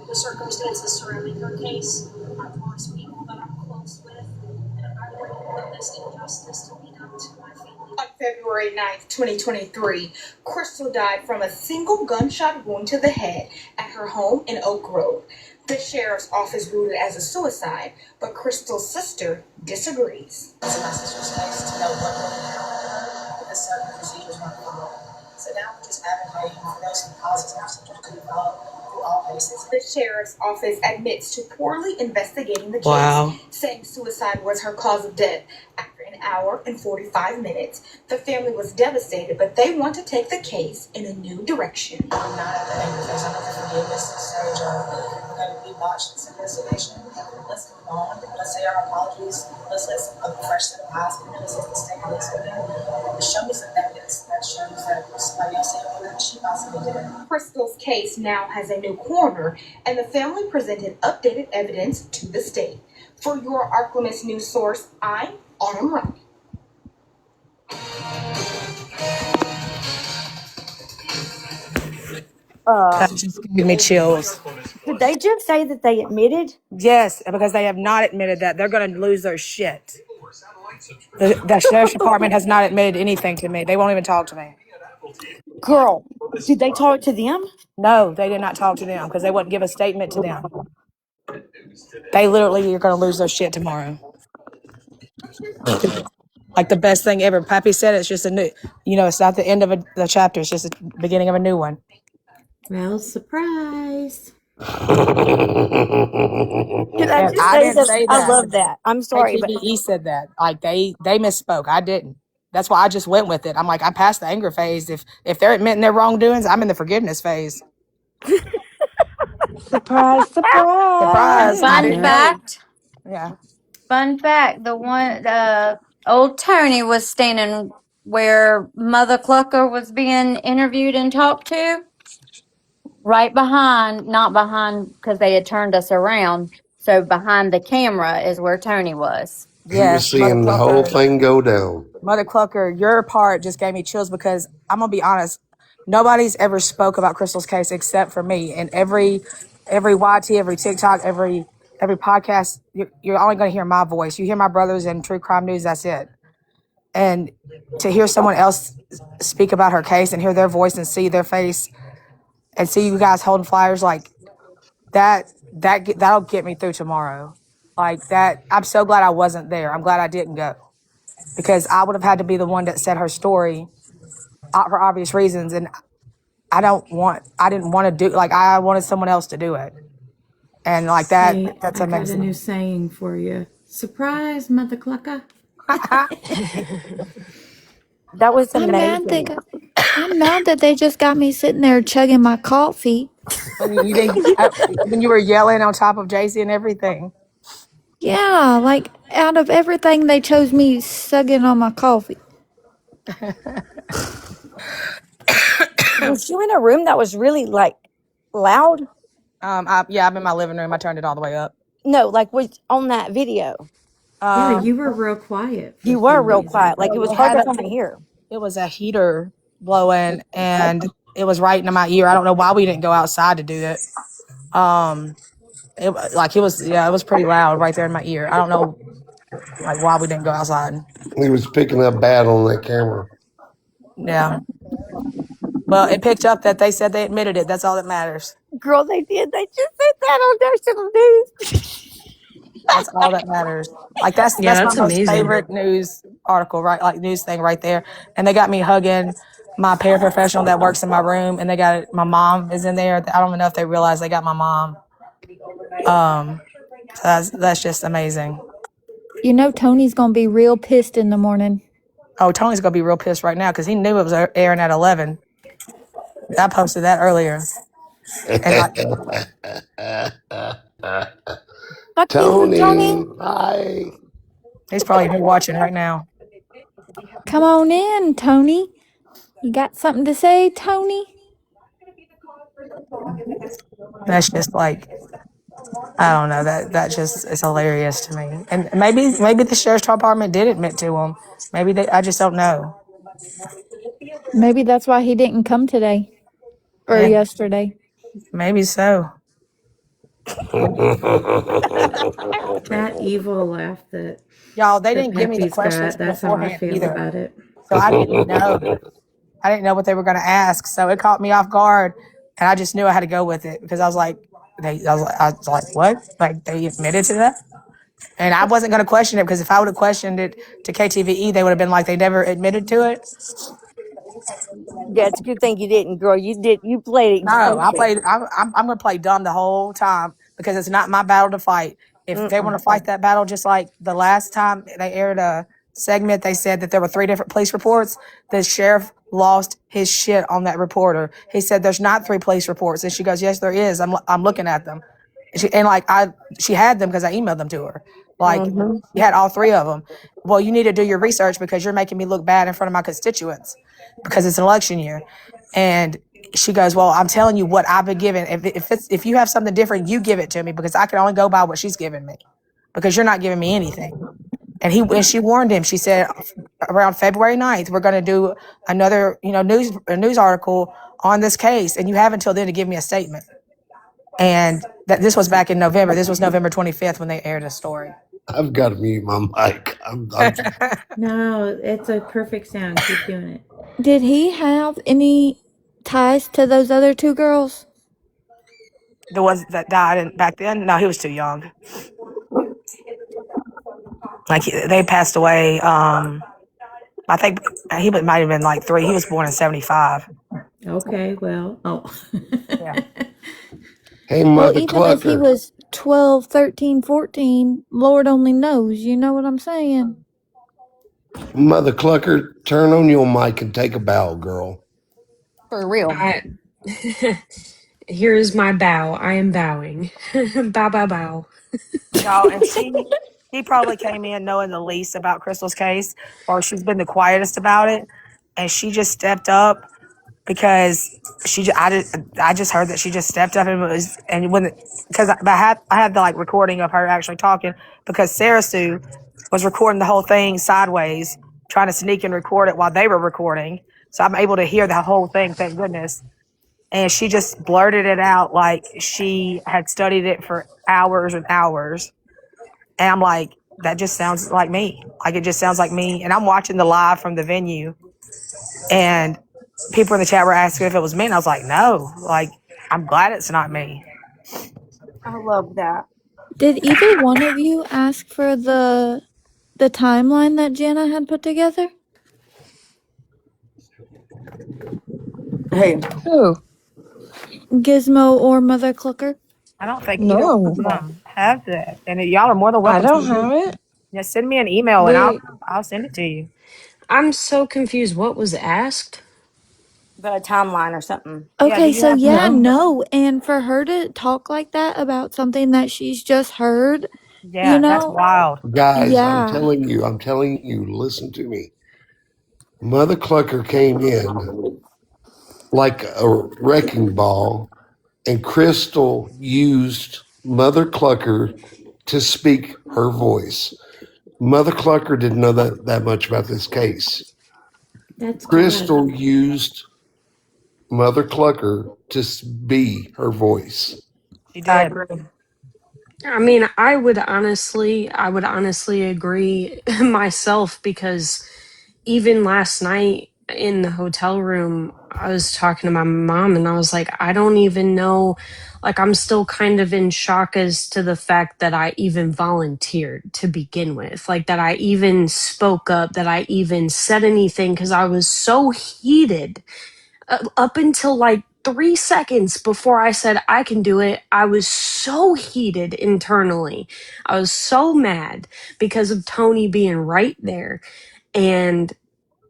the circumstances surrounding her case, I've lost people that I'm close with, and I wouldn't want this injustice to be done to my family. On February 9th, 2023, Crystal died from a single gunshot wound to the head at her home in Oak Grove. The sheriff's office ruled it as a suicide, but Crystal's sister disagrees. It's my sister's case to know what really happened to her because certain procedures weren't followed. So now we're just advocating for those policies and procedures to be followed through all cases. The sheriff's office admits to poorly investigating the case, saying suicide was her cause of death. After an hour and 45 minutes, the family was devastated, but they want to take the case in a new direction. I'm not at the end of this. I'm at the forgiveness stage of, okay, we watched this investigation. Let's move on. Let's say our apologies. Let's let a fresh set of eyes come in. Let's take a list of them. Show me some evidence that shows that somebody else said what she possibly did. Crystal's case now has a new coroner, and the family presented updated evidence to the state. For your Arklamis news source, I'm Autumn Wright. That just gave me chills. Did they just say that they admitted? Yes, because they have not admitted that. They're going to lose their shit. The sheriff's department has not admitted anything to me. They won't even talk to me. Girl, did they talk to them? No, they did not talk to them because they wouldn't give a statement to them. They literally are going to lose their shit tomorrow. Like the best thing ever. Pappy said it's just a new, it's not the end of the chapter. It's just the beginning of a new one. Well, surprise. Did I And just I say didn't that? say I that. love that. I'm sorry, but KTVE said that. Like they misspoke. I didn't. That's why I just went with it. I'm like, I passed the anger phase. If they're admitting their wrongdoings, I'm in the forgiveness phase. Surprise, Surprise. I fun didn't surprise. know. fact. Yeah. Fun fact. Old Tony was standing where Mother Clucker was being interviewed and talked to. Right behind, not behind, because they had turned us around. So behind the camera is where Tony was. He was Yes. seeing the whole thing go down. Mother Clucker, your part just gave me chills because I'm gonna be honest, nobody's ever spoke about Crystal's case except for me. And every YT, every TikTok, every podcast, you're only gonna hear my voice. You hear my brothers in True Crime News, that's it. And to hear someone else speak about her case and hear their voice and see their face and see you guys holding flyers like that'll get me through tomorrow. Like that, I'm so glad I wasn't there. I'm glad I didn't go because I would have had to be the one that said her story for obvious reasons. And I didn't want to do, like, I wanted someone else to do it. And like Hey, that's I got a amazing. new saying for you. Surprise, mother clucker. That was Yeah. I'm mad they amazing. got, I'm mad that they just got me sitting there chugging my coffee. When you didn't, when you were yelling on top of JC and everything. Yeah, like out of everything they chose me sucking on my coffee. Was you in a room that was really like loud? Yeah, I'm in my living room. I turned it all the way up. No, like was on that video. Yeah, Um, you were real quiet for You were some real reason. quiet. Like it was they hard had to a, come in here. it was a heater blowing, and it was right into my ear. I don't know why we didn't go outside to do it. Um, it was, yeah, it was pretty loud right there in my ear. I don't know like why we didn't go outside. He was picking up bad on that camera. Yeah. Well, it picked up that they said they admitted it. That's all that matters. Girl, they did. They just said that on national news. That's all that matters. Like Yeah, that's my that's most amazing. favorite news article, right? Like news thing right there. And they got me hugging my paraprofessional that works in my room, and they got my mom is in there. I don't even know if they realize they got my mom. So that's just amazing. You know Tony's gonna be real pissed in the morning. Oh, Tony's gonna be real pissed right now because he knew it was airing at 11. I posted that earlier, and like Hi, Tony. Tony, hi. he's probably here watching right now. Come on in, Tony. You got something to say, Tony? That's just like I don't know that just is hilarious to me. And maybe the sheriff's department did admit to him. Maybe I just don't know. Maybe that's why he didn't come today or Yeah, yesterday. maybe so. That evil laugh Y'all, they that didn't give me the Peppy's questions got, that's how I beforehand feel either, about it. so I didn't know. I didn't know what they were going to ask, so it caught me off guard, and I just knew I had to go with it because I was like, I was like, what? Like they admitted to that, and I wasn't going to question it because if I would have questioned it to KTVE, they would have been like, they never admitted to it. Yeah, it's a good thing you didn't, girl. You did. You played it. You No, supposed I to. played. I'm gonna play dumb the whole time because it's not my battle to fight. If they want Mm-mm. to fight that battle, just like the last time they aired a segment, they said that there were 3 different police reports. The sheriff lost his shit on that reporter. He said there's not 3 police reports, and she goes, "Yes, there is. I'm looking at them." And like she had them because I emailed them to her. Like Mm-hmm. she had all 3 of them. Well, you need to do your research because you're making me look bad in front of my constituents because it's an election year, and she goes, well, I'm telling you what I've been given. If you have something different, you give it to me because I can only go by what she's giving me because you're not giving me anything. And she warned him. She said around February 9th, we're going to do another, news article on this case. And you have until then to give me a statement. And that this was back in November. This was November 25th when they aired the story. I've got to mute my mic. I'm No, it's a perfect sound. Keep doing it. Did he have any ties to those other 2 girls? The ones that died back then, no, he was too young. Like they passed away. I think he might have been like 3. He was born in 75. Okay, well, oh. Yeah. Hey, Well, Mother even if he Clucker. was 12, 13, 14, Lord only knows. You know what I'm saying? Mother Clucker, turn on your mic and take a bow, girl. For real. I Here is my bow. I am bowing. Bow, bow, bow. No, and she probably came in knowing the least about Crystal's case, or she's been the quietest about it, and she just stepped up because I just heard that she just stepped up and was and when because I had the like recording of her actually talking because Sarah Sue was recording the whole thing sideways, trying to sneak and record it while they were recording, so I'm able to hear the whole thing. Thank goodness. And she just blurted it out like she had studied it for hours and hours. And I'm like, that just sounds like me. Like it just sounds like me. And I'm watching the live from the venue, and people in the chat were asking if it was me. And I was like, no, like, I'm glad it's not me. I love that. Did either one of you ask for the timeline that Jana had put together? Hey, Who? Gizmo or Mother Clucker? I don't think either one No, of them have that. And y'all are more than I welcome don't to. have it. Just send me an email and Wait, I'll send it to you. I'm so confused. What was asked? The timeline or something. Yeah, do Okay, you so have yeah, No. no. And for her to talk like that about something that she's just heard, you yeah, that's know, wild. Guys, yeah. I'm telling you, listen to me. Mother Clucker came in like a wrecking ball, and Crystal used Mother Clucker to speak her voice. Mother Clucker didn't know that much about this case. That's correct. Crystal used Mother Clucker to be her voice. She I did. agree. I mean, I would honestly agree myself because even last night in the hotel room, I was talking to my mom and I was like, I don't even know. Like, I'm still kind of in shock as to the fact that I even volunteered to begin with. Like, that I even spoke up, that I even said anything because I was so heated up until like 3 seconds before I said I can do it. I was so heated internally. I was so mad because of Tony being right there. And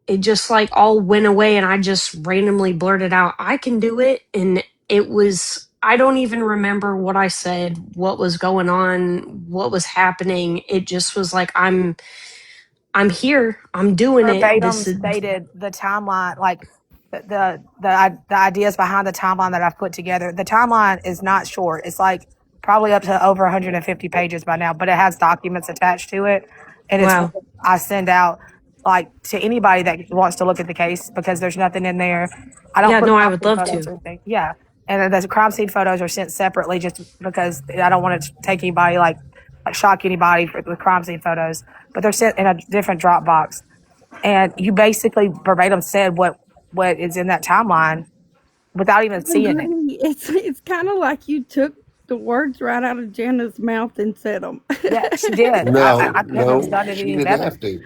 it just like all went away and I just randomly blurted out, I can do it. And it was, I don't even remember what I said, what was going on, what was happening. It just was like, I'm here. I'm doing it. Verbatim This is, stated the timeline, like the ideas behind the timeline that I've put together. The timeline is not short. It's like probably up to over 150 pages by now, but it has documents attached to it, and it's what wow. I send out like to anybody that wants to look at the case because there's nothing in there. I don't Yeah, put no, I crime would scene love photos to. or anything. Yeah, and then the crime scene photos are sent separately just because I don't want to take anybody like shock anybody with crime scene photos, but they're sent in a different Dropbox, and you basically verbatim said what is in that timeline without even I seeing it. agree. It's kind of like you took the words right out of Jenna's mouth and said them. Yeah, she did. I couldn't have No, done it she any didn't better. have to.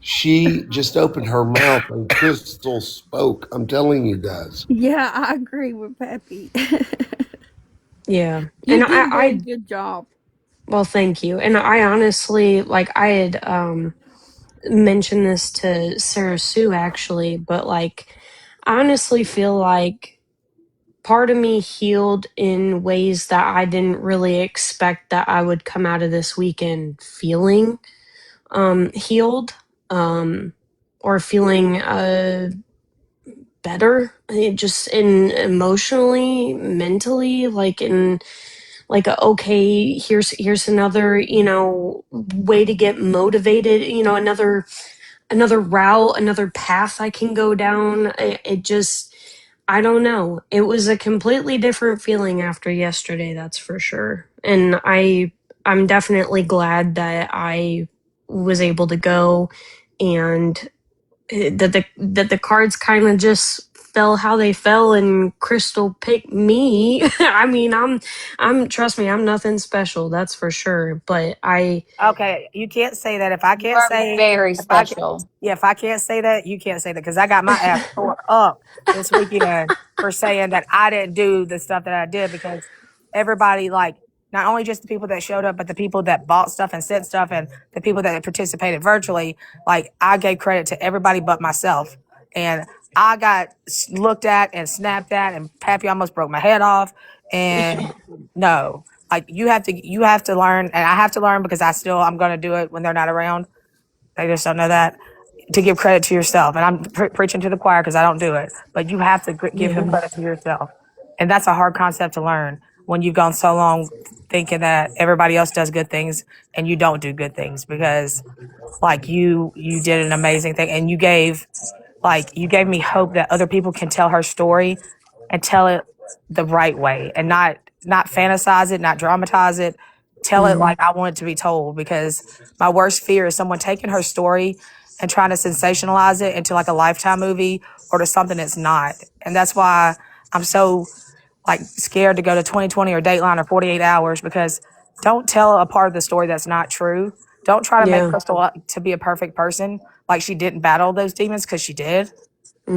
She just opened her mouth and Crystal spoke. I'm telling you guys. Yeah, I agree with Pappy. Yeah. You And did a very I good job. well, thank you. And I honestly, like, I had mentioned this to Sarah Sue actually, but like, I honestly feel like part of me healed in ways that I didn't really expect that I would come out of this weekend feeling healed or feeling better. Just in emotionally, mentally, like in like okay, here's another, way to get motivated, another route, another path I can go down. It just, I don't know, it was a completely different feeling after yesterday, that's for sure. And I'm definitely glad that I was able to go, and that the cards kind of just fell how they fell and Crystal picked me. I mean, I'm trust me, I'm nothing special, that's for sure, but I Okay, you can't say that. If I You can't are say, very if I can, special. yeah, if I can't say that, you can't say that because I got my ass tore up this weekend for saying that I didn't do the stuff that I did because everybody, like, not only just the people that showed up, but the people that bought stuff and sent stuff and the people that participated virtually, like, I gave credit to everybody but myself. And I got looked at and snapped at, and Pappy almost broke my head off. And no, like you have to learn, and I have to learn because I'm going to do it when they're not around. They just don't know that, to give credit to yourself. And I'm preaching to the choir because I don't do it, but you have to give the yeah. credit to yourself. And that's a hard concept to learn when you've gone so long thinking that everybody else does good things and you don't do good things, because like you did an amazing thing, and you gave me hope that other people can tell her story and tell it the right way, and not fantasize it, not dramatize it. Tell it Hmm. like I want it to be told, because my worst fear is someone taking her story and trying to sensationalize it into like a Lifetime movie or to something it's not. And that's why I'm so like scared to go to 2020 or Dateline or 48 Hours, because don't tell a part of the story that's not true. Don't try to make Yeah. Crystal up to be a perfect person, like she didn't battle those demons, because she did.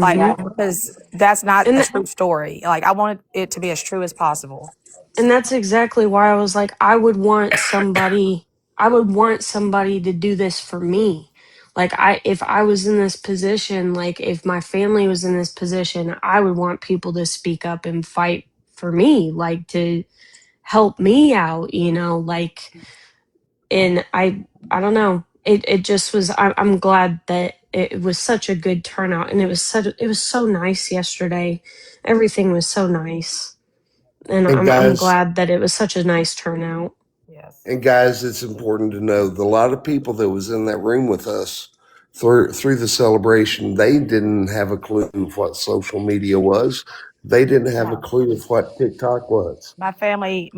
Like, Hmm. because that's not and a th- true story. Like, I wanted it to be as true as possible. and that's exactly why I was like, I would want somebody, I would want somebody to do this for me. Like if I was in this position, like if my family was in this position, I would want people to speak up and fight for me, like to help me out, like, and I don't know. It just was, I'm glad that it was such a good turnout, and it was so nice yesterday. Everything was so nice. And And I'm guys, glad that it was such a nice turnout. Yes. And guys, it's important to know that a lot of people that was in that room with us through the celebration, they didn't have a clue of what social media was. They didn't have a No. clue of what TikTok was. My family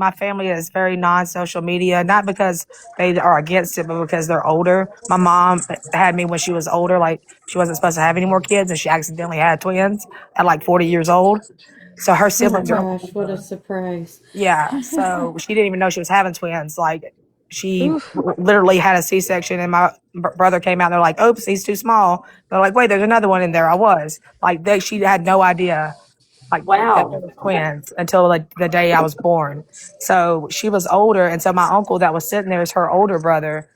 is very non-social media, not because they are against it, but because they're older. My mom had me when she was older, like she wasn't supposed to have any more kids, and she accidentally had twins at like 40 years old. So her Oh siblings are, gosh, what a surprise. yeah. So she didn't even know she was having twins. Like she Oof. literally had a C-section, and my brother came out. And they're like, "Oops, he's too small." They're like, "Wait, there's another one in there." I was like, she had no idea like that they Wow. were twins until like the day I was born. So she was older, and so my uncle that was sitting there is her older brother.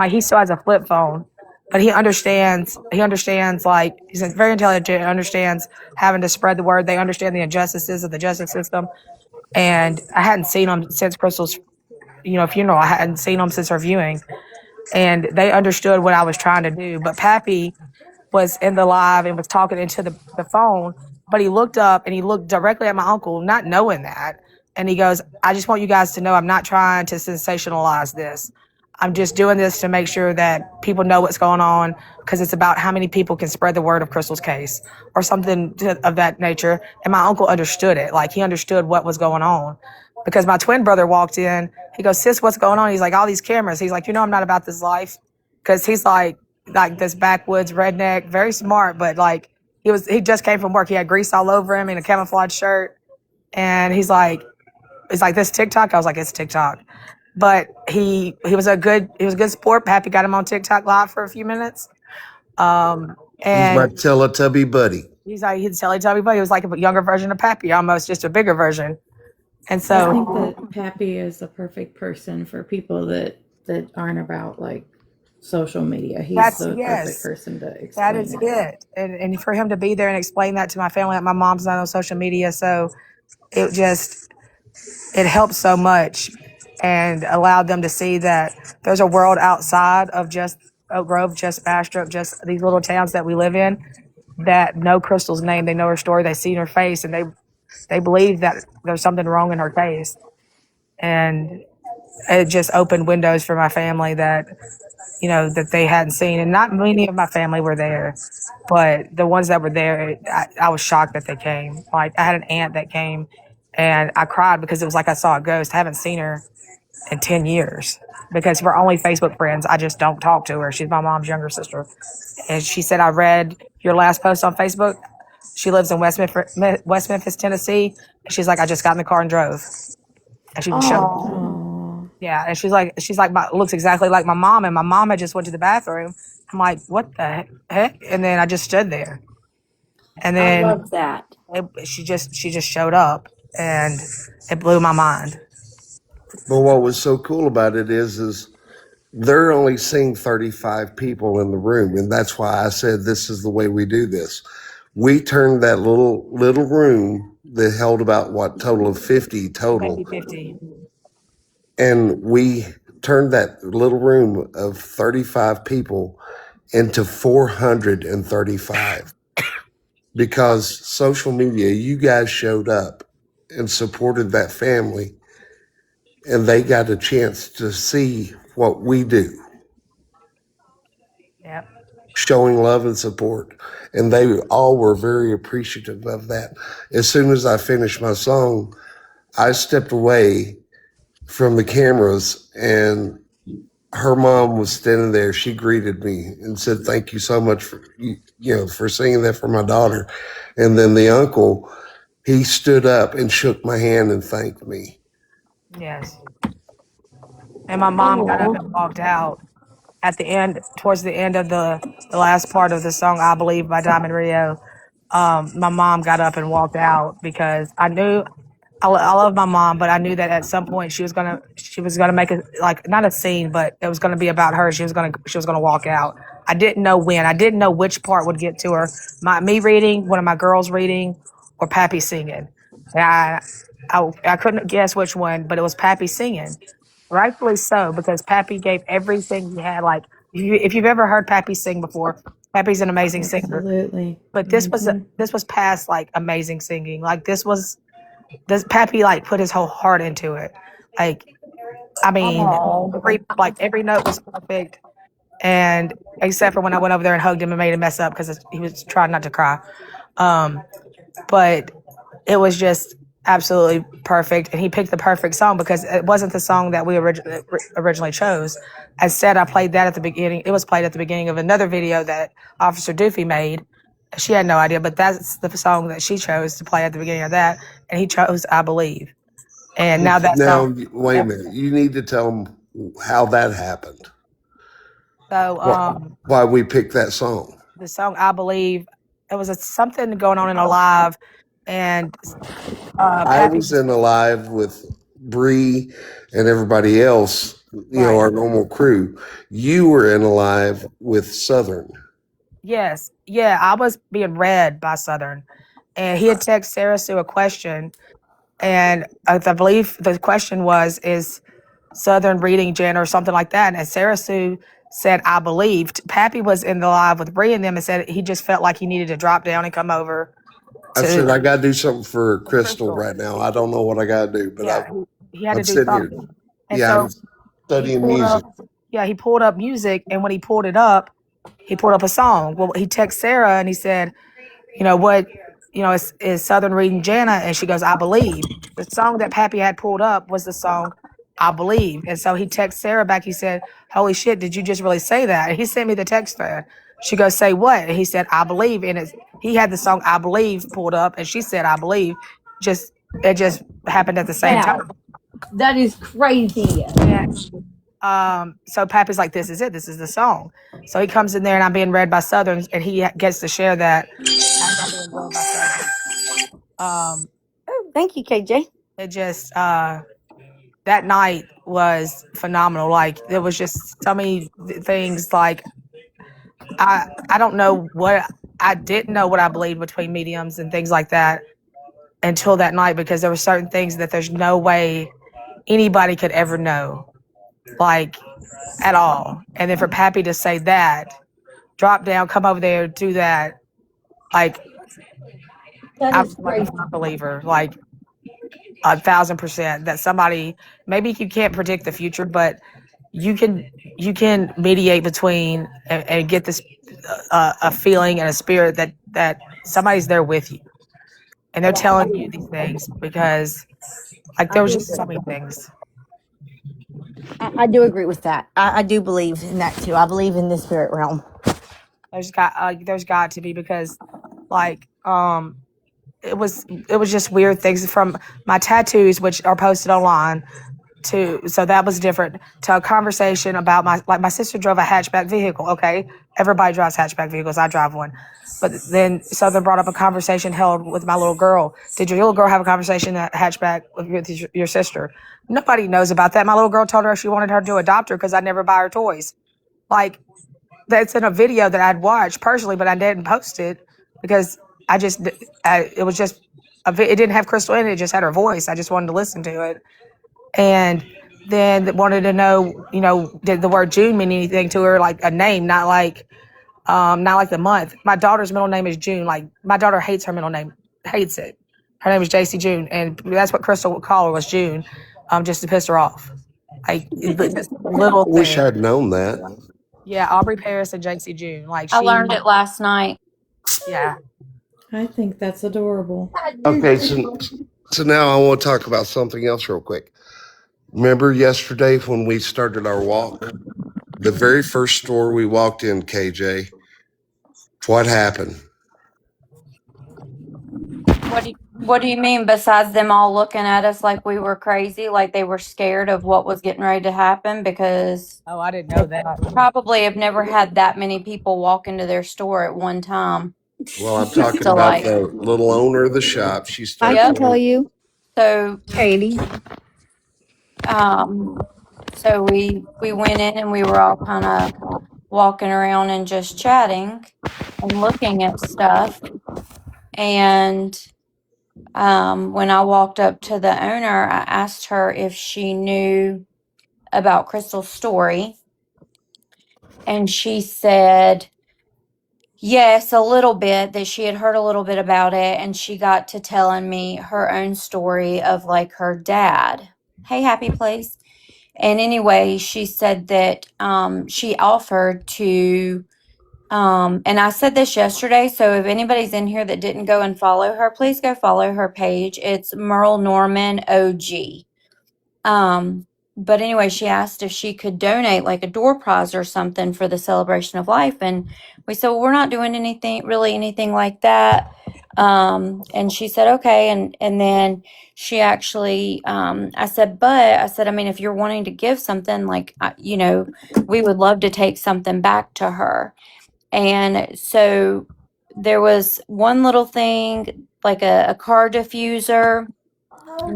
He still has a flip phone, but he understands. He understands like he's very intelligent. Understands having to spread the word. They understand the injustices of the justice system. And I hadn't seen him since Crystal's funeral. I hadn't seen him since her viewing, and they understood what I was trying to do. But Pappy was in the live and was talking into the phone, but he looked up and he looked directly at my uncle, not knowing that. And he goes, I just want you guys to know I'm not trying to sensationalize this. I'm just doing this to make sure that people know what's going on because it's about how many people can spread the word of Crystal's case or something of that nature. And my uncle understood it. Like he understood what was going on because my twin brother walked in. He goes, sis, what's going on? He's like, all these cameras. He's like, I'm not about this life because he's like this backwoods redneck, very smart, but like he just came from work. He had grease all over him in a camouflage shirt. And he's like, this TikTok? I was like, it's TikTok. But he was a good sport. Pappy got him on TikTok live for a few minutes. He's my And Teletubby buddy. he's telling everybody he was like a younger version of Pappy, almost just a bigger version. And I so think that Pappy is the perfect person for people that aren't about like social media. He's that's the perfect yes, person to that explain is it. it. And for him to be there and explain that to my family, like my mom's not on social media, so it helped so much and allowed them to see that there's a world outside of just Oak Grove, just Bastrop, just these little towns that we live in that know Crystal's name. They know her story. They see her face and they believe that there's something wrong in her case. And it just opened windows for my family that they hadn't seen. And not many of my family were there, but the ones that were there, I was shocked that they came. Like I had an aunt that came and I cried because it was like I saw a ghost. I haven't seen her in 10 years because we're only Facebook friends. I just don't talk to her. She's my mom's younger sister. And she said, I read your last post on Facebook. She lives in West Memphis, Tennessee. And she's like, I just got in the car and drove. And she just showed me. Oh. Oh, Yeah. And she's like, looks exactly like my mom. And my mom had just went to the bathroom. I'm like, what the heck? And then I just stood there. And I then love that. she just showed up and it blew my mind. But what was so cool about it is they're only seeing 35 people in the room, and that's why I said this is the way we do this. We turned that little room that held about what total of 50 total, Maybe 50. and we turned that little room of 35 people into 435 because social media, you guys showed up and supported that family, and they got a chance to see what we do, Yep. showing love and support. And they all were very appreciative of that. As soon as I finished my song, I stepped away from the cameras, and her mom was standing there. She greeted me and said, "Thank you so much for for singing that for my daughter." And then the uncle, he stood up and shook my hand and thanked me. Yes. And my mom got up Oh. and walked out at the end, towards the end of the last part of the song, I Believe by Diamond Rio. My mom got up and walked out because I knew I love my mom, but I knew that at some point she was gonna make it like not a scene, but it was gonna be about her. She was gonna walk out. I didn't know when. I didn't know which part would get to her. Me reading, one of my girls reading, or Pappy singing. And I couldn't guess which one, but it was Pappy singing. Rightfully so, because Pappy gave everything he had. Like if you've ever heard Pappy sing before, Pappy's an amazing singer. Absolutely. But Mm-hmm. this was past like amazing singing. Like this Pappy like put his whole heart into it. Like I mean, every note was perfect, and except for when I went over there and hugged him and made him mess up because he was trying not to cry. Um, but it was just absolutely perfect, and he picked the perfect song because it wasn't the song that we originally chose. Instead, I played that at the beginning. It was played at the beginning of another video that Officer Doofy made. She had no idea, but that's the song that she chose to play at the beginning of that, and he chose "I Believe." And now that Now, song. wait a minute. You need to tell them how that happened. So, Why we picked that song. the song "I Believe," it was something going on in a live, and I Pappy was just in a live with Bree and everybody else, right. our normal crew. You were in a live with Southern. Yes, yeah, I was being read by Southern, and he had texted Sarah Sue a question, and I believe the question was, "Is Southern reading Jen or something like that?" And Sarah Sue said, "I believed." Pappy was in the live with Bree and them and said he just felt like he needed to drop down and come over I said to I gotta do something for Crystal Crystal. right now. I don't know what I gotta do, but Yeah, he had to I'm do sitting here. something, and Yeah, I'm so he studying pulled music. up. Yeah, he pulled up music, and when he pulled up a song. Well, he texted Sarah and he said, what, is Southern reading Jana? And she goes, "I believe." The song that Pappy had pulled up was the song "I Believe." And so he texted Sarah back. He said, "Holy shit, did you just really say that?" And he sent me the text thread. She goes, "Say what?" And he said, "I believe." And he had the song "I Believe" pulled up, and she said, "I believe." Just it just happened at the same Wow, time. that is crazy. So Pappy's like, "This is it. This is the song." So he comes in there, and I'm being read by Southerns, and he gets to share that as I'm being read by Southern. Oh, thank you, KJ. It just that night was phenomenal. Like there was just so many things. Like I don't know what I didn't know what I believed between mediums and things like that until that night because there were certain things that there's no way anybody could ever know, like at all. And then for Pappy to say that, drop down, come over there, do that, like That I'm is like a crazy. firm believer, like 1,000% that somebody maybe you can't predict the future, but you can mediate between and get this a feeling and a spirit that somebody's there with you and they're telling you these things because like I there was do just so agree. many things. I do agree with that. I do believe in that too. I believe in the spirit realm. There's got to be because like it was just weird things from my tattoos which are posted online to so that was different to a conversation about my sister drove a hatchback vehicle. Okay, everybody drives hatchback vehicles. I drive one, but then Southern brought up a conversation held with my little girl. Did your little girl have a conversation at hatchback with your sister? Nobody knows about that. My little girl told her she wanted her to adopt her because I never buy her toys. Like that's in a video that I'd watched personally, but I didn't post it because it was just it didn't have Crystal in it. It just had her voice. I just wanted to listen to it and then wanted to know, did the word June mean anything to her, like a name, not like the month. My daughter's middle name is June. Like my daughter hates her middle name, hates it. Her name is JC June, and that's what Crystal would call her was June, just to piss her off. Like just little I wish thing. I'd known that. Yeah, Aubrey Paris and JC June. Like I learned it last night. yeah. I think that's adorable. Okay, so now I want to talk about something else real quick. Remember yesterday when we started our walk? The very first store we walked in, KJ, what happened? What do you mean besides them all looking at us like we were crazy, like they were scared of what was getting ready to happen because Oh, I didn't they know that. probably have never had that many people walk into their store at one time. Well, I'm talking So about like, the little owner of the shop. She I started can yep. tell telling you. So Katie. so we went in and we were all kind of walking around and just chatting and looking at stuff. And when I walked up to the owner, I asked her if she knew about Crystal's story. And she said, yes, a little bit, that she had heard a little bit about it. And she got to telling me her own story of like her dad. Hey, happy place. And anyway, she said that she offered to, and I said this yesterday. So if anybody's in here that didn't go and follow her, please go follow her page. It's Merle Norman OG. But anyway, she asked if she could donate like a door prize or something for the celebration of life. And we said, well, we're not doing anything like that. And she said, okay. And then she actually, I said, I mean, if you're wanting to give something like, we would love to take something back to her. And so there was one little thing, like a car diffuser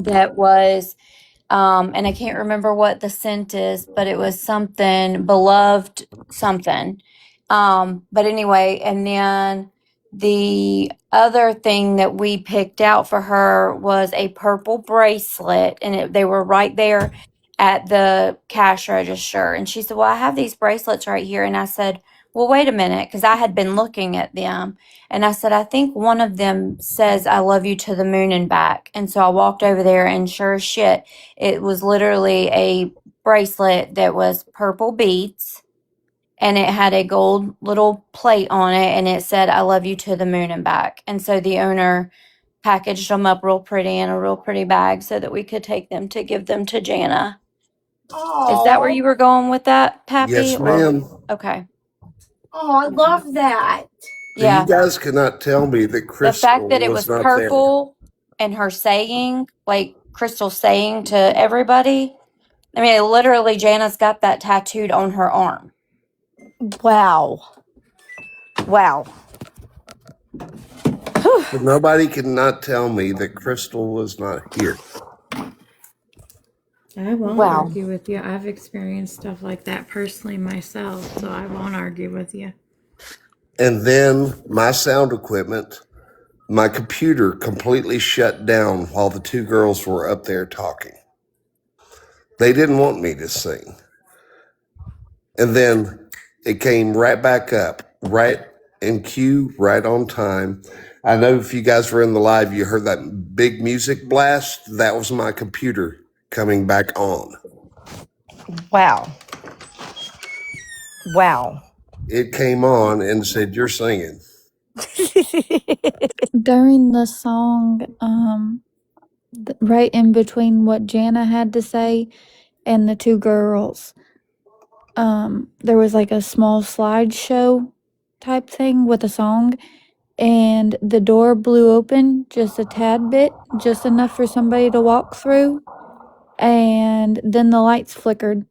that was, and I can't remember what the scent is, but it was something beloved something. But anyway, and then the other thing that we picked out for her was a purple bracelet, and they were right there at the cash register. And she said, well, I have these bracelets right here. And I said, well, wait a minute, because I had been looking at them. And I said, I think one of them says, I love you to the moon and back. And so I walked over there, and sure as shit, it was literally a bracelet that was purple beads, and it had a gold little plate on it, and it said, I love you to the moon and back. And so the owner packaged them up real pretty in a real pretty bag so that we could take them to give them to Jana. Is that where you were going with that, Pappy? Yes, Or ma'am. okay. Oh, I love that. So you Yeah. guys cannot tell me that The fact Crystal that it was was not there. purple and her saying, like Crystal saying to everybody. I mean, literally, Jana's got that tattooed on her arm. Wow. Wow. But nobody cannot tell me that Crystal was not here. I won't Wow. argue with you. I've experienced stuff like that personally myself, so I won't argue with you. And then my sound equipment, my computer completely shut down while the two girls were up there talking. They didn't want me to sing. And then it came right back up, right in cue, right on time. I know if you guys were in the live, you heard that big music blast. That was my computer coming back on. Wow. Wow. It came on and said, you're singing. During the song, right in between what Jana had to say and the two girls, there was like a small slideshow type thing with a song, and the door blew open just a tad bit, just enough for somebody to walk through, and then the lights flickered.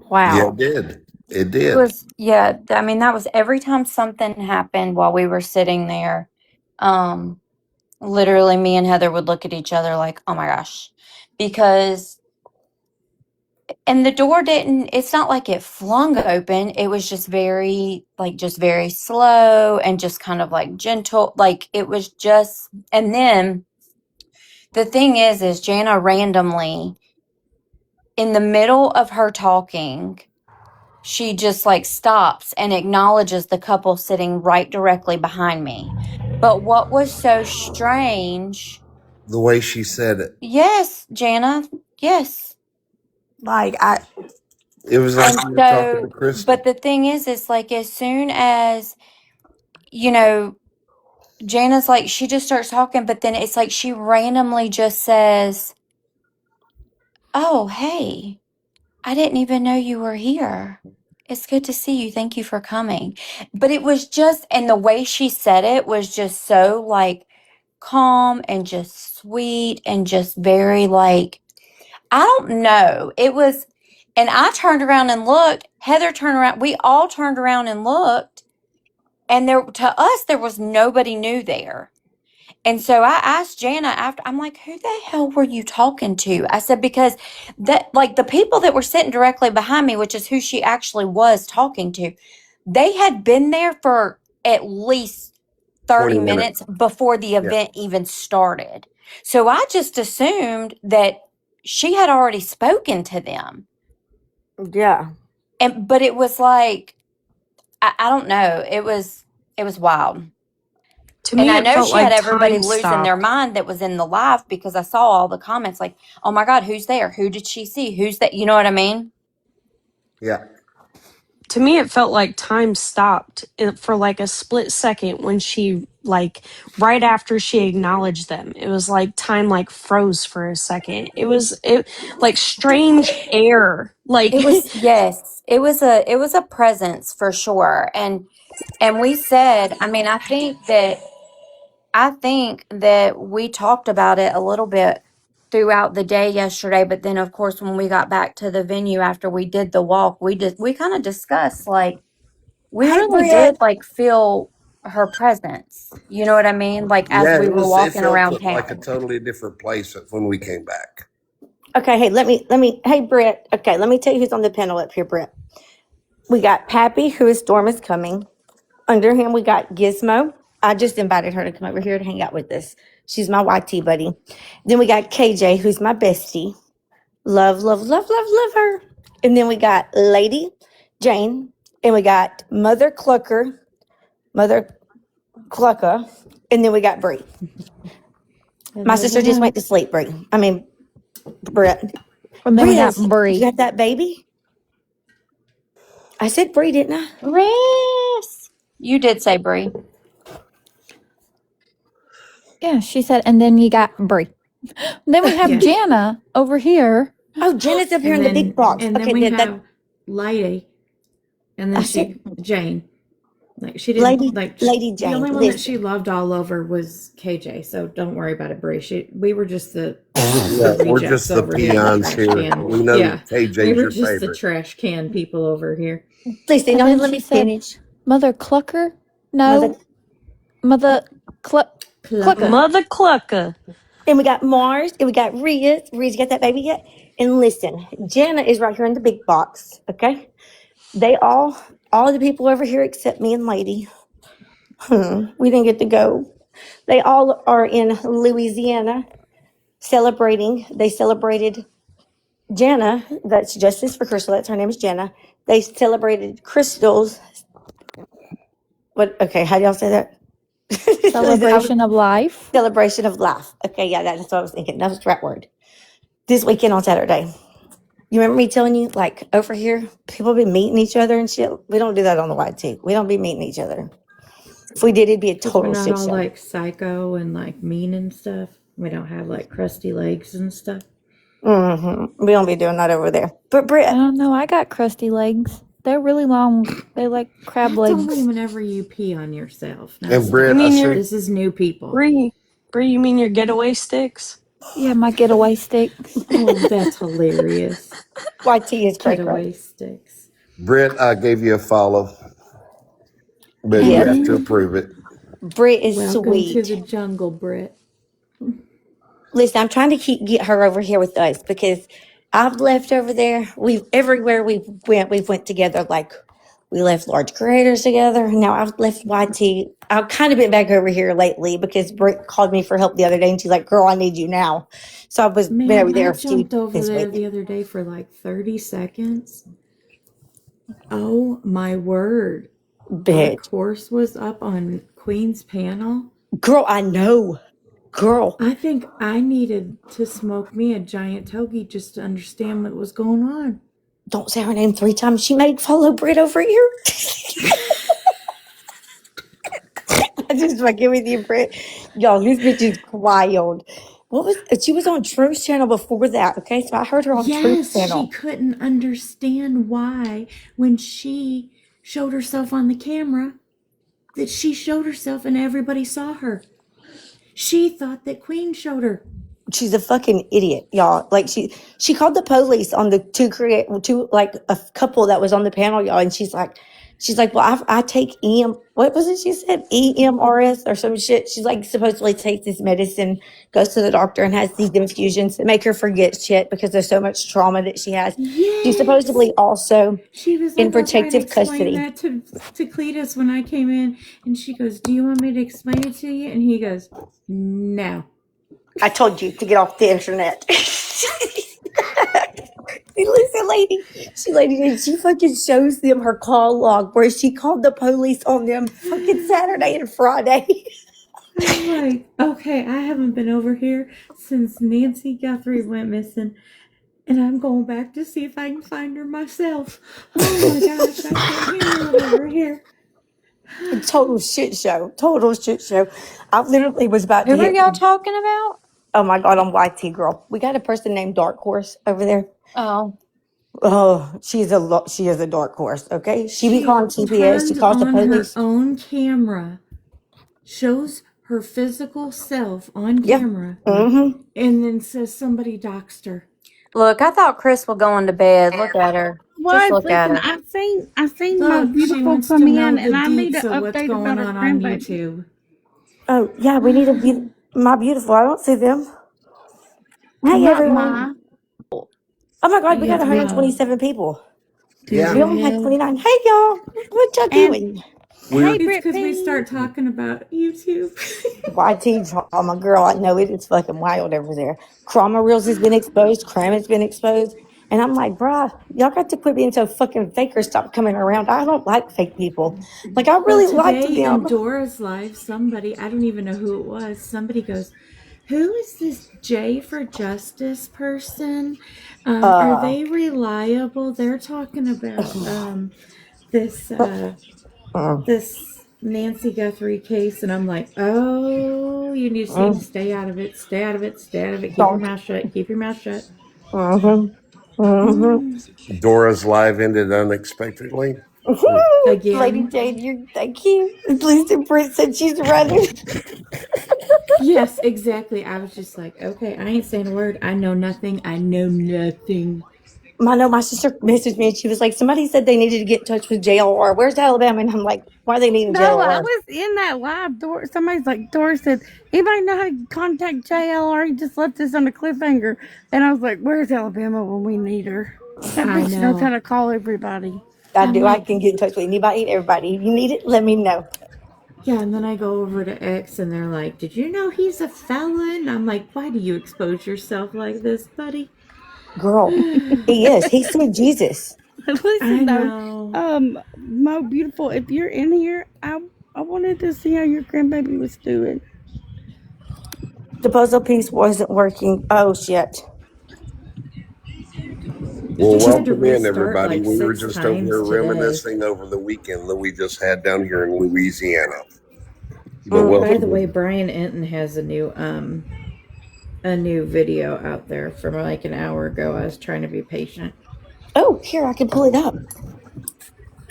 Yeah, Wow. it did. It It did. was, yeah, I mean, that was every time something happened while we were sitting there. Literally, me and Heather would look at each other like, oh my gosh. Because, and the door didn't, it's not like it flung open. It was just just very slow and just kind of like gentle. Like it was just, and then the thing is Jana randomly, in the middle of her talking, she just like stops and acknowledges the couple sitting right directly behind me. But what was so strange, The way she said it. yes, Jana, yes. Like It was like And you were talking to so, Crystal. but the thing is like as soon as, you know, Jana's like, she just starts talking, but then it's like she randomly just says, oh, hey, I didn't even know you were here. It's good to see you. Thank you for coming. But it was just, and the way she said it was just so like calm and just sweet and just very like, I don't know. It was, and I turned around and looked. Heather turned around. We all turned around and looked. And there, to us, there was nobody new there. And so I asked Jana after, I'm like, who the hell were you talking to? I said, because that, like, the people that were sitting directly behind me, which is who she actually was talking to, they had been there for at least 30 20 minutes minutes. before the Yeah. event even started. So I just assumed that she had already spoken to them. Yeah. But it was like, I don't know. It was wild. To And me, I it know felt she had like everybody time losing their stopped. mind that was in the live, because I saw all the comments like, oh my God, who's there? Who did she see? Who's that? You know what I mean? Yeah. To me, it felt like time stopped for like a split second when she, like, right after she acknowledged them. It was like time like froze for a second. It like strange air. Like, It was, yes, it was a presence for sure. And we said, I mean, I think that we talked about it a little bit throughout the day yesterday, but then of course when we got back to the venue after we did the walk, we kind of discussed, like, we Hey, really Britt. did like feel her presence. You know what I mean? Like as Yeah, we were it walking felt around like a town. totally different place when we came back. Okay, hey, hey, Britt. Okay, let me tell you who's on the panel up here, Britt. We got Pappy, who is Storm is coming. Under him, we got Gizmo. I just invited her to come over here to hang out with us. She's my YT buddy. Then we got KJ, who's my bestie. Love, love, love, love, love her. And then we got Lady Jane. And we got Mother Clucka. And then we got Bree. My sister just went to sleep, Bree. I mean, Britt. And then we got Riz, you Brie. got that baby? I said Bree, didn't I? Yes. You did say Bree. Yeah, she said, and then you got Brie. Then we have Yeah. Jana over here. Oh, Jenna's up here in the big box. And then Okay, we that have Lady, and then I said Jane. Like she didn't Lady the Jane. only one that she Listen, loved all over was KJ. So don't worry about it, Bree. We were just the Yeah, we're rejects just the over here, the peons trash here. can. We know Yeah, we KJ's were your just the favorite. trash can people over here. listen, And y'all then let she me said, finish. Mother Clucker? Mother No, Mother Clucker. Clucka. Mother Clucka. And we got Mars, and we got Riz. Riz, you got that baby yet? And listen, Jenna is right here in the big box. Okay, they all the people over here except me and Lady. We didn't get to go. They all are in Louisiana celebrating. They celebrated Jenna. That's Justice for Crystal. That's her name is Jenna. They celebrated Crystal's. What? Okay, how do y'all say that? Listen, Celebration of life. celebration of life. Okay, yeah, that's what I was thinking. That was the right word. This weekend on Saturday. You remember me telling you, like, over here, people be meeting each other and shit? We don't do that on the YT. We don't be meeting each other. If we did, it'd be a Because we're total not shit all show. like psycho and like mean and stuff. We don't have like crusty legs and stuff. We don't be doing that over there. But I Britt, don't know. I got crusty legs. They're really long. They like crab That's only legs. whenever you pee on yourself. Now And You Britt, stop. I mean your sent This is new people. Bree, you mean your getaway sticks? Yeah, my getaway sticks. Oh, that's hilarious. YT is cray cray. Getaway sticks. Britt, I gave you a follow, but you Yes, have to And approve it. Britt is Welcome to sweet. the jungle, Britt. Listen, I'm trying to get her over here with us because I've left over there. Everywhere we've went together. Like we left large creators together. Now I've left YT. I've kind of been back over here lately because Britt called me for help the other day, and she's like, "Girl, I need you now." So I was been over Man, there I a few jumped over this there week. the other day for like 30 seconds. Oh my word. Our Bitch, course was up on Queen's panel. girl, I know, girl. I think I needed to smoke me a giant togie just to understand what was going on. Don't say her name 3 times. She made follow Britt over here. I just fucking with you, Britt. Y'all, this bitch is wild. She was on Truth's channel before that, okay? So I heard her on Truth's Yes, she channel. couldn't understand why, when she showed herself on the camera, that she showed herself and everybody saw her. She thought that Queen showed her. She's a fucking idiot, y'all. Like she called the police on the two like a couple that was on the panel, y'all, and she's like, She's like, well, I take what was it she said? EMRS or some shit. She's like, supposedly takes this medicine, goes to the doctor and has these infusions that make her forget shit because there's so much trauma that she has. She's Yes. supposedly also She was in like, I'll try to protective explain custody. that to Cletus when I came in. And she goes, do you want me to explain it to you? And he goes, no. I told you to get off the internet. Listen, lady, she fucking shows them her call log where she called the police on them fucking Saturday and Friday. I'm like, okay, I haven't been over here since Nancy Guthrie went missing. And I'm going back to see if I can find her myself. Oh my gosh, I can't handle it over here. Total shit show. Total shit show. I literally was about to Who are hit. y'all talking about? Oh my god, I'm YT girl. We got a person named Dark Horse over there. Oh, Oh, she is a dark horse. Okay, she be She calling TPS. She turns calls the on her police. own camera, shows her physical self on Yeah. camera, Mm-hmm. and then says somebody doxed her. look, I thought Chris was going to bed. Look at her. Just Was look at listen, her. I seen my Look, she beautiful wants come to know in, the and I need deets an of what's update about going her on grandbaby. YouTube. Oh yeah, we need my beautiful. I don't see them. Hey Not everyone. my. Oh my god, we got Yeah, no. 127 people. Did We you only had have? 29. Hey y'all, what y'all And doing? hey, It's Britt because we P. start talking about YouTube. YT, oh my girl, I know it is fucking wild over there. Chroma Reels has been exposed, Cram has been exposed. And I'm like, bruh, y'all got to quit being so fucking fake or stop coming around. I don't like fake people. Like, I Well, really liked today in them. Dora's live, somebody, I don't even know who it was, somebody goes, who is this J for Justice person? Are Uh, they reliable? They're talking about this mm, this Nancy Guthrie case, and I'm like, oh, you just need to mm, stay out of it, stay out of it, stay out of it. Keep your don't. mouth shut. Keep your mouth shut. Mm-hmm. Mm-hmm. Dora's live ended unexpectedly. Lady Again, Jane, thank you. At least Britt said she's running. yes, exactly. I was just like, okay, I ain't saying a word. I know nothing. I know nothing. I know my sister messaged me and she was like, somebody said they needed to get in touch with JLR. Where's Alabama? And I'm like, why are they needing No, I JLR? was in that live. Somebody's like, Dora said, anybody know how to contact JLR? He just left this on a cliffhanger. And I was like, where's Alabama when we need her? That I bitch knows how know. to call everybody. I I'm do. I like, can get in touch with anybody and everybody. If you need it, let me know. yeah, and then I go over to X and they're like, did you know he's a felon? I'm like, why do you expose yourself like this, buddy? Girl, he is. He said Jesus. I Listen though, know. Mo Beautiful, if you're in here, I wanted to see how your grandbaby was doing. The puzzle piece wasn't working. Oh, shit. Well, She had to welcome in, restart everybody. like We were 6 just over times here today. reminiscing over the weekend that we just had down here in Louisiana. But By the welcome. way, Brian Enton has a new video out there from like an hour ago. I was trying to be patient. Oh, here, I can pull it up.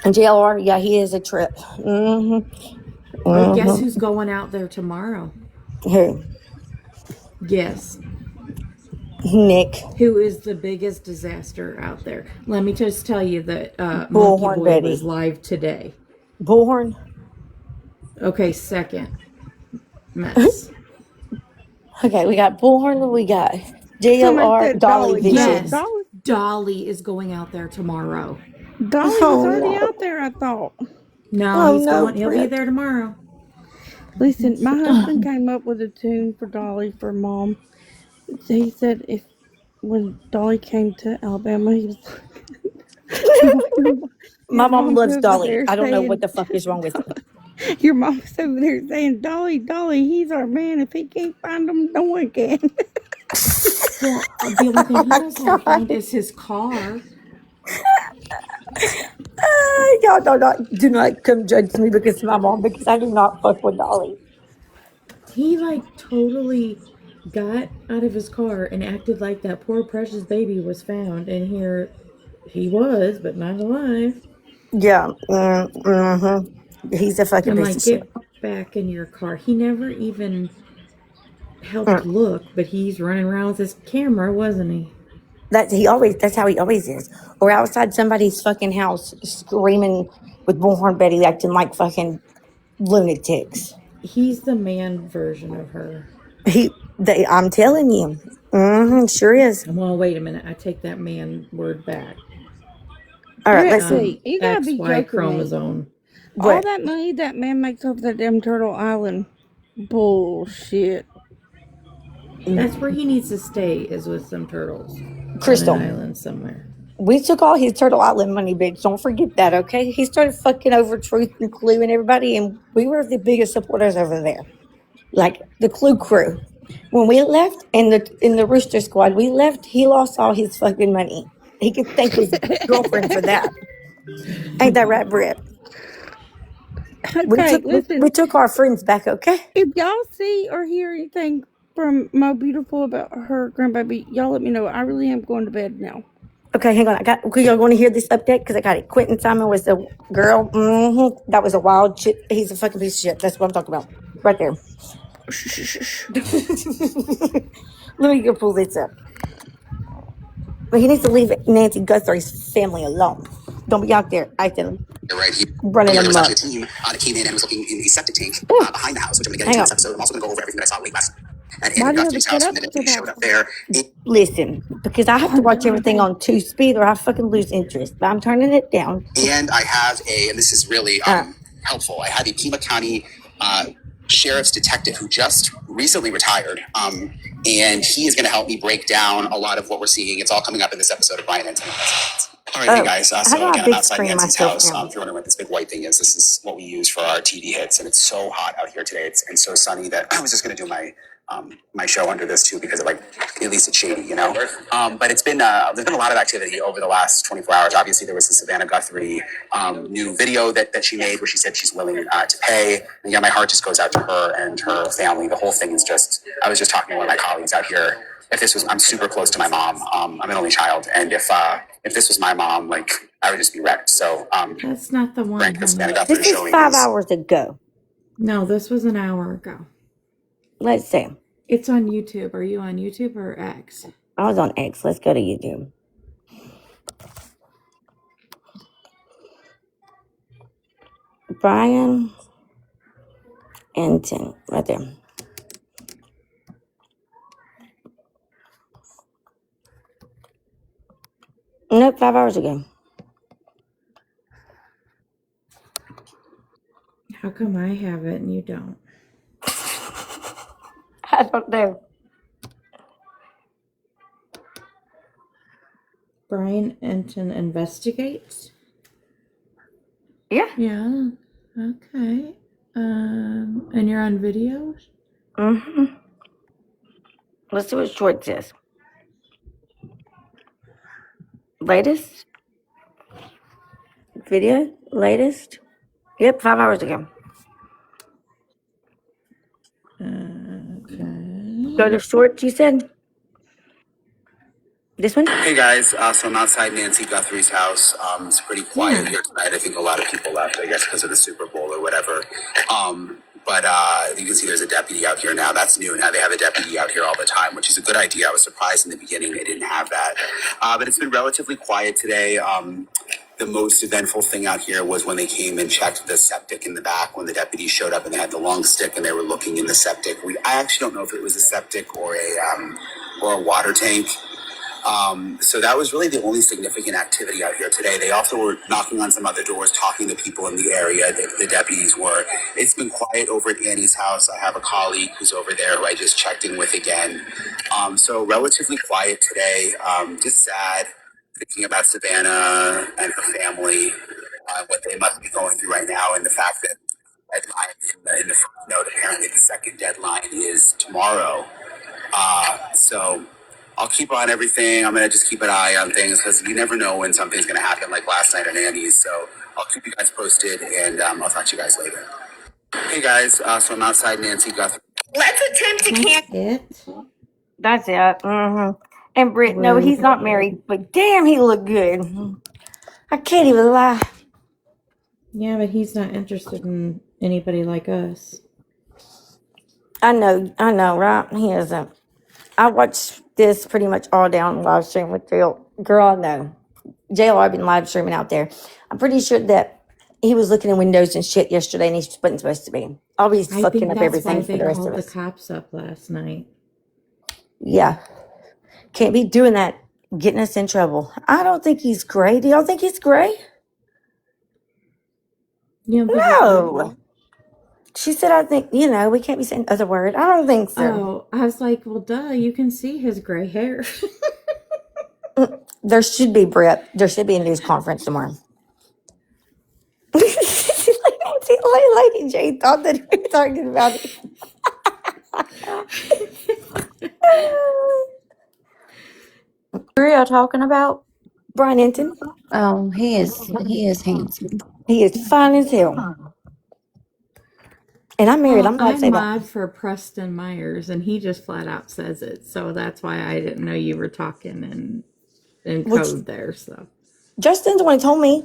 And JLR, yeah, he is a trip. Mm-hmm. Oh, guess who's Mm-hmm. going out there tomorrow? Who? Guess. Nick. Who is the biggest disaster out there? Let me just tell you that Monkey Bullhorn Boy was Betty. live today. Bullhorn? Okay, second mess. Okay, we got Bullhorn. We got Somebody JLR, said Dolly Dolly. Vision. Yes, Dolly, Dolly is going out there tomorrow. Dolly was Oh, already no. out there, I thought. No, Oh, he's no, going. He'll be Britt. there tomorrow. Listen, my husband came up with a tune for Dolly for Mom. He said if when Dolly came to Alabama, he was My his mom mom's loves over Dolly. there I don't know what saying, the fuck is wrong with her. your mom's over there saying, Dolly, Dolly, he's our man. If he can't find him, no one can. Well, the only thing Oh, he my doesn't God. find is his car. Y'all do not come judge me because of my mom, because I do not fuck with Dolly. He like totally got out of his car and acted like that poor precious baby was found, and here he was, but not alive. Yeah. Mm-hmm. He's a fucking I'm piece like, of shit. get back in your car. He never even helped Mm. look, but he's running around with his camera, wasn't he? That's how he always is. Or outside somebody's fucking house screaming with Bullhorn Betty acting like fucking lunatics. He's the man version of her. I'm telling you. Sure is. Well, wait a minute. I take that man word back. All right, Brett, let's see. see, you gotta be XY joking me. chromosome. All What? that money that man makes off that damn Turtle Island. Bullshit. That's where he needs to stay, is with some turtles on an Crystal, island somewhere. we took all his Turtle Island money, bitch. Don't forget that, okay? He started fucking over Truth and Clue and everybody, and we were the biggest supporters over there. Like the Clue crew. When we left in the Rooster Squad, we left, he lost all his fucking money. He can thank his girlfriend for that. Ain't that right, Britt? Okay, listen. We took our friends back, okay? If y'all see or hear anything from Mo Beautiful about her grandbaby, y'all let me know. I really am going to bed now. Okay, hang on. Y'all want to hear this update? Because I got it. Quentin Simon was the girl. That was a wild shit. He's a fucking piece of shit. That's what I'm talking about. Right there. Let me go pull this up. But he needs to leave Nancy Guthrie's family alone. Don't be out there acting Right here. running There was amok. actually a team that came in and was looking in the septic tank behind the house, which I'm going to get Hang into on. this episode. I'm also going to go over everything that I saw late last night at Why Andy do you have Guthrie's to cut house when out the so deputy showed up powerful? there. Listen, because I have to watch everything on 2 speed or I fucking lose interest. But I'm turning it down. And I have and this is really helpful, I have a Pima County sheriff's detective who just recently retired. And he is going to help me break down a lot of what we're seeing. It's all coming up in this episode of Brian Anthony. All right, hey guys. How do So I again, I'm big outside screen Nancy's myself house. now? If you're wondering what this big white thing is, this is what we use for our TV hits, and it's so hot out here today. And so sunny that I was just going to do my show under this too because like at least it's shady, you know. But it's been there's been a lot of activity over the last 24 hours. Obviously, there was the Savannah Guthrie new video that she made where she said she's willing to pay. And yeah, my heart just goes out to her and her family. The whole thing is just. I was just talking to one of my colleagues out here. If this was, I'm super close to my mom. I'm an only child, and if this was my mom, like I would just be wrecked. So That's not the one, Frank, the Savannah honey. Guthrie This is showing 5 hours ago. No, this was an hour ago. Let's see. It's on YouTube. Are you on YouTube or X? I was on X. Let's go to YouTube. Brian Anton, right there. Nope, 5 hours ago. How come I have it and you don't? I don't know. Brian Enton investigates? Yeah. Yeah. Okay. And you're on videos? Let's see what short says. Latest video. Latest. Yep, 5 hours ago. Okay. Go to shorts. You said this one. Hey guys, so I'm outside Nancy Guthrie's house. It's pretty quiet here tonight. I think a lot of people left, I guess, because of the Super Bowl or whatever. But you can see there's a deputy out here now. That's new. Now they have a deputy out here all the time, which is a good idea. I was surprised in the beginning they didn't have that. But it's been relatively quiet today. The most eventful thing out here was when they came and checked the septic in the back when the deputies showed up and they had the long stick and they were looking in the septic. I actually don't know if it was a septic or a water tank. So that was really the only significant activity out here today. They also were knocking on some other doors, talking to people in the area. The deputies were. It's been quiet over at Annie's house. I have a colleague who's over there who I just checked in with again. So relatively quiet today. Just sad, thinking about Savannah and her family, what they must be going through right now, and the fact that deadline in the first note, apparently the second deadline is tomorrow. So I'll keep on everything. I'm going to just keep an eye on things because you never know when something's going to happen like last night at Annie's. So I'll keep you guys posted and I'll talk to you guys later. Hey guys, so I'm outside Nancy Guthrie. Let's attempt to It? That's it. And Britt, no, he's not married, but damn, he looked good. I can't even lie. Yeah, but he's not interested in anybody like us. I know, right? He isn't. I watched this pretty much all down live stream with Jill. Girl, I know. JL, I've been live streaming out there. I'm pretty sure that he was looking in windows and shit yesterday, and he wasn't supposed to be. Always I fucking think up that's everything why for they the rest of called the us. cops up last night. Yeah, can't be doing that, getting us in trouble. I don't think he's gray. Do y'all think he's gray? You don't think he's No. She said, I think, we can't be saying other word. I don't think so. Oh, I was like, well, duh, you can see his gray hair. There should be, Brett. There should be a news conference tomorrow. Lady J thought that we were talking about it. Who are y'all talking about? Brian Enton. Oh, he is handsome. He is fine as hell. And I'm married. Well, I'm allowed to I say that. mod for Preston Myers, and he just flat out says it. So that's why I didn't know you were talking in code there. So Justin's the one who told me.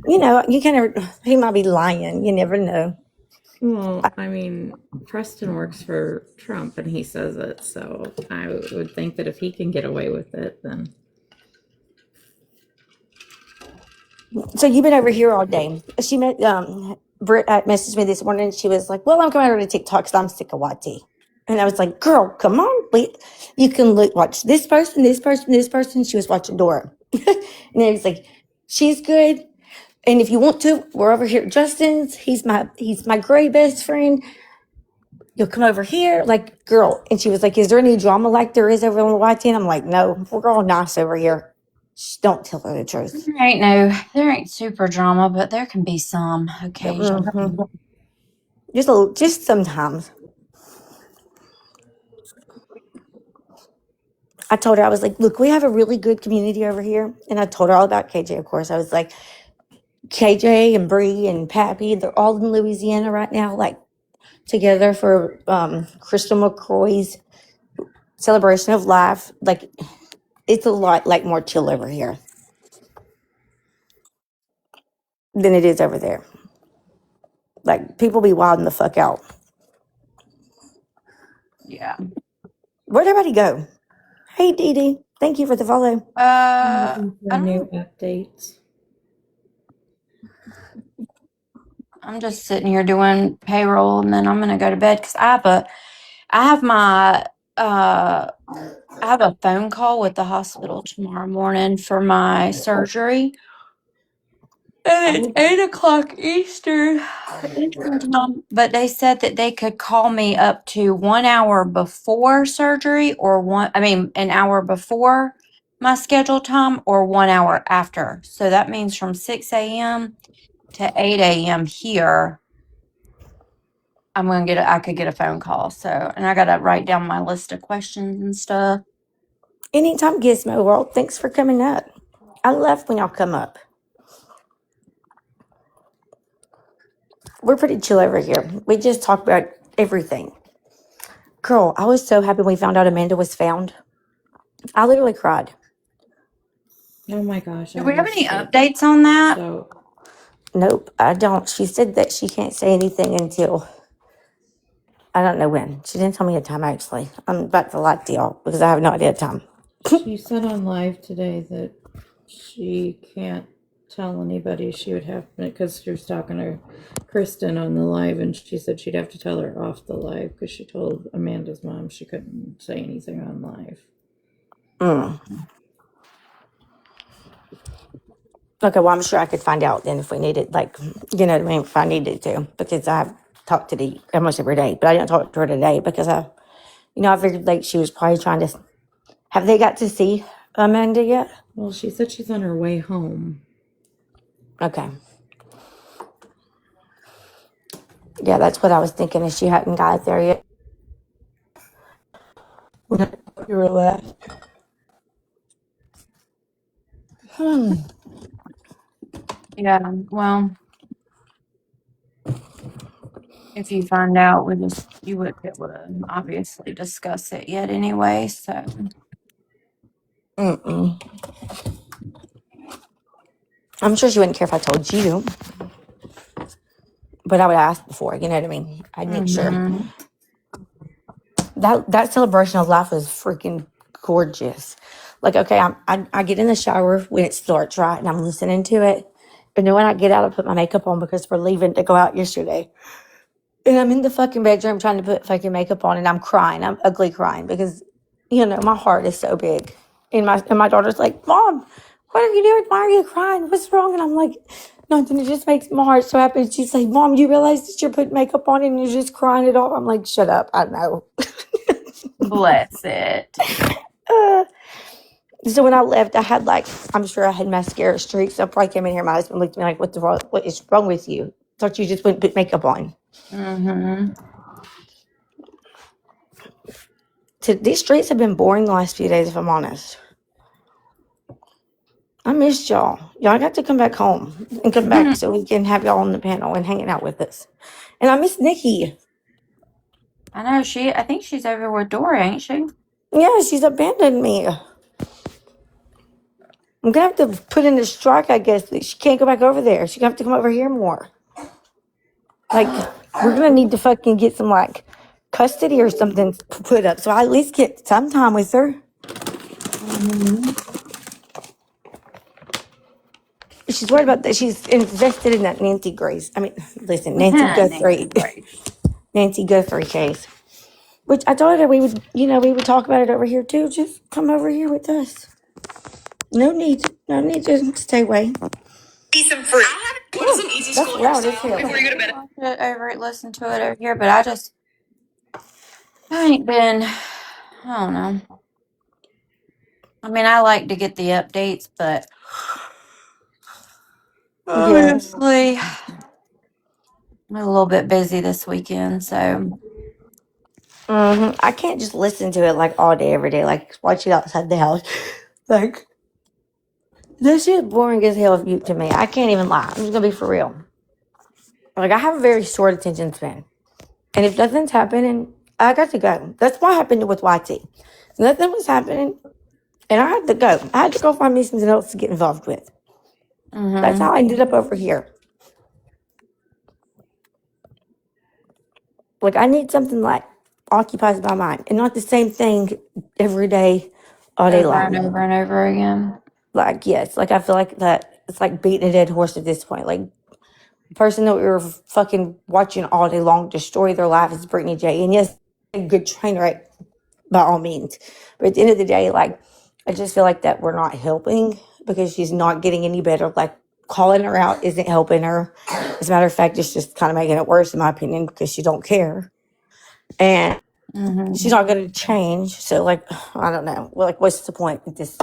You can't ever, he might be lying. You never know. well, I mean, Preston works for Trump, and he says it. So I would think that if he can get away with it, then. So you've been over here all day. She met, Britt messaged me this morning. And she was like, well, I'm coming over to TikTok because I'm sick of YT. And I was like, girl, come on. You can watch this person, this person, this person. She was watching Dora. And it was like, she's good. And if you want to, we're over here at Justin's. He's my gray best friend. You'll come over here. Like, girl. And she was like, is there any drama like there is over on the YT? And I'm like, no, we're all nice over here. Just don't tell her the truth. There ain't super drama, but there can be some occasionally. Mm-hmm. Just sometimes. I told her, I was like, look, we have a really good community over here. And I told her all about KJ, of course. I was like, KJ and Bree and Pappy, they're all in Louisiana right now, like together for Crystal McCroy's celebration of life. Like, it's a lot like more chill over here than it is over there. Like, people be wilding the fuck out. Yeah. Where'd everybody go? Hey, Dee Dee. Thank you for the follow. I'm looking for new updates. I'm just sitting here doing payroll, and then I'm gonna go to bed because I have a phone call with the hospital tomorrow morning for my surgery. And it's 8 o'clock Eastern time. But they said that they could call me up to 1 hour before surgery or an hour before my scheduled time or 1 hour after. So that means from 6 a.m. to 8 a.m. here, I could get a phone call. So, and I got to write down my list of questions and stuff. Anytime, Gizmo World. Thanks for coming up. I love when y'all come up. We're pretty chill over here. We just talk about everything. Girl, I was so happy when we found out Amanda was found. I literally cried. Oh my gosh. Do we have any updates on that? So, Nope, I don't. She said that she can't say anything until I don't know when. She didn't tell me a time, actually. I'm about to lie to y'all because I have no idea the time. she said on live today that she can't tell anybody. She would have, because she was talking to Kristen on the live, and she said she'd have to tell her off the live because she told Amanda's mom she couldn't say anything on live. Okay, well, I'm sure I could find out then if we needed, like, you know what I mean, if I needed to, because I've talked to Dee almost every day, but I didn't talk to her today because I figured like she was probably trying to. Have they got to see Amanda yet? Well, she said she's on her way home. Okay. Yeah, that's what I was thinking, is she hadn't got there yet. You were left. Yeah, well, if you find out, you wouldn't be able to obviously discuss it yet anyway, so. I'm sure she wouldn't care if I told you, but I would ask before, you know what I mean? I'd make sure. That celebration of life was freaking gorgeous. Like, okay, I get in the shower when it starts, right, and I'm listening to it, And then when I get out, I put my makeup on because we're leaving to go out yesterday. And I'm in the fucking bedroom trying to put fucking makeup on, and I'm crying. I'm ugly crying because, my heart is so big. And my daughter's like, Mom, what are you doing? Why are you crying? What's wrong? And I'm like, nothing. It just makes my heart so happy. And she's like, Mom, you realize that you're putting makeup on and you're just crying it off? I'm like, shut up. I know. Bless it. So when I left, I had I'm sure I had mascara streaks. So I probably came in here. My husband looked at me like, what is wrong with you? Thought you just wouldn't put makeup on. Mm-hmm. These streets have been boring the last few days, if I'm honest. I missed y'all. Y'all got to come back home and come back so we can have y'all on the panel and hanging out with us. And I miss Nikki. I know I think she's over with Dora, ain't she? Yeah, she's abandoned me. I'm gonna have to put in a strike, I guess. She can't go back over there. She's gonna have to come over here more. We're gonna need to fucking get some custody or something put up, so I at least get some time with her. Mm-hmm. She's worried about that. She's invested in that Nancy Grace. Nancy Guthrie. Nancy Guthrie case. Which I told her we would talk about it over here too. Just come over here with us. No need to stay away. Eat some fruit. What's an easy That's school loud as hairstyle hell. before you go to bed? Watch it listen to it over here, but I ain't been, I don't know. I mean, I like to get the updates, but honestly, I'm a little bit busy this weekend, so. I can't just listen to it all day, every day, watch it outside the house. This shit boring as hell to me. I can't even lie. I'm just gonna be for real. I have a very short attention span. And if nothing's happening, I got to go. That's what happened with YT. Nothing was happening, and I had to go. I had to go find me something else to get involved with. Mm-hmm. That's how I ended up over here. I need something occupies my mind, and not the same thing every day, all day Over long. and over and over again. Yes, I feel like that it's like beating a dead horse at this point. The person that we were fucking watching all day long destroy their life is Brittany J. And yes, a good train wreck by all means. But at the end of the day, I just feel like that we're not helping because she's not getting any better. Calling her out isn't helping her. As a matter of fact, it's just kind of making it worse, in my opinion, because she don't care. And she's not going to change. So, I don't know. Well, what's the point in this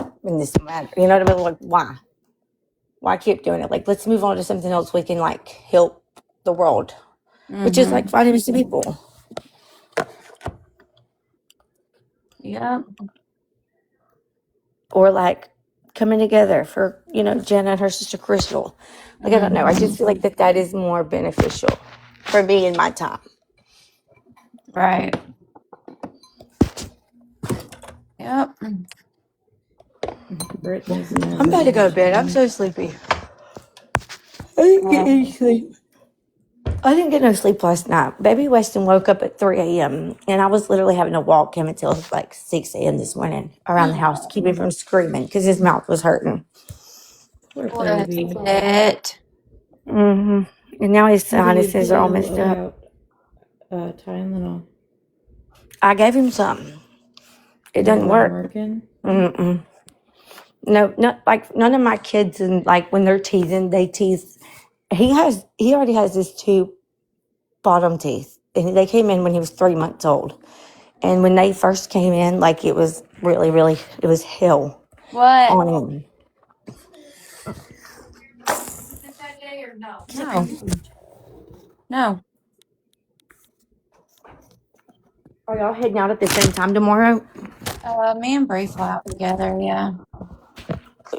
matter? You know what I mean? Why? Why keep doing it? Let's move on to something else we can, help the world. Which is, finding some people. Yeah. Or, coming together for, Jenna and her sister Crystal. I don't know. I just feel like that is more beneficial for me in my time. Right. Yep. Brittany's I'm about to go to bed. I'm so sleepy. I didn't get any sleep. I didn't get no sleep last night. Baby Weston woke up at 3 a.m. and I was literally having to walk him until 6 a.m. this morning around the house to keep him from screaming because his mouth was hurting. Poor Bless baby. it. And now his How do you sinuses are all feel messed up. about Tylenol? I gave him some. It doesn't work. Working? Mm-mm. No, not none of my kids, and when they're teasing, they tease. He already has his two bottom teeth, and they came in when he was 3 months old. And when they first came in, it was really, really, it was hell What? on him. No. No. Are y'all heading out at the same time tomorrow? Me and Bree fly out together, yeah.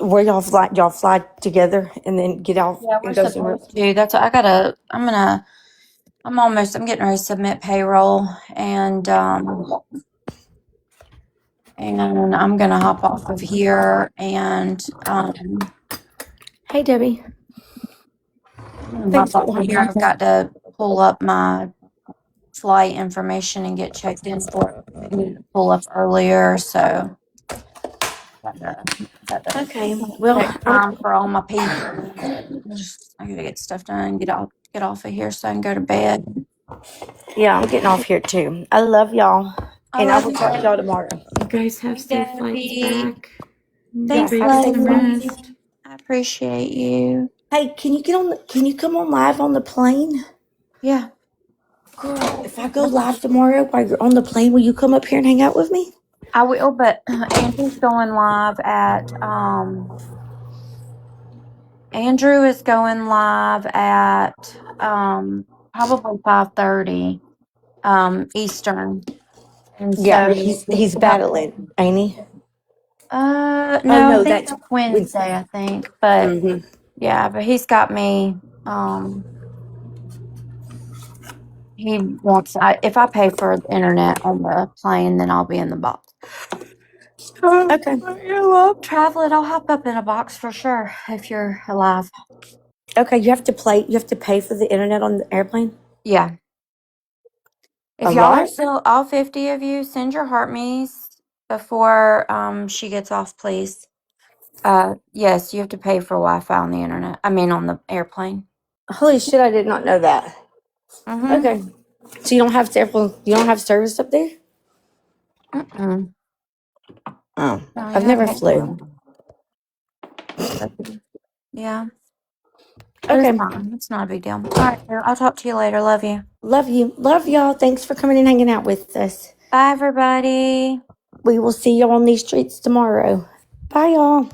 Where y'all fly together and then get off Yeah, we're and go somewhere? supposed to. That's what I'm getting ready to submit payroll and I'm gonna hop off of here and Hey, Debbie. Thanks hop for off of here. I've got to pull up my flight information and get checked in for it. I needed to pull up earlier, so Got to Okay. Well, take time for all my people. I gotta get stuff done. Get off of here so I can go to bed. yeah, I'm getting off here too. I love y'all, I and I love will you, talk to y'all tomorrow. You guys have safe flights Debbie. back. Thanks, Yes, Get have a safe some flight. lady. rest. I appreciate you. Hey, can you get on? Can you come on live on the plane? Yeah. Girl, if I go live tomorrow while you're on the plane, will you come up here and hang out with me? I will, but Andrew's going live at Andrew is going live at probably 5:30 Eastern. And Yeah, so he's battling, ain't he? Oh no, I no, think that's that's Wednesday, I think. But mm-hmm. yeah, but he's got me he wants if I pay for the internet on the plane, then I'll be in the box. Okay. You love traveling. I'll hop up in a box for sure if you're alive. Okay, you have to play. You have to pay for the internet on the airplane. Yeah. A If y'all are lot. still all 50 of you, send your heart me's before she gets off, please. Yes, you have to pay for Wi-Fi on the internet. I mean on the airplane. Holy shit! I did not know that. Mm-hmm. Okay, so you don't have you don't have service up there. Mm-mm. Oh, No, you I've have never Wi-Fi. flew. But, yeah, but it's Okay, fine. It's not a big deal. All right, girl, I'll talk to you later. Love you. love you, love y'all. Thanks for coming and hanging out with us. Bye, everybody. We will see you on these streets tomorrow. Bye, y'all.